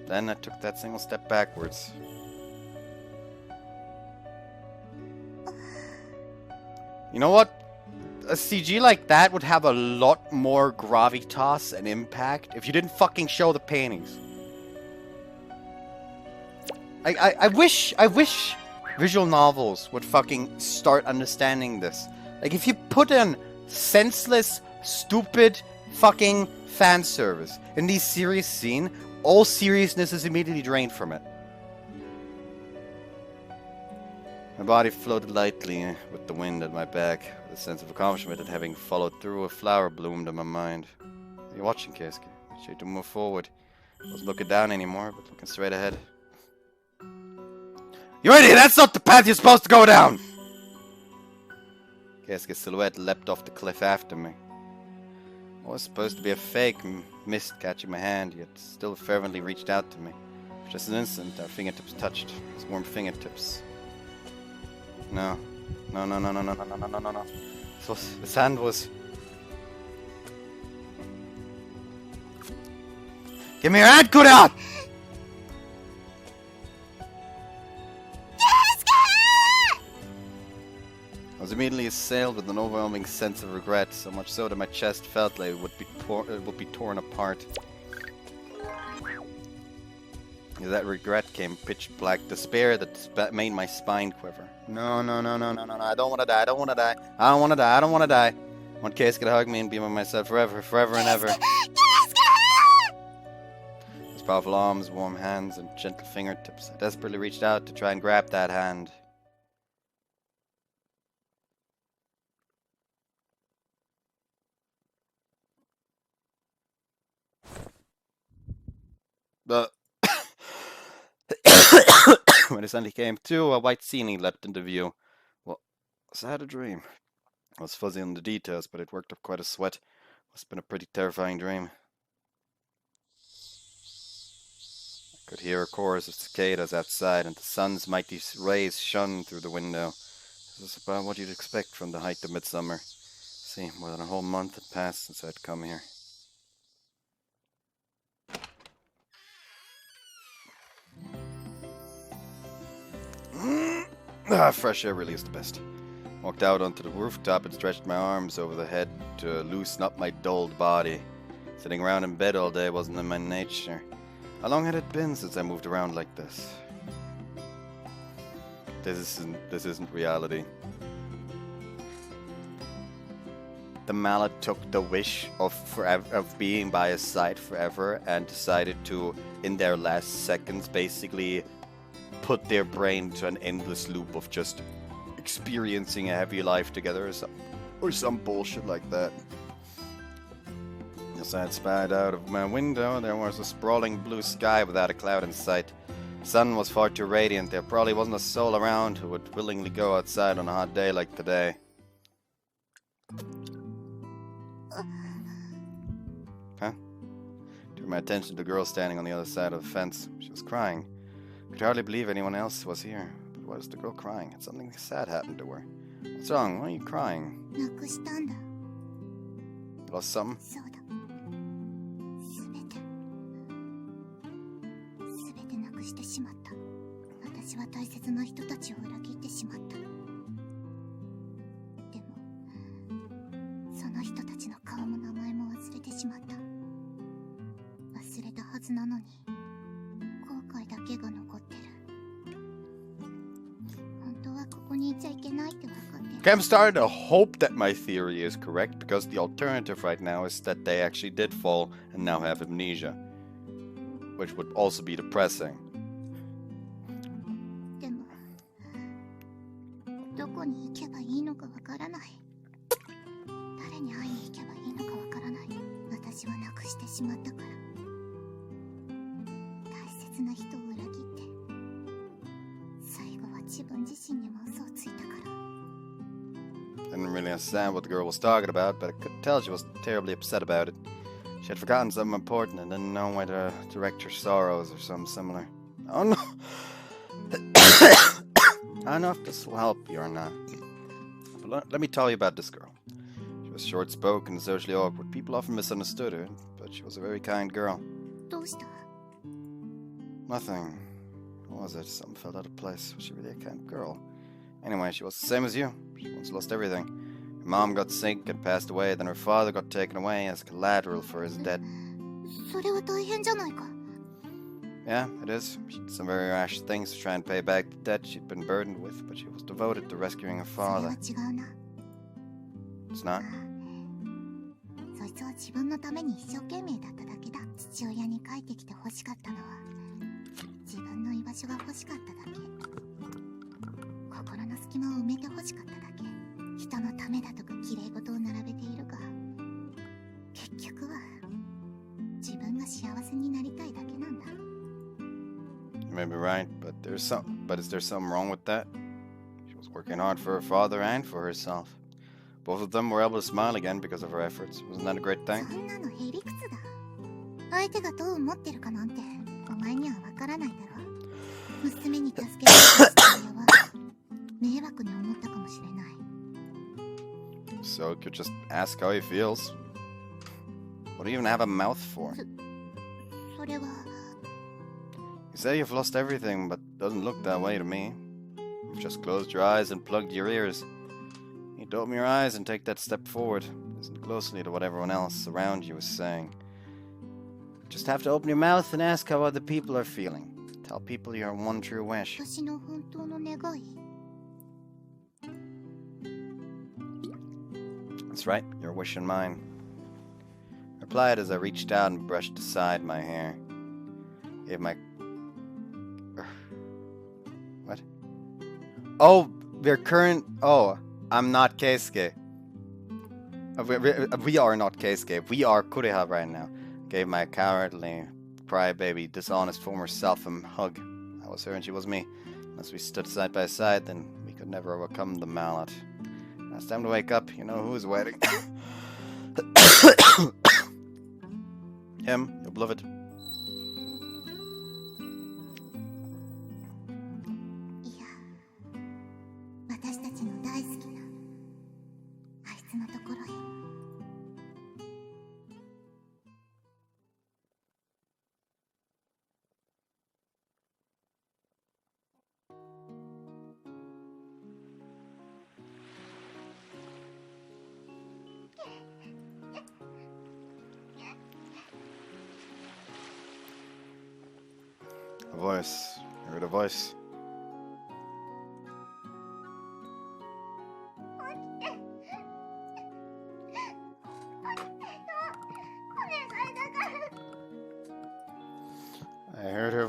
Then I took that single step backwards. You know what? A CG like that would have a lot more gravitas and impact if you didn't fucking show the paintings. I wish visual novels would fucking start understanding this. Like, if you put in senseless, stupid, fucking fan service in these serious scenes, all seriousness is immediately drained from it. My body floated lightly with the wind at my back, with a sense of accomplishment at having followed through. A flower bloomed in my mind. Are you watching, Keisuke? I want you to move forward. I wasn't looking down anymore, but looking straight ahead. You idiot! That's not the path you're supposed to go down! Keisuke's silhouette leapt off the cliff after me. It was supposed to be a fake mist catching my hand, yet still fervently reached out to me. For just an instant, our fingertips touched. His warm fingertips. No. No. His hand was... Give me your hand, Kureha! I was immediately assailed with an overwhelming sense of regret, so much so that my chest felt like it would be torn apart. With that regret came pitch black despair that made my spine quiver. No, I don't want to die, I don't want to die. I don't want to die, I don't want to die. I want Keisuke to hug me and be by myself forever and ever. His powerful arms, warm hands, and gentle fingertips. I desperately reached out to try and grab that hand. But when I suddenly came to, a white ceiling leapt into view. Well, was that a dream? I was fuzzy on the details, but it worked up quite a sweat. Must have been a pretty terrifying dream. I could hear a chorus of cicadas outside, and the sun's mighty rays shone through the window. This is about what you'd expect from the height of midsummer. See, more than a whole month had passed since I'd come here. Fresh air really is the best. Walked out onto the rooftop and stretched my arms over the head to loosen up my dulled body. Sitting around in bed all day wasn't in my nature. How long had it been since I moved around like this? This isn't reality. the mallet took the wish of being by his side forever and decided to, in their last seconds, basically put their brain to an endless loop of just experiencing a heavy life together or some bullshit like that. As I had spied out of my window, there was a sprawling blue sky without a cloud in sight. The sun was far too radiant. There probably wasn't a soul around who would willingly go outside on a hot day like today. Huh? Drew my attention to the girl standing on the other side of the fence. She was crying. I could hardly believe anyone else was here. But why was the girl crying? Had something sad happened to her. What's wrong? Why are you crying? なくしたんだ。 Lost something? そうだ。すべてなくしてしまった。私は大切な人たちを裏切ってしまった。でも、その人たちの顔も名前も忘れてしまった。忘れたはずなのに、後悔だけが残ってる。本当はここにいちゃいけないって分かってる。 Okay, I'm starting to hope that my theory is correct, because the alternative right now is that they actually did fall and now have amnesia. Which would also be depressing. でも、どこに行けばいいのかわからない。誰に会いに行けばいいのかわからない。私はなくしてしまったから。大切な人を裏切って、最後は自分自身にも嘘をついたから。 Didn't really understand what the girl was talking about, but I could tell she was terribly upset about it. She had forgotten something important and didn't know where to direct her sorrows or something similar. Oh no! I don't know if this will help you or not. But let me tell you about this girl. She was short-spoken and socially awkward. People often misunderstood her, but she was a very kind girl. どうした？ Nothing. What was it? Something felt out of place. Was she really a kind of girl? Anyway, she was the same as you. She once lost everything. Her mom got sick and passed away, then her father got taken away as collateral for his debt. それは大変じゃないか。 Yeah, it is. She did some very rash things to try and pay back the debt she'd been burdened with, but she was devoted to rescuing her それ father. は違うな。 It's not. そいつは自分のために一生懸命だっただけだ。父親に帰ってきて欲しかったのは、自分の居場所が欲しかっただけ。心の隙間を埋めて欲しかっただけ。人のためだとか綺麗事を並べているが、結局は自分が幸せになりたいだけなんだ。 You may be right, but is there something wrong with that? She was working hard for her father and for herself. Both of them were able to smile again because of her efforts. Wasn't that a great そ thing? んなのへりくつだ。相手がどう思ってるかなんてお前にはわからないだろ。娘に助けられた父親は迷惑に思ったかもしれない。 So you could just ask how he feels. What do you even have a mouth for? それは You say you've lost everything, but doesn't look that way to me. You've just closed your eyes and plugged your ears. You need to open your eyes and take that step forward. Listen closely to what everyone else around you is saying. You just have to open your mouth and ask how other people are feeling. Tell people your one true wish. 私の本当の願い。 That's right, your wish and mine. I replied as I reached out and brushed aside my hair. Gave my... What? Oh, their current... Oh, I'm not Keisuke. We are not Keisuke. We are Kureha right now. Gave my cowardly, crybaby, dishonest former self a hug. I was her and she was me. Unless we stood side by side, then we could never overcome the mallet. Now it's time to wake up. You know who's waiting. Him, your beloved. いや、私たちの大好きなあいつのところへ。A voice. I heard a voice.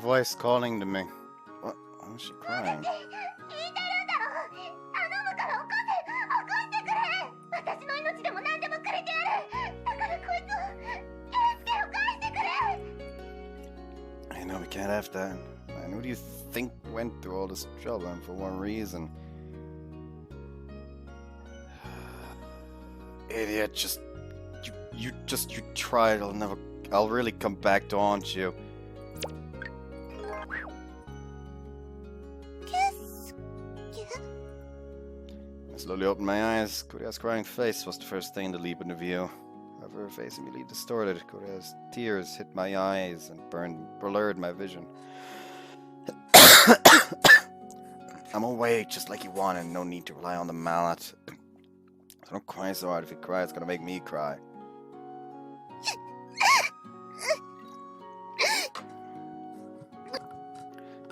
voice calling to me. What? Why is she crying? 聞いてるんだろ頼むから起こしてくれ私の命でも何でもくれてやるだからこいつを圭介を返してくれ I know we can't have that. Man, who do you think went through all this trouble and for one reason? Idiot, you try it, I'll really come back to haunt you. 圭介 I slowly opened my eyes. Kureha's crying face was the first thing to leap into view. However, her face immediately distorted. Kureha's tears hit my eyes and blurred my vision. I'm awake just like you wanted, no need to rely on the mallet. So don't cry so hard. If you cry, it's gonna make me cry.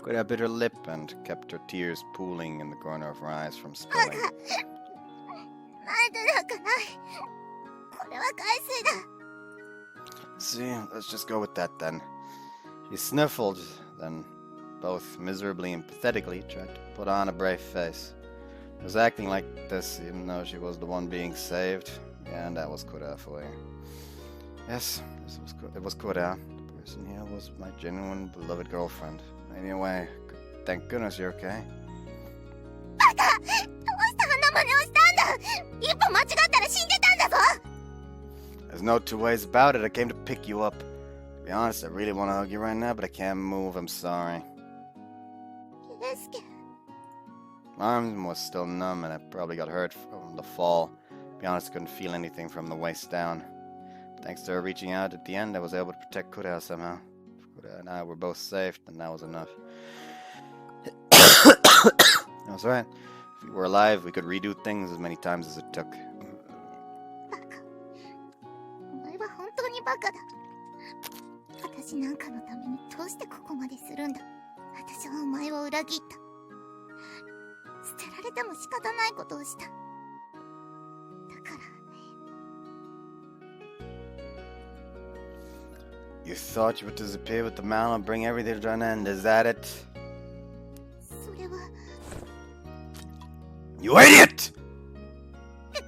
Kureha bit her lip and kept her tears pooling in the corner of her eyes from spilling. 泣いてなんかないこれは海水だ See, let's just go with that then. She sniffled, then both miserably and pathetically tried to put on a brave face. She was acting like this even though she was the one being saved. Yeah, and that was Kureha for you. Yes, it was Kureha. The person here was my genuine beloved girlfriend. Anyway, thank goodness you're okay. バカどうしてあんな真似をしたんだ一歩間違ったら死んでたんだぞ There's no two ways about it. I came to pick you up. To be honest, I really want to hug you right now, but I can't move. I'm sorry. 圭介 My arm was still numb, and I probably got hurt from the fall. To be honest, I couldn't feel anything from the waist down. Thanks to her reaching out at the end, I was able to protect Kureha somehow. If Kureha and I were both safe, then that was enough. That's right. If we were alive, we could redo things as many times as it took. バカお前は本当にバカだ私なんかのためにどうしてここまでするんだ私はお前を裏切った捨てられても仕方ないことをしただから You thought you would disappear with the mallet and bring everything to an end, is that it? それは You idiot! 圭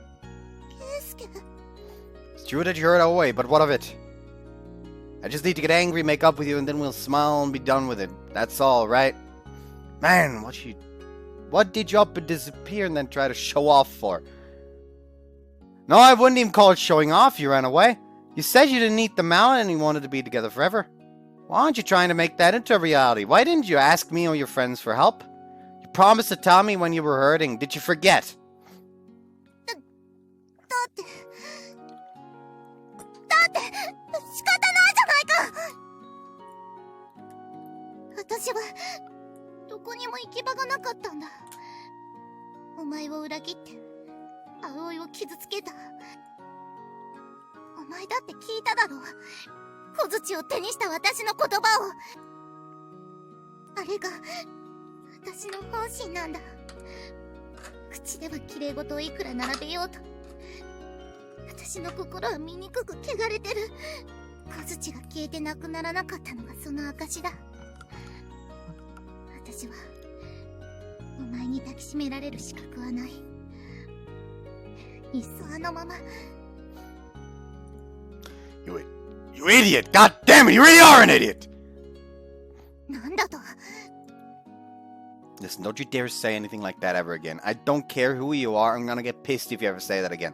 介 It's true that you heard our way, but what of it? I just need to get angry, make up with you, and then we'll smile and be done with it. That's all, right? Man, what did you up and disappear and then try to show off for? No, I wouldn't even call it showing off. You ran away. You said you didn't eat the mallet and you wanted to be together forever. Why aren't you trying to make that into a reality? Why didn't you ask me or your friends for help? You promised to tell me when you were hurting. Did you forget? だって仕方ないじゃないか私はどこにも行き場がなかったんだお前を裏切って葵を傷つけたお前だって聞いただろ小槌を手にした私の言葉をあれが私の本心なんだ口では綺麗事をいくら並べようと私の心は醜く汚れてる小槌が消えてなくならなかったのがその証だ私はお前に抱きしめられる資格はないいっそあのまま You idiot! God damn it! You really are an idiot! なんだと Listen, don't you dare say anything like that ever again. I don't care who you are. I'm gonna get pissed if you ever say that again.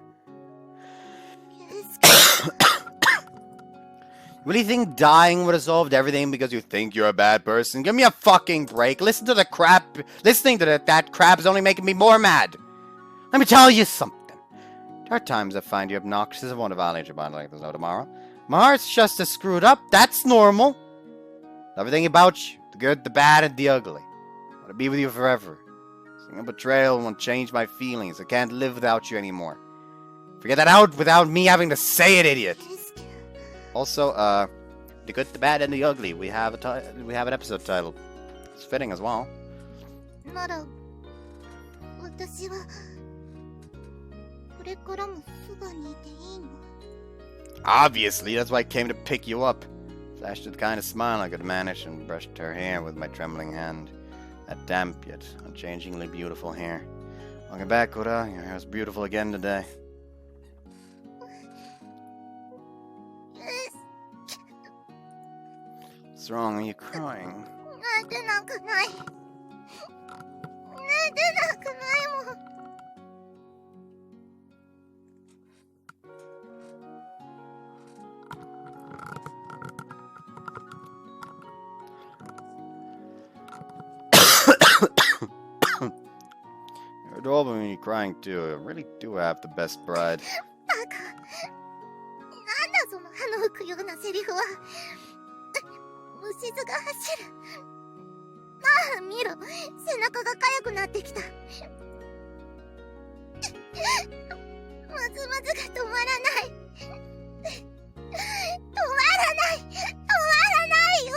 Really think dying would have solved everything because you think you're a bad person? Give me a fucking break. Listen to the crap. Listening to that crap is only making me more mad. Let me tell you something. There are times I find you obnoxious. I won't evaluate your body like there's no tomorrow. My heart's just as screwed up. That's normal. Everything about you. The good, the bad, and the ugly. I want to be with you forever. Single betrayal won't change my feelings. I can't live without you anymore. Figure that out without me having to say it, idiot. Also, the good, the bad, and the ugly. We have an episode title. It's fitting as well. なら私はこれからもそばにいていいの Obviously, that's why I came to pick you up. Flashed the kind of smile I could manage and brushed her hair with my trembling hand. That damp yet unchangingly beautiful hair. Welcome back, Kura. Your hair is beautiful again today. What's wrong? Are you crying? なんで泣かない。なんで泣かないもん。You're adorable when you're crying too. You really do have the best bride. バカ。なんだその歯の浮くようなセリフは。虫唾が走る。まあ見ろ、背中が痒くなってきた。ムズムズが止まらない。止まらない。止まらないよ。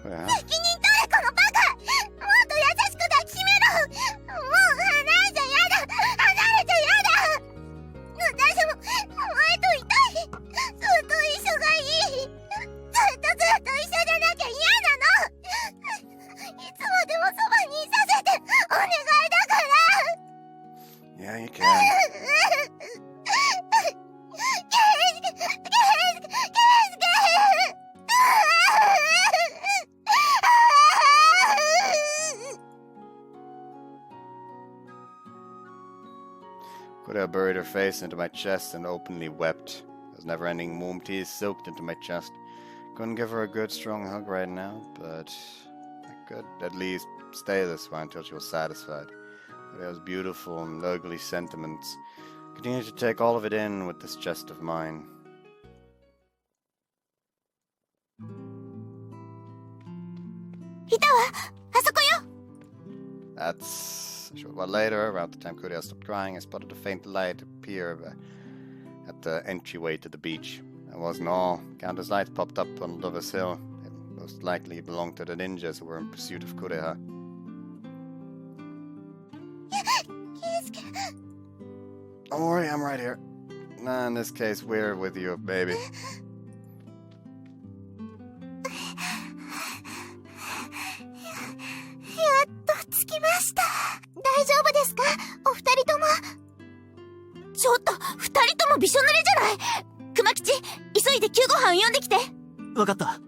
責任取れこのバカ。もっと優しく抱きしめろ。もう離れちゃやだ。離れちゃやだ。私も前といたい。ずっと一緒がいい。ずっと一緒じゃなきゃ嫌なの。いつまでもそばにいさせてお願いだから。Yeah, you can. 'Kureha buried her face into my chest and openly wept. Those never-ending womb tears soaked into my chest. Couldn't give her a good, strong hug right now, but I could at least stay this way until she was satisfied. Kureha's beautiful and ugly sentiments. Continue to take all of it in with this chest of mine. That's a short while later, around the time Kureha stopped crying, I spotted a faint light appear at the entryway to the beach. That wasn't all. Countless lights popped up on Lover's Hill. It most likely belonged to the ninjas who were in pursuit of Kureha. Don't worry, I'm right here. Nah, in this case, we're with you, baby. 着きました。大丈夫ですか？お二人とも。ちょっと、二人ともびしょ濡れじゃない。熊吉、急いで救護班呼んできて。わかった。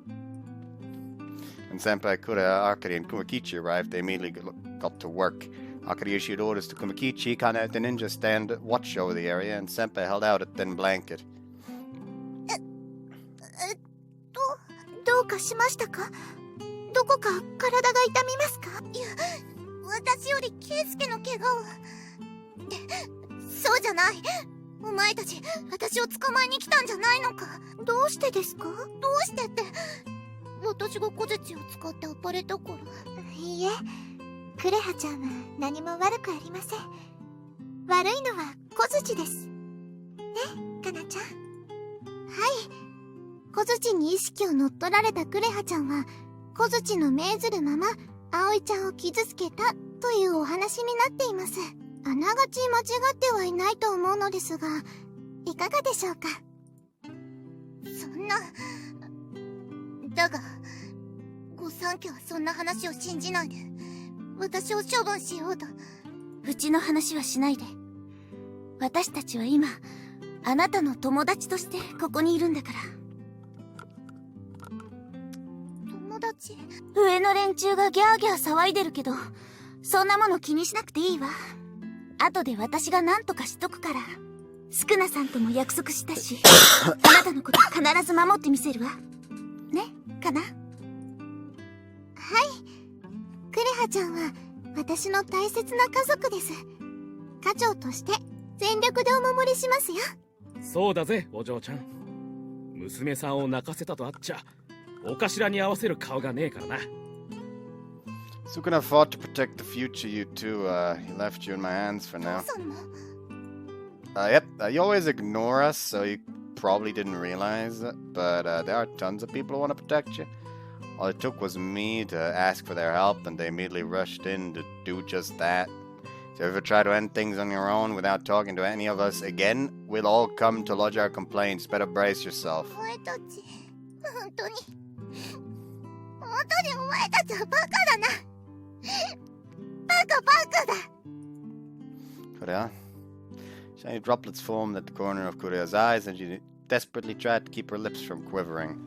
When Senpai Kureha, Akari, and Kumakichi arrived, they immediately got to work. Akari issued orders to Kumakichi, Kana and the ninja stand watch over the area, and Senpai held out a thin blanket. どうかしましたか？どこか体が痛みますか？いや、私より圭介の怪我を。そうじゃない。お前たち、私を捕まえに来たんじゃないのか。どうしてですか？どうしてって。私が小槌を使って暴れたから。いいえ、クレハちゃんは何も悪くありません。悪いのは小槌です。ね、かなちゃん。はい。小槌に意識を乗っ取られたクレハちゃんは、小槌の命ずるまま、葵ちゃんを傷つけたというお話になっています。あながち間違ってはいないと思うのですが、いかがでしょうか。そんな。だが、御三家はそんな話を信じないで、私を処分しようと。うちの話はしないで。私たちは今、あなたの友達としてここにいるんだから。友達？上の連中がギャーギャー騒いでるけど、そんなもの気にしなくていいわ。後で私が何とかしとくから。スクナさんとも約束したし、あなたのこと必ず守ってみせるわ。ね、かな？はい。クレハちゃんは私の大切な家族です。家長として全力でお守りしますよ。そうだぜ、お嬢ちゃん。娘さんを泣かせたとあっちゃ、お頭に合わせる顔がねえからな。Sukuna fought to protect the future, you two. He left you in my hands for now. Yep, you always ignore us, so you probably didn't realize that. But there are tons of people who want to protect you. All it took was me to ask for their help, and they immediately rushed in to do just that. If you ever try to end things on your own without talking to any of us again, we'll all come to lodge our complaints. Better brace yourself. お前たち、本当にお前たちはバカだな。バカだ。 Kureha. Shiny droplets formed at the corner of Kureha's eyes, and she desperately tried to keep her lips from quivering.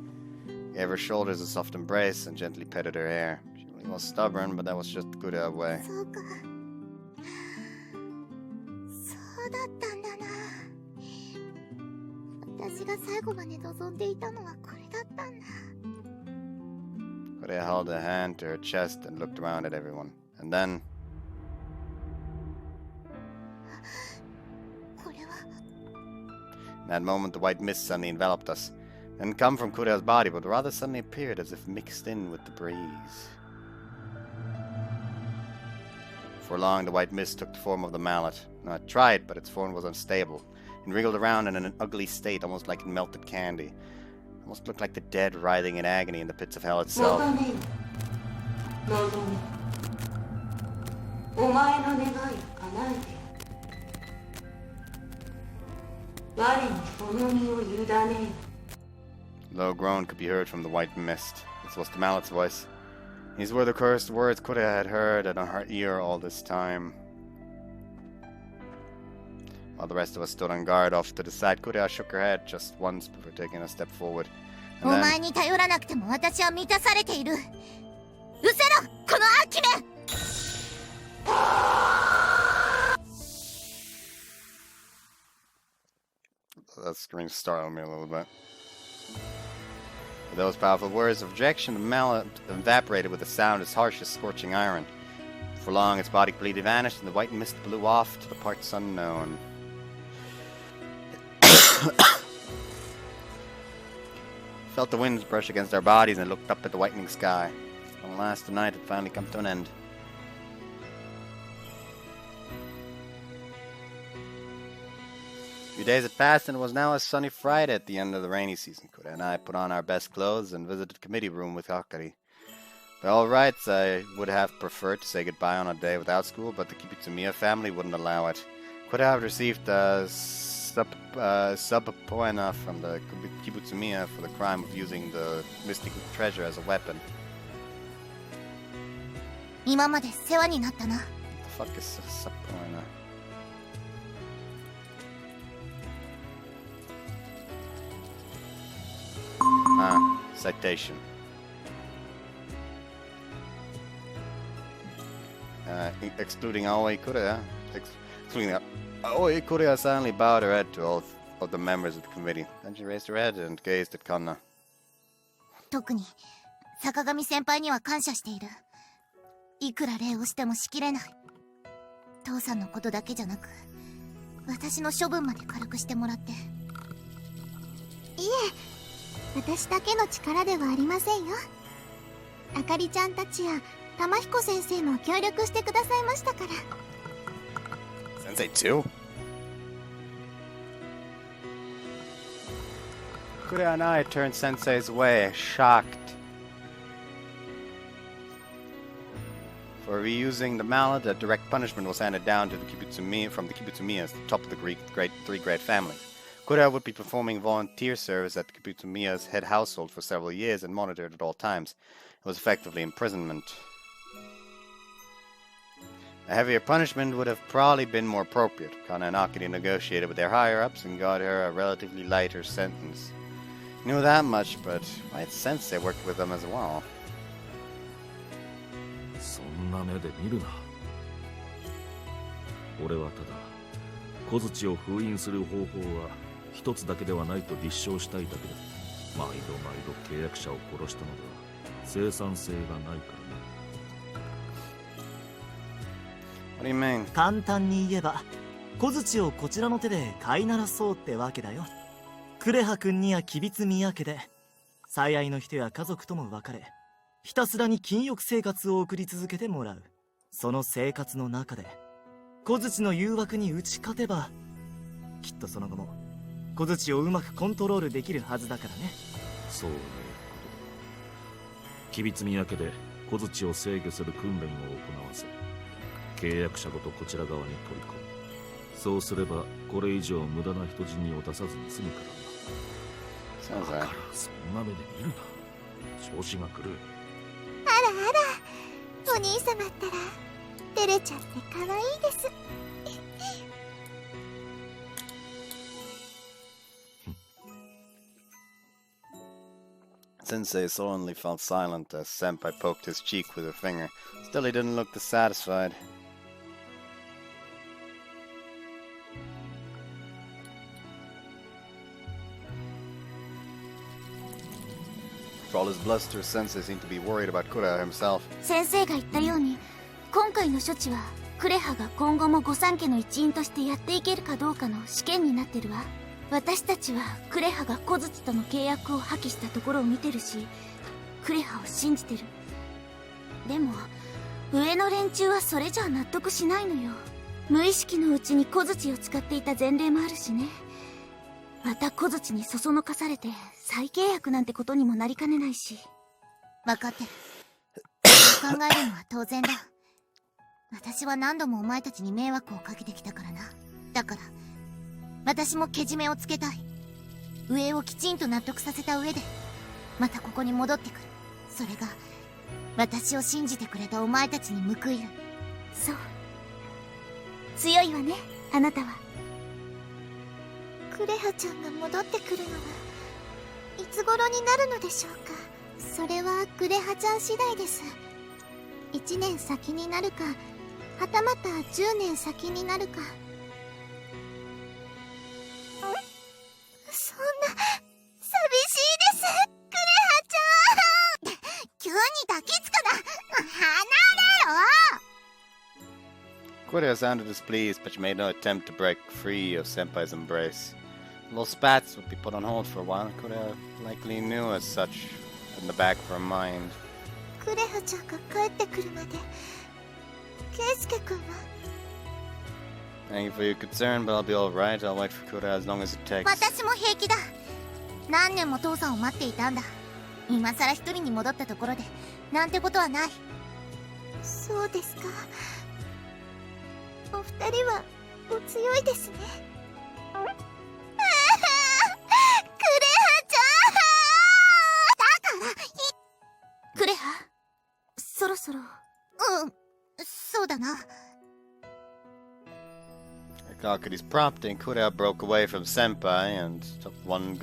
Gave her shoulders a soft embrace and gently petted her hair. She really was stubborn, but that was just Kureha way. そうか。そうだったんだな。私が最後まで望んでいたのはこれだったんだ。Kureha held a hand to her chest and looked around at everyone. And then... これは In that moment, the white mist suddenly enveloped us. It didn't come from Kureha's body, but rather suddenly appeared as if mixed in with the breeze. For long, the white mist took the form of the mallet. Now, it tried, but its form was unstable, and wriggled around in an ugly state, almost like melted candy. Almost looked like the dead writhing in agony in the pits of hell itself. お前の願いを叶えて我にこの身を委ね A low groan could be heard from the white mist. This was the mallet's voice. These were the cursed words Kureha had heard in her ear all this time. While the rest of us stood on guard off to the side, Kureha shook her head just once before taking a step forward. お And 前 then, に頼らなくても私は満たされている。失せろこの秋め。 that scream startled me a little bit. With those powerful words of rejection, the mallet evaporated with a sound as harsh as scorching iron. For long, its body completely vanished, and the white mist blew off to the parts unknown. Felt the winds brush against our bodies and looked up at the whitening sky. Alas, the night had finally come to an end. A few days had passed, and it was now a sunny Friday at the end of the rainy season. Kureha and I put on our best clothes and visited the committee room with Hakari. By all rights, I would have preferred to say goodbye on a day without school, but the Kibutsumiya family wouldn't allow it. Kureha had received a subpoena from the Kibutsumiya for the crime of using the mystical treasure as a weapon. 今まで世話になったな。 What the fuck is a subpoena? Citation. Excluding Aoi Kureha. Excluding Aoi Kureha silently bowed her head to all of the members of the committee. Then she raised her head and gazed at Kanna. 特に坂上先輩には感謝している。いくら礼をしてもしきれない。父さんのことだけじゃなく、私の処分まで軽くしてもらって。いえ、私だけの力ではありませんよ。あかりちゃんたちや玉彦先生も協力してくださいましたから。Sensei too? Kureha and I turned Sensei's way, shocked. For reusing the mallet, a direct punishment was handed down to the Kibutsumiya from the Kibutsumiya, the top of the three great families. Kureha would be performing volunteer service at the Kibutsumiya's head household for several years and monitored at all times. It was effectively imprisonment. A heavier punishment would have probably been more appropriate. Kana and Akiri negotiated with their higher-ups and got her a relatively lighter sentence. Knew that much, but why had Sensei worked with them as well? そんな目で見るな。俺はただ小槌を封印する方法は一つだけではないと立証したいだけだ。毎度毎度契約者を殺したのでは生産性がないからな。What do you mean? 簡単に言えば小槌をこちらの手で飼いならそうってわけだよ。クレハ君には吉備宮家で最愛の人や家族とも別れ、ひたすらに禁欲生活を送り続けてもらう。その生活の中で小槌の誘惑に打ち勝てば、きっとその後も小槌をうまくコントロールできるはずだからね。そういうことだ。吉備宮家で小槌を制御する訓練を行わせ、契約者ごとこちら側に取り込む。そうすればこれ以上無駄な人死にを出さずに済むからな。Sounds like. そんな目で見るな。調子が狂う。あらあら、お兄様ったら照れちゃって可愛いです。Sensei sullenly fell silent as Senpai poked his cheek with her finger. Still, he didn't look dissatisfied. For all his bluster, Sensei seemed to be worried about Kureha himself. 先生が言ったように、今回の処置はクレハが今後も御三家の一員としてやっていけるかどうかの試験になってるわ。私たちはクレハが小槌との契約を破棄したところを見てるし、クレハを信じてる。でも上の連中はそれじゃ納得しないのよ。無意識のうちに小槌を使っていた前例もあるしね。また小槌にそそのかされて再契約なんてことにもなりかねないし。分かってる。考えるのは当然だ。私は何度もお前たちに迷惑をかけてきたからな。だから私もけじめをつけたい。上をきちんと納得させた上でまたここに戻ってくる。それが私を信じてくれたお前たちに報いる。そう、強いわね、あなたは。クレハちゃんが戻ってくるのはいつ頃になるのでしょうか。それはクレハちゃん次第です。1年先になるか、はたまた10年先になるか。そんな寂しいです、クレハちゃん。急に抱きつくな。離れろ。 Kureha sounded displeased, but she made no attempt to break free of Senpai's embrace. The little spats would be put on hold for a while. Kureha likely knew as such in the back of her mind. クレハちゃんが帰ってくるまでケイスケ君は。 Thank you for your concern, but I'll be alright. I'll wait for Kureha as long as it takes. 私も平気だ。何年も父さんを待っていたんだ。今さら一人に戻ったところでなんてことはない。そうですか。お二人はお強いですね。クレハちゃん。だからクレハ、そろそろ。そうだな。Kakudi's prompting, Kureha broke away from Senpai and took one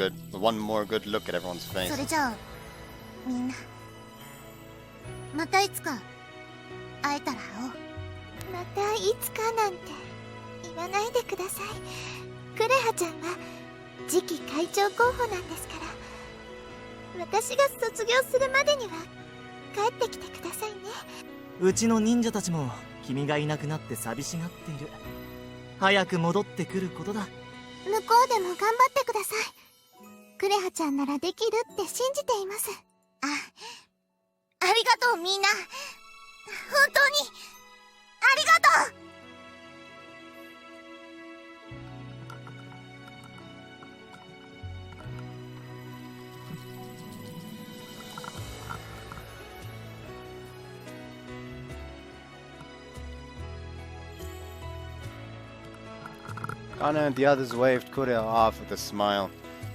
more good look at everyone's それ faces. じゃあみんなまたいつか会えたら会おう。またいつかなんて言わないでください。クレハちゃんは次期会長候補なんですから。私が卒業するまでには帰ってきてくださいね。うちの忍者たちも君がいなくなって寂しがっている。早く戻ってくることだ。向こうでも頑張ってください。クレハちゃんならできるって信じています。ありがとうみんな。本当にありがとう。Kana and the others waved Kureha off with a smile.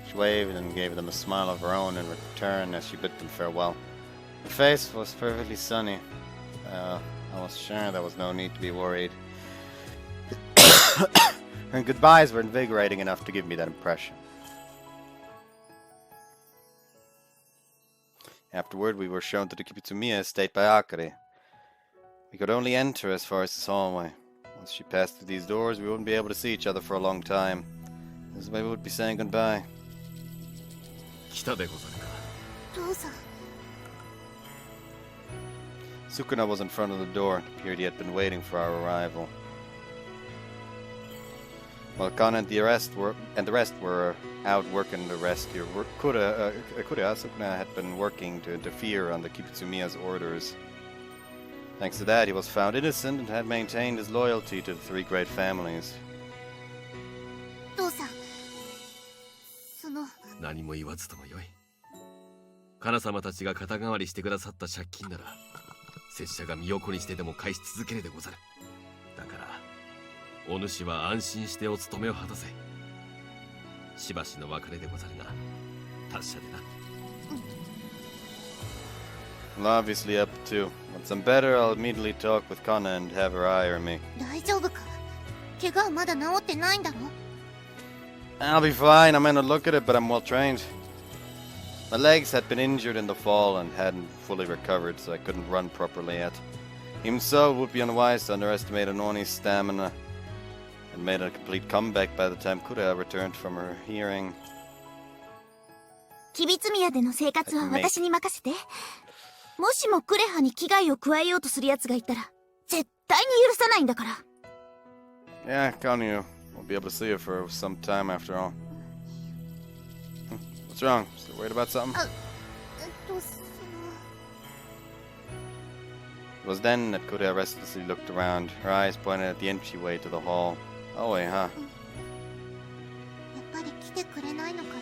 She waved and gave them a smile of her own in return as she bid them farewell. Her face was perfectly sunny. I was sure there was no need to be worried. Her goodbyes were invigorating enough to give me that impression. Afterward, we were shown to the Kibutsumiya estate by Akari. We could only enter as far as this hallway. Once she passed through these doors, we wouldn't be able to see each other for a long time. This is why we would be saying goodbye. 来たでござるか。父さん。 Sukuna was in front of the door. It appeared he had been waiting for our arrival. While Kana and the rest were out working the rescue, Kureha, Sukuna had been working to interfere on the Kibutsumiya's orders. Thanks to that, he was found innocent and had maintained his loyalty to the three great families. 父さん。その。何も言わずともよい。カナ様たちが肩代わりしてくださった借金なら、拙者が身を粉にしてでも返し続けるでござる。だから、お主は安心してお務めを果たせ。しばしの別れでござるが、達者でな。 Well, obviously up to. Once I'm better, I'll immediately talk with Kana and have her hire me. 大丈夫か？怪我はまだ治ってないんだろ？ I'll be fine. I may not look at it, but I'm well trained. My legs had been injured in the fall and hadn't fully recovered, so I couldn't run properly yet. Even so, it would be unwise to underestimate an Oni's stamina, and made a complete comeback by the time Kureha returned from her hearing. 吉備宮での生活は私に任せて。もしもクレハに危害を加えようとする奴がいたら、絶対に許さないんだから。Yeah, Konyu. We'll be able to see her for some time after all. What's wrong? Still worried about something? It was then that Kureha restlessly looked around, her eyes pointed at the entryway to the hall. Oh wait, huh? やっぱり来てくれないのか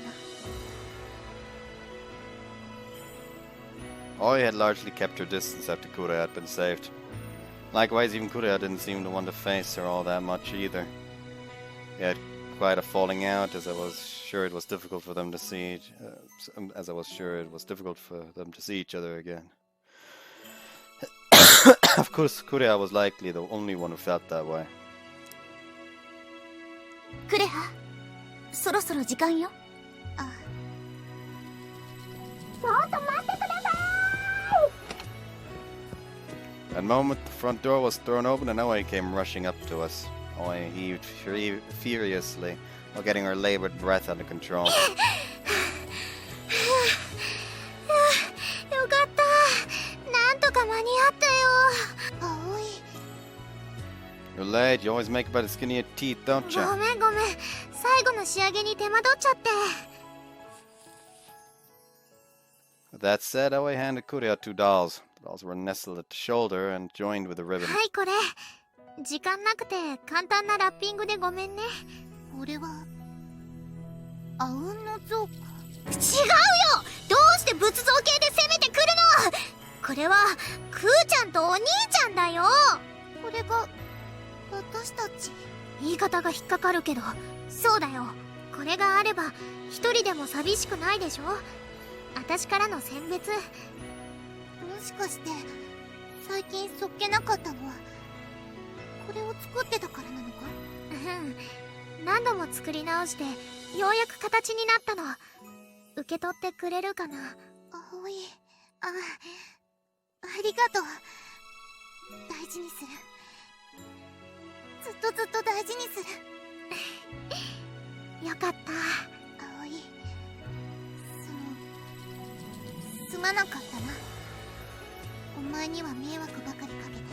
な？ Oi had largely kept her distance after Kureha had been saved. Likewise, even Kureha didn't seem to want to face her all that much either. They had quite a falling out, as I was sure it was difficult for them to see each other again. Of course, Kureha was likely the only one who felt that way. クレハ、そろそろ時間よ。あ、ちょっと待ってください。 That moment, the front door was thrown open and Oi came rushing up to us. Oi heaved furiously while getting her labored breath under control. よかった。なんとか間に合ったよ。葵。 You're late. You always make about the skin of your teeth, don't ご you? めんごめん。最後の仕上げに手間取っちゃって。 With that said, Oi handed Kureha 2 dolls. The dolls were nestled at the shoulder and joined with a ribbon. はい、これ。時間なくて簡単なラッピングでごめんね。これはあうんの像か？違うよ。どうして仏像系で攻めてくるの。これはクーちゃんとお兄ちゃんだよ。これが私たち？言い方が引っかかるけど、そうだよ。これがあれば一人でも寂しくないでしょ。私からの選別。もしかして最近そっけなかったのはこれを作ってたからなのか？うん。何度も作り直してようやく形になったの。受け取ってくれるかな？葵、ありがとう。大事にする。ずっと大事にする。よかった。葵、すまなかったな。お前には迷惑ばかりかけて。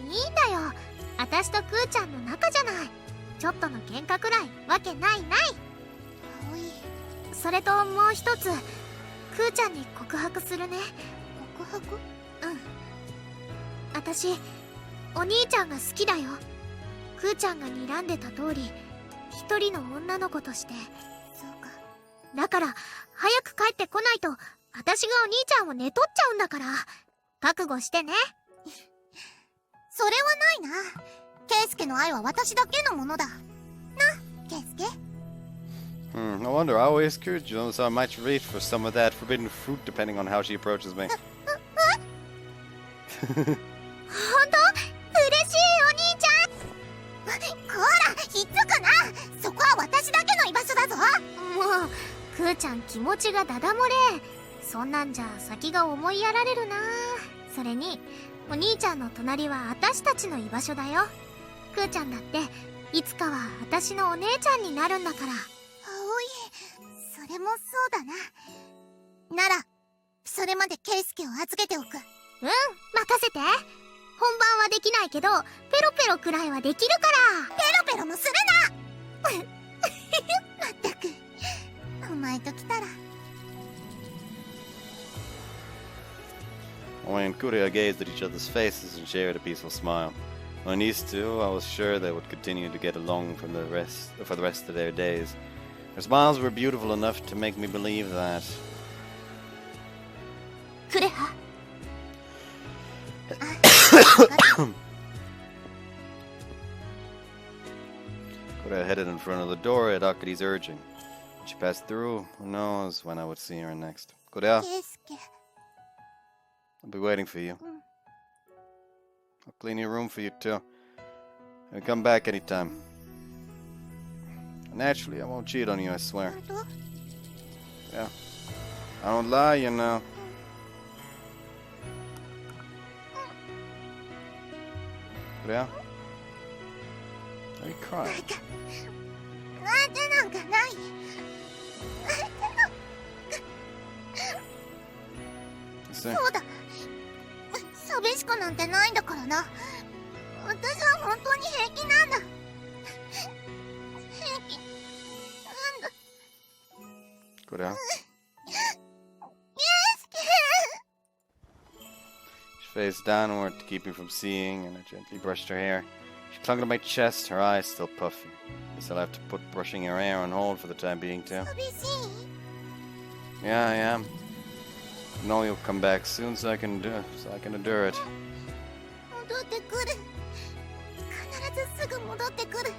いいんだよ。私とクーちゃんの仲じゃない。ちょっとの喧嘩くらいわけないない。葵。それともう一つ、クーちゃんに告白するね。告白？うん。私、お兄ちゃんが好きだよ。クーちゃんが睨んでた通り、一人の女の子として。そうか。だから、早く帰ってこないと、私がお兄ちゃんを寝取っちゃうんだから。覚悟してね。それはないな。ケイスケの愛は私だけのものだ。な、ケイスケ。No wonder I always cured you, so I might reach for some of that forbidden fruit depending on how she approaches me. ほんと？嬉しいお兄ちゃん。こら、ひっつくな。そこは私だけの居場所だぞ。もう、クーちゃん気持ちがダダ漏れ。そんなんじゃ先が思いやられるな。それに、お兄ちゃんの隣は私たちの居場所だよ。クーちゃんだっていつかは私のお姉ちゃんになるんだから。葵、それもそうだな。ならそれまでケイスケを預けておく。うん、任せて。本番はできないけどペロペロくらいはできるから。ペロペロもするな。まったく、お前と来たら。Oi and Kureha gazed at each other's faces and shared a peaceful smile. When these two, I was sure they would continue to get along for the rest of their days. Their smiles were beautiful enough to make me believe that. クレハ。Kureha headed in front of the door at Aki's urging. She passed through. Who knows when I would see her next. Kureha, 圭介 I'll be waiting for you. I'll clean your room for you too. And come back anytime. Naturally, I won't cheat on you, I swear. 本当 Yeah. I don't lie, you know. Kureha? Are you crying? 泣いてなんかない。 Listen, そうだ。寂しくなんてないんだからな。私は本当に平気なんだ。平気なんだ。 Kureha. 圭介 She faced downward to keep me from seeing, and I gently brushed her hair. She clung to my chest, her eyes still puffy. Guess I'll have to put brushing her hair on hold for the time being, too. 寂しい Yeah, I am. I know you'll come back soon, so I can endure it. 戻ってくる。必ずすぐ戻ってくる。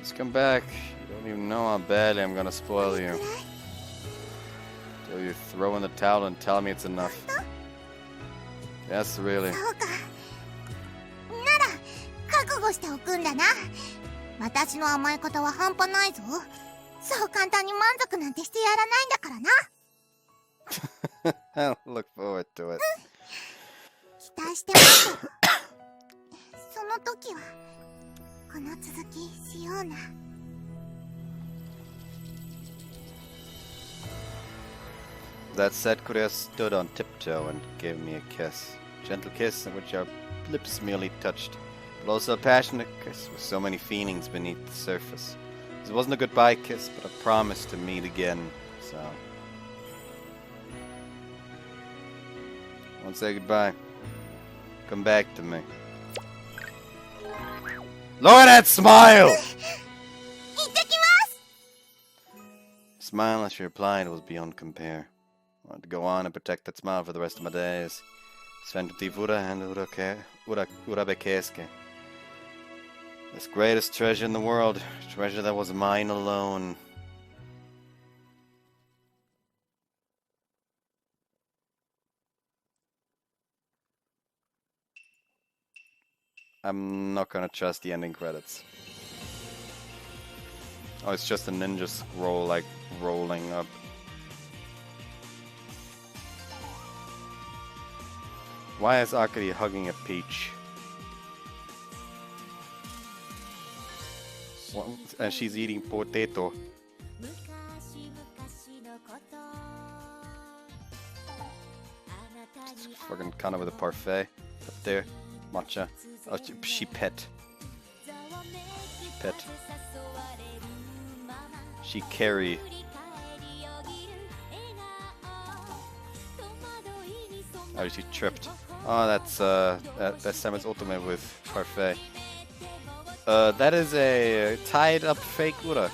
Just come back. You don't even know how badly I'm gonna spoil くら you. い Till you throw in the towel and tell me it's enough. Yes, really. そうか。なら、覚悟しておくんだな。私の甘え方は半端ないぞ。そう簡単に満足なんてしてやらないんだからな。 I'll look forward to it. 期待してますよ。その時は、この続きしような。 That said, Kureha stood on tiptoe and gave me a kiss. A gentle kiss in which our lips merely touched, but also a passionate kiss with so many feelings beneath the surface. It wasn't a goodbye kiss, but a promise to meet again, so... I won't say goodbye. Come back to me. Look at that smile! 行ってきます Smile as she replied was beyond compare. I wanted to go on and protect that smile for the rest of my days. Spent with Ura and Urabe Keisuke. This greatest treasure in the world, a treasure that was mine alone. I'm not gonna trust the ending credits. Oh, it's just a ninja scroll, like, rolling up. Why is Akari hugging a peach? What? And she's eating potato. Just fucking kind of with a parfait up there. Matcha. Oh, she pet. She pet. She carry. Oh, she tripped. Oh, that's Samus Ultimate with parfait. That is a tied up fake Ura.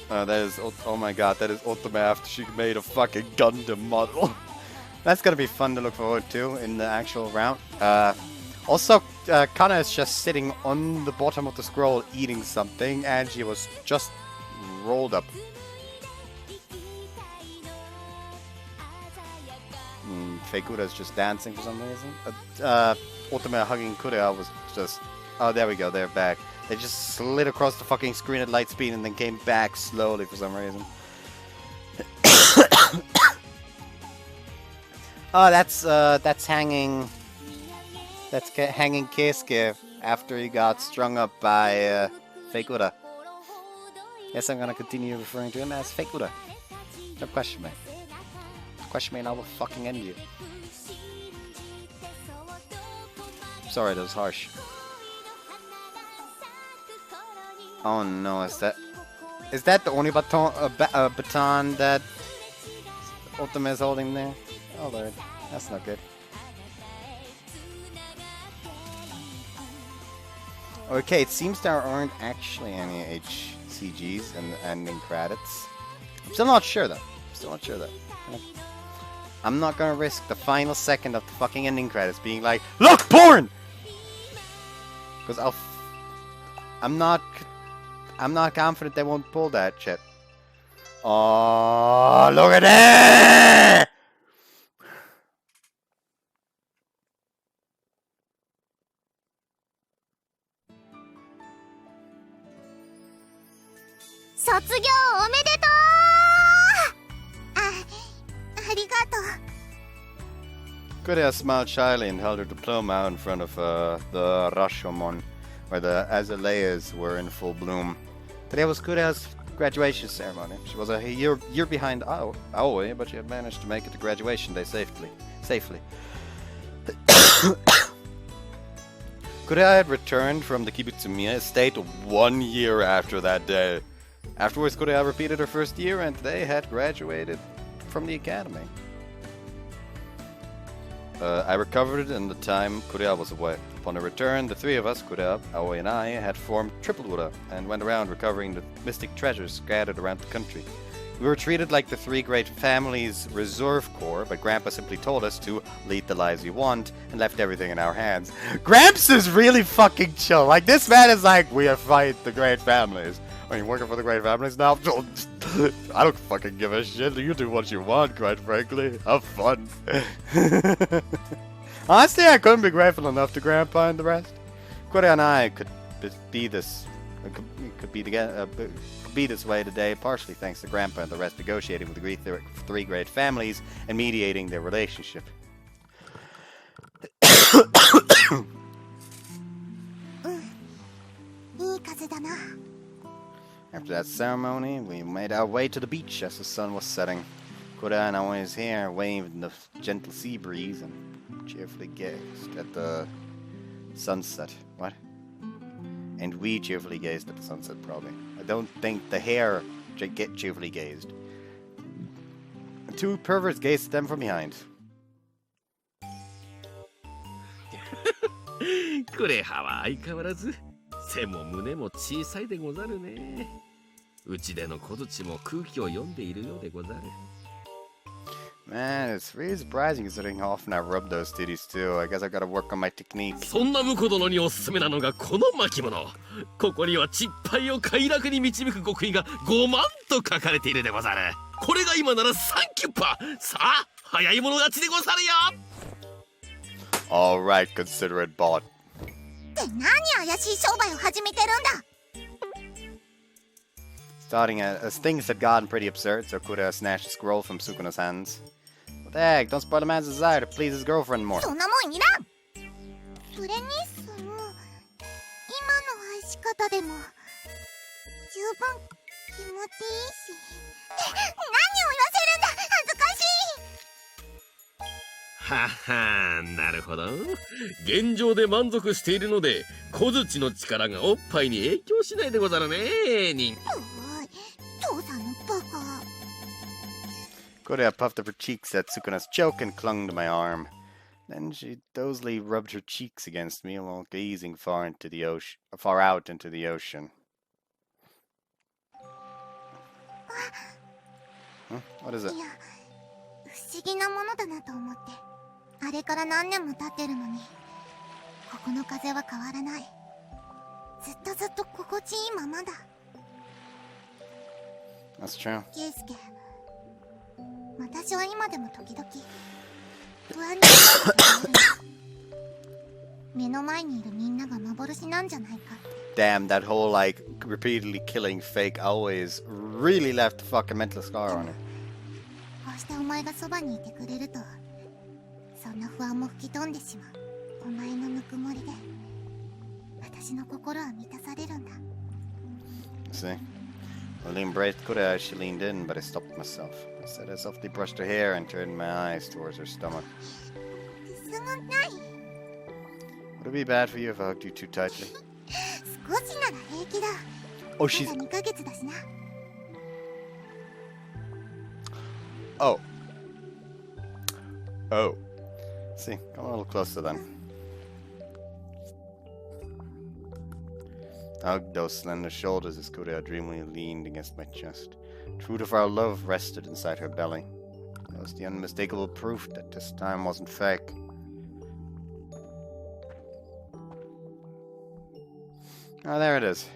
That is, oh my god, that is Ultimate after she made a fucking Gundam model. That's gonna be fun to look forward to in the actual round. Also, Kana is just sitting on the bottom of the scroll eating something, and she was just rolled up. Fake Ura is just dancing for some reason. Ultimate hugging Kureha was just... Oh, there we go, they're back. They just slid across the fucking screen at light speed and then came back slowly for some reason. Oh, that's hanging... That's hanging Keisuke after he got strung up by Fake Ura. Yes, I'm gonna continue referring to him as Fake Ura. No question me. Question me and I will fucking end you. Sorry, that was harsh. Oh no, is that the only baton that Ultima is holding there? Oh lord, that's not good. Okay, it seems there aren't actually any HCGs in the ending credits. I'm still not sure though. I'm not gonna risk the final second of the fucking ending credits being like, LOOK, PORN! Because I'm not confident they won't pull that shit. Oh, look at that! Kureha smiled shyly and held her diploma in front of the Rashomon, where the azaleas were in full bloom. Today was Kureha's graduation ceremony. She was a year behind Aoi, but she had managed to make it to graduation day safely. Kureha had returned from the Kibutsumiya estate 1 year after that day. Afterwards, Kureha repeated her first year, and they had graduated from the academy. I recovered in the time Kureha was away. Upon her return, the three of us, Kureha, Aoi, and I, had formed Triple Ura and went around recovering the mystic treasures scattered around the country. We were treated like the three great families' reserve corps, but Grandpa simply told us to lead the lives we want and left everything in our hands. Gramps is really fucking chill. Like, this man is like, we fight the great families. Are you working for the great families now? I don't fucking give a shit. You do what you want, quite frankly. Have fun. Honestly, I couldn't be grateful enough to Grandpa and the rest. Kureha and I could be this way today, partially thanks to Grandpa and the rest negotiating with the three great families and mediating their relationship. After that ceremony, we made our way to the beach as the sun was setting. Kureha and Aoi's hair waved in the gentle sea breeze and cheerfully gazed at the sunset. What? And we cheerfully gazed at the sunset, probably. I don't think the hair cheerfully gazed. The two perverts gazed at them from behind. クレハは相変わらず背も胸も小さいでござるね。うちでの小槌も空気を読んでいるようでござる。Man, it's really surprising considering how often I rub those titties too. I guess I gotta work on my technique. そんな婿殿におすすめなのがこの巻物。ここには失敗を快楽に導く極意が5万と書かれているでござる。これが今ならサンキュッパ。さあ、早い者勝ちでござるよ。Alright, consider it bought. って何怪しい商売を始めてるんだ。Starting as things had gotten pretty absurd, so Kureha snatched a scroll from Sukuna's hands. What the heck? Don't spoil a man's desire to please his girlfriend more. そんなもんいらん。それにその今の愛し方でも十分気持ちいいし。何を言わせるんだ。恥ずかしい。ははー、なるほど。現状で満足しているので、小槌の力がおっぱいに影響しないでござるね。父さんのバカ。Kureha puffed up her cheeks at Sukuna's choke and clung to my arm. Then she dozily rubbed her cheeks against me while gazing far out into the ocean. Huh? What is it? いや、不思議なものだなと思って。あれから何年も経ってるのに、ここの風は変わらない。ずっと心地いいままだ。That's true. ケイスケ、私は今でも時々不安になる。目の前にいるみんなが幻なんじゃないかって。Damn, that whole like repeatedly killing fake always really left a fucking mental scar on her. こうしてお前がそばにいてくれると、そんな不安も吹き飛んでしまう。お前のぬくもりで私の心は満たされるんだ。See? I embraced Kureha as she leaned in, but I stopped myself. Instead, I softly brushed her hair and turned my eyes towards her stomach. すごない。 Would it be bad for you if I hugged you too tightly? 少しなら平気だ。 Oh, she's... まだ2ヶ月だしな。 Oh. Oh. See, come a little closer then. I hugged those slender shoulders as Kureha dreamily leaned against my chest. The fruit of our love rested inside her belly. It was the unmistakable proof that this time wasn't fake. Oh, there it is.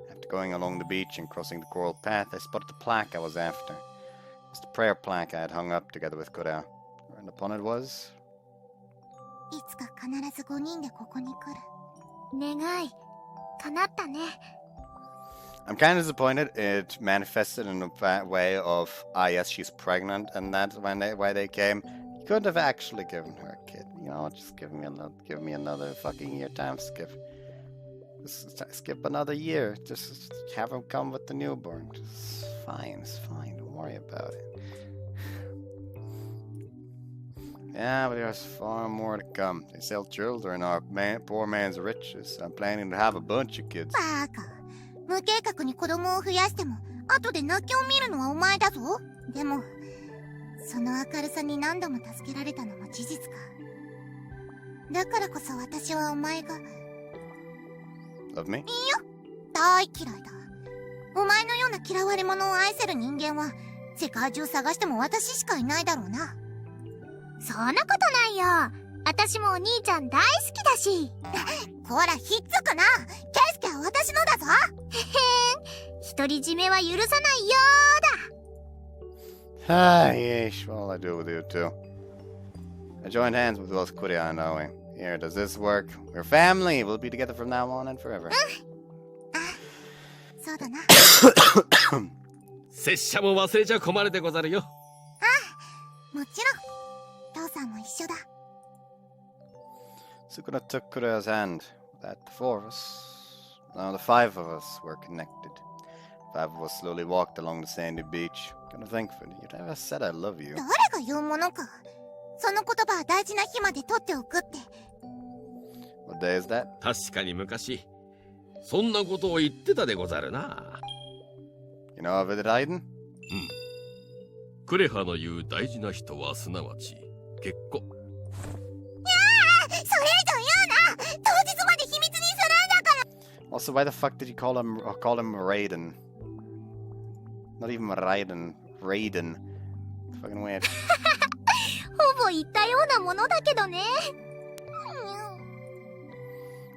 After going along the beach and crossing the coral path, I spotted the plaque I was after. It was the prayer plaque I had hung up together with Kureha. And upon it was... いつか必ず5人でここに来る。願い叶ったね。 I'm kind of disappointed it manifested in a way of, yes, she's pregnant, and that's why they came. You could have actually given her a kid. You know, just give me another fucking year time skip. Just skip another year. Just have him come with the newborn. It's fine. Don't worry about it. Yeah, but there's far more to come. They sell children are poor man's riches. I'm planning to have a bunch of kids. バカ。無計画に子供を増やしても、後で泣きを見るのはお前だぞ。でも、その明るさに何度も助けられたのも事実か。だからこそ私はお前が。Love me? いいよ。大嫌いだ。お前のような嫌われ者を愛せる人間は、世界中探しても私しかいないだろうな。そんなことないよ。私もお兄ちゃん大好きだし。こら、ひっつくな。ケイスケは私のだぞ。へへん。独り占めは許さないよーだ。Ah, yeesh. Well, I do with you too. I joined hands with both Kureha and Aoi. Here, does this work? We're family. We'll be together from now on and forever. そうだな。拙者も忘れちゃ困るでござるよ。もちろん。父さんも一緒だ。Sukuna took Kureha's hand. That the four of us, now the five of us, were connected. Five of us slowly walked along the sandy beach. Kind of thankful you'd ever said I love you. 誰が言うものか。その言葉は大事な日まで取っておくって。What day is that? 確かに昔そんなことを言ってたでござるな。You know of it, Aiden? クレハの言う大事な人はすなわち結婚。それ以上言うな。当日まで秘密にするんだから。 Also, why the fuck did you call him Raiden? Not even Raiden. Raiden. Fucking weird. ほぼ言ったようなものだけどね。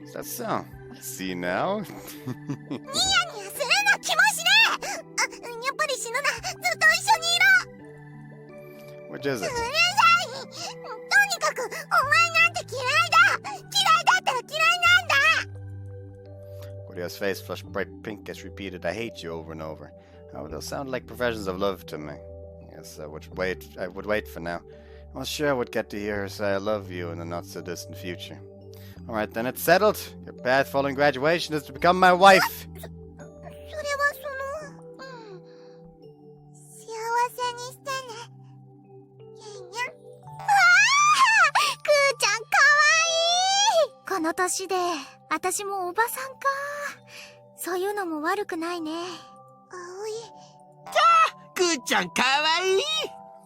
Is that so? I see now. ニヤニヤするな、気もしねえ。やっぱり死ぬな。ずっと一緒にいろ。 Which is it? うるさい。とにかく、お前なんて嫌いだ。嫌いだったら嫌いなんだ。 Kureha's face flushed bright pink as she repeated, I hate you over and over. Oh, those sound like professions of love to me. Yes, I would wait for now. Well, sure I would get to hear her say I love you in the not-so-distant future. Alright, then it's settled. Your path following graduation is to become my wife. それはその、幸せにしてね。にゃんにゃん。くーちゃんかわいい。この年で私もおばさんか。そういうのも悪くないね。葵。くーちゃんかわいい。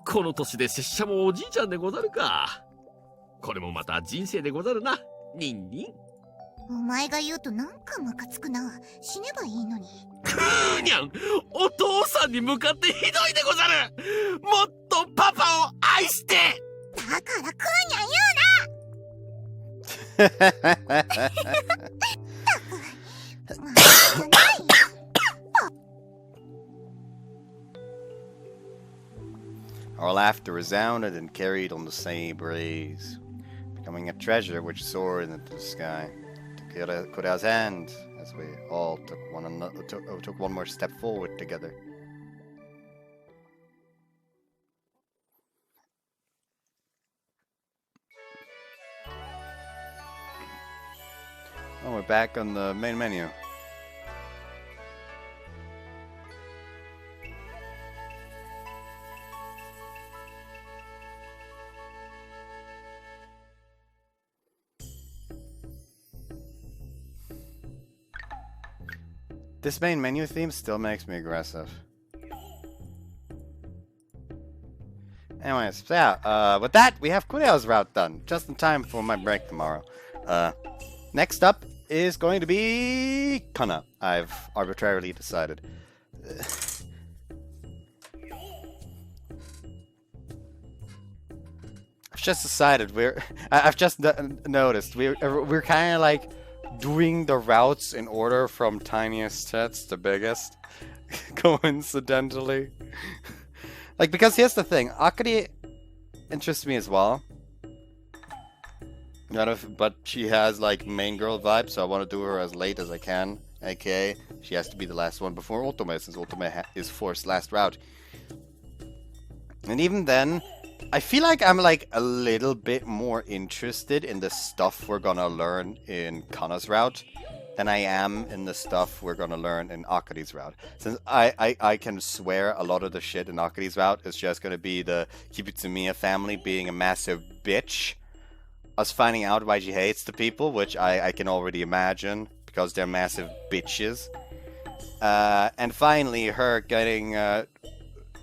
この年で拙者もおじいちゃんでござるか。これもまた人生でござるな。ニンニン。お前が言うとなんかムカつくな。死ねばいいのに。くーにゃん、お父さんに向かってひどいでござる。もっとパパを愛して。だからクーニャン言うな。Our laughter resounded and carried on the same breeze, becoming a treasure which soared into the sky. Took Kureha's hand as we all took one more step forward together. Oh, we're back on the main menu. This main menu theme still makes me aggressive. Anyways, so yeah, with that, we have Kureha's route done, just in time for my break tomorrow. Next up is going to be Kana. I've arbitrarily decided. I've just decided I've just noticed we're kind of like doing the routes in order from tiniest tits to biggest, coincidentally. Like, because here's the thing, Akari interests me as well. But she has like main girl vibes, so I want to do her as late as I can. Okay, she has to be the last one before Otome, since Otome is Force's last route. And even then, I feel like I'm like a little bit more interested in the stuff we're gonna learn in Kana's route than I am in the stuff we're gonna learn in Akari's route. Since I can swear a lot of the shit in Akari's route is just gonna be the Kibutsumiya family being a massive bitch. Us finding out why she hates the people, which I can already imagine, because they're massive bitches. And finally, her getting,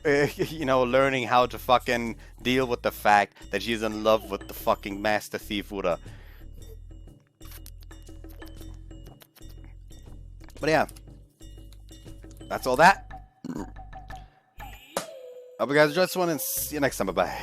you know, learning how to fucking deal with the fact that she's in love with the fucking Master Thief Ura. But yeah, that's all that. Hope you guys enjoyed this one, and see you next time. Bye-bye.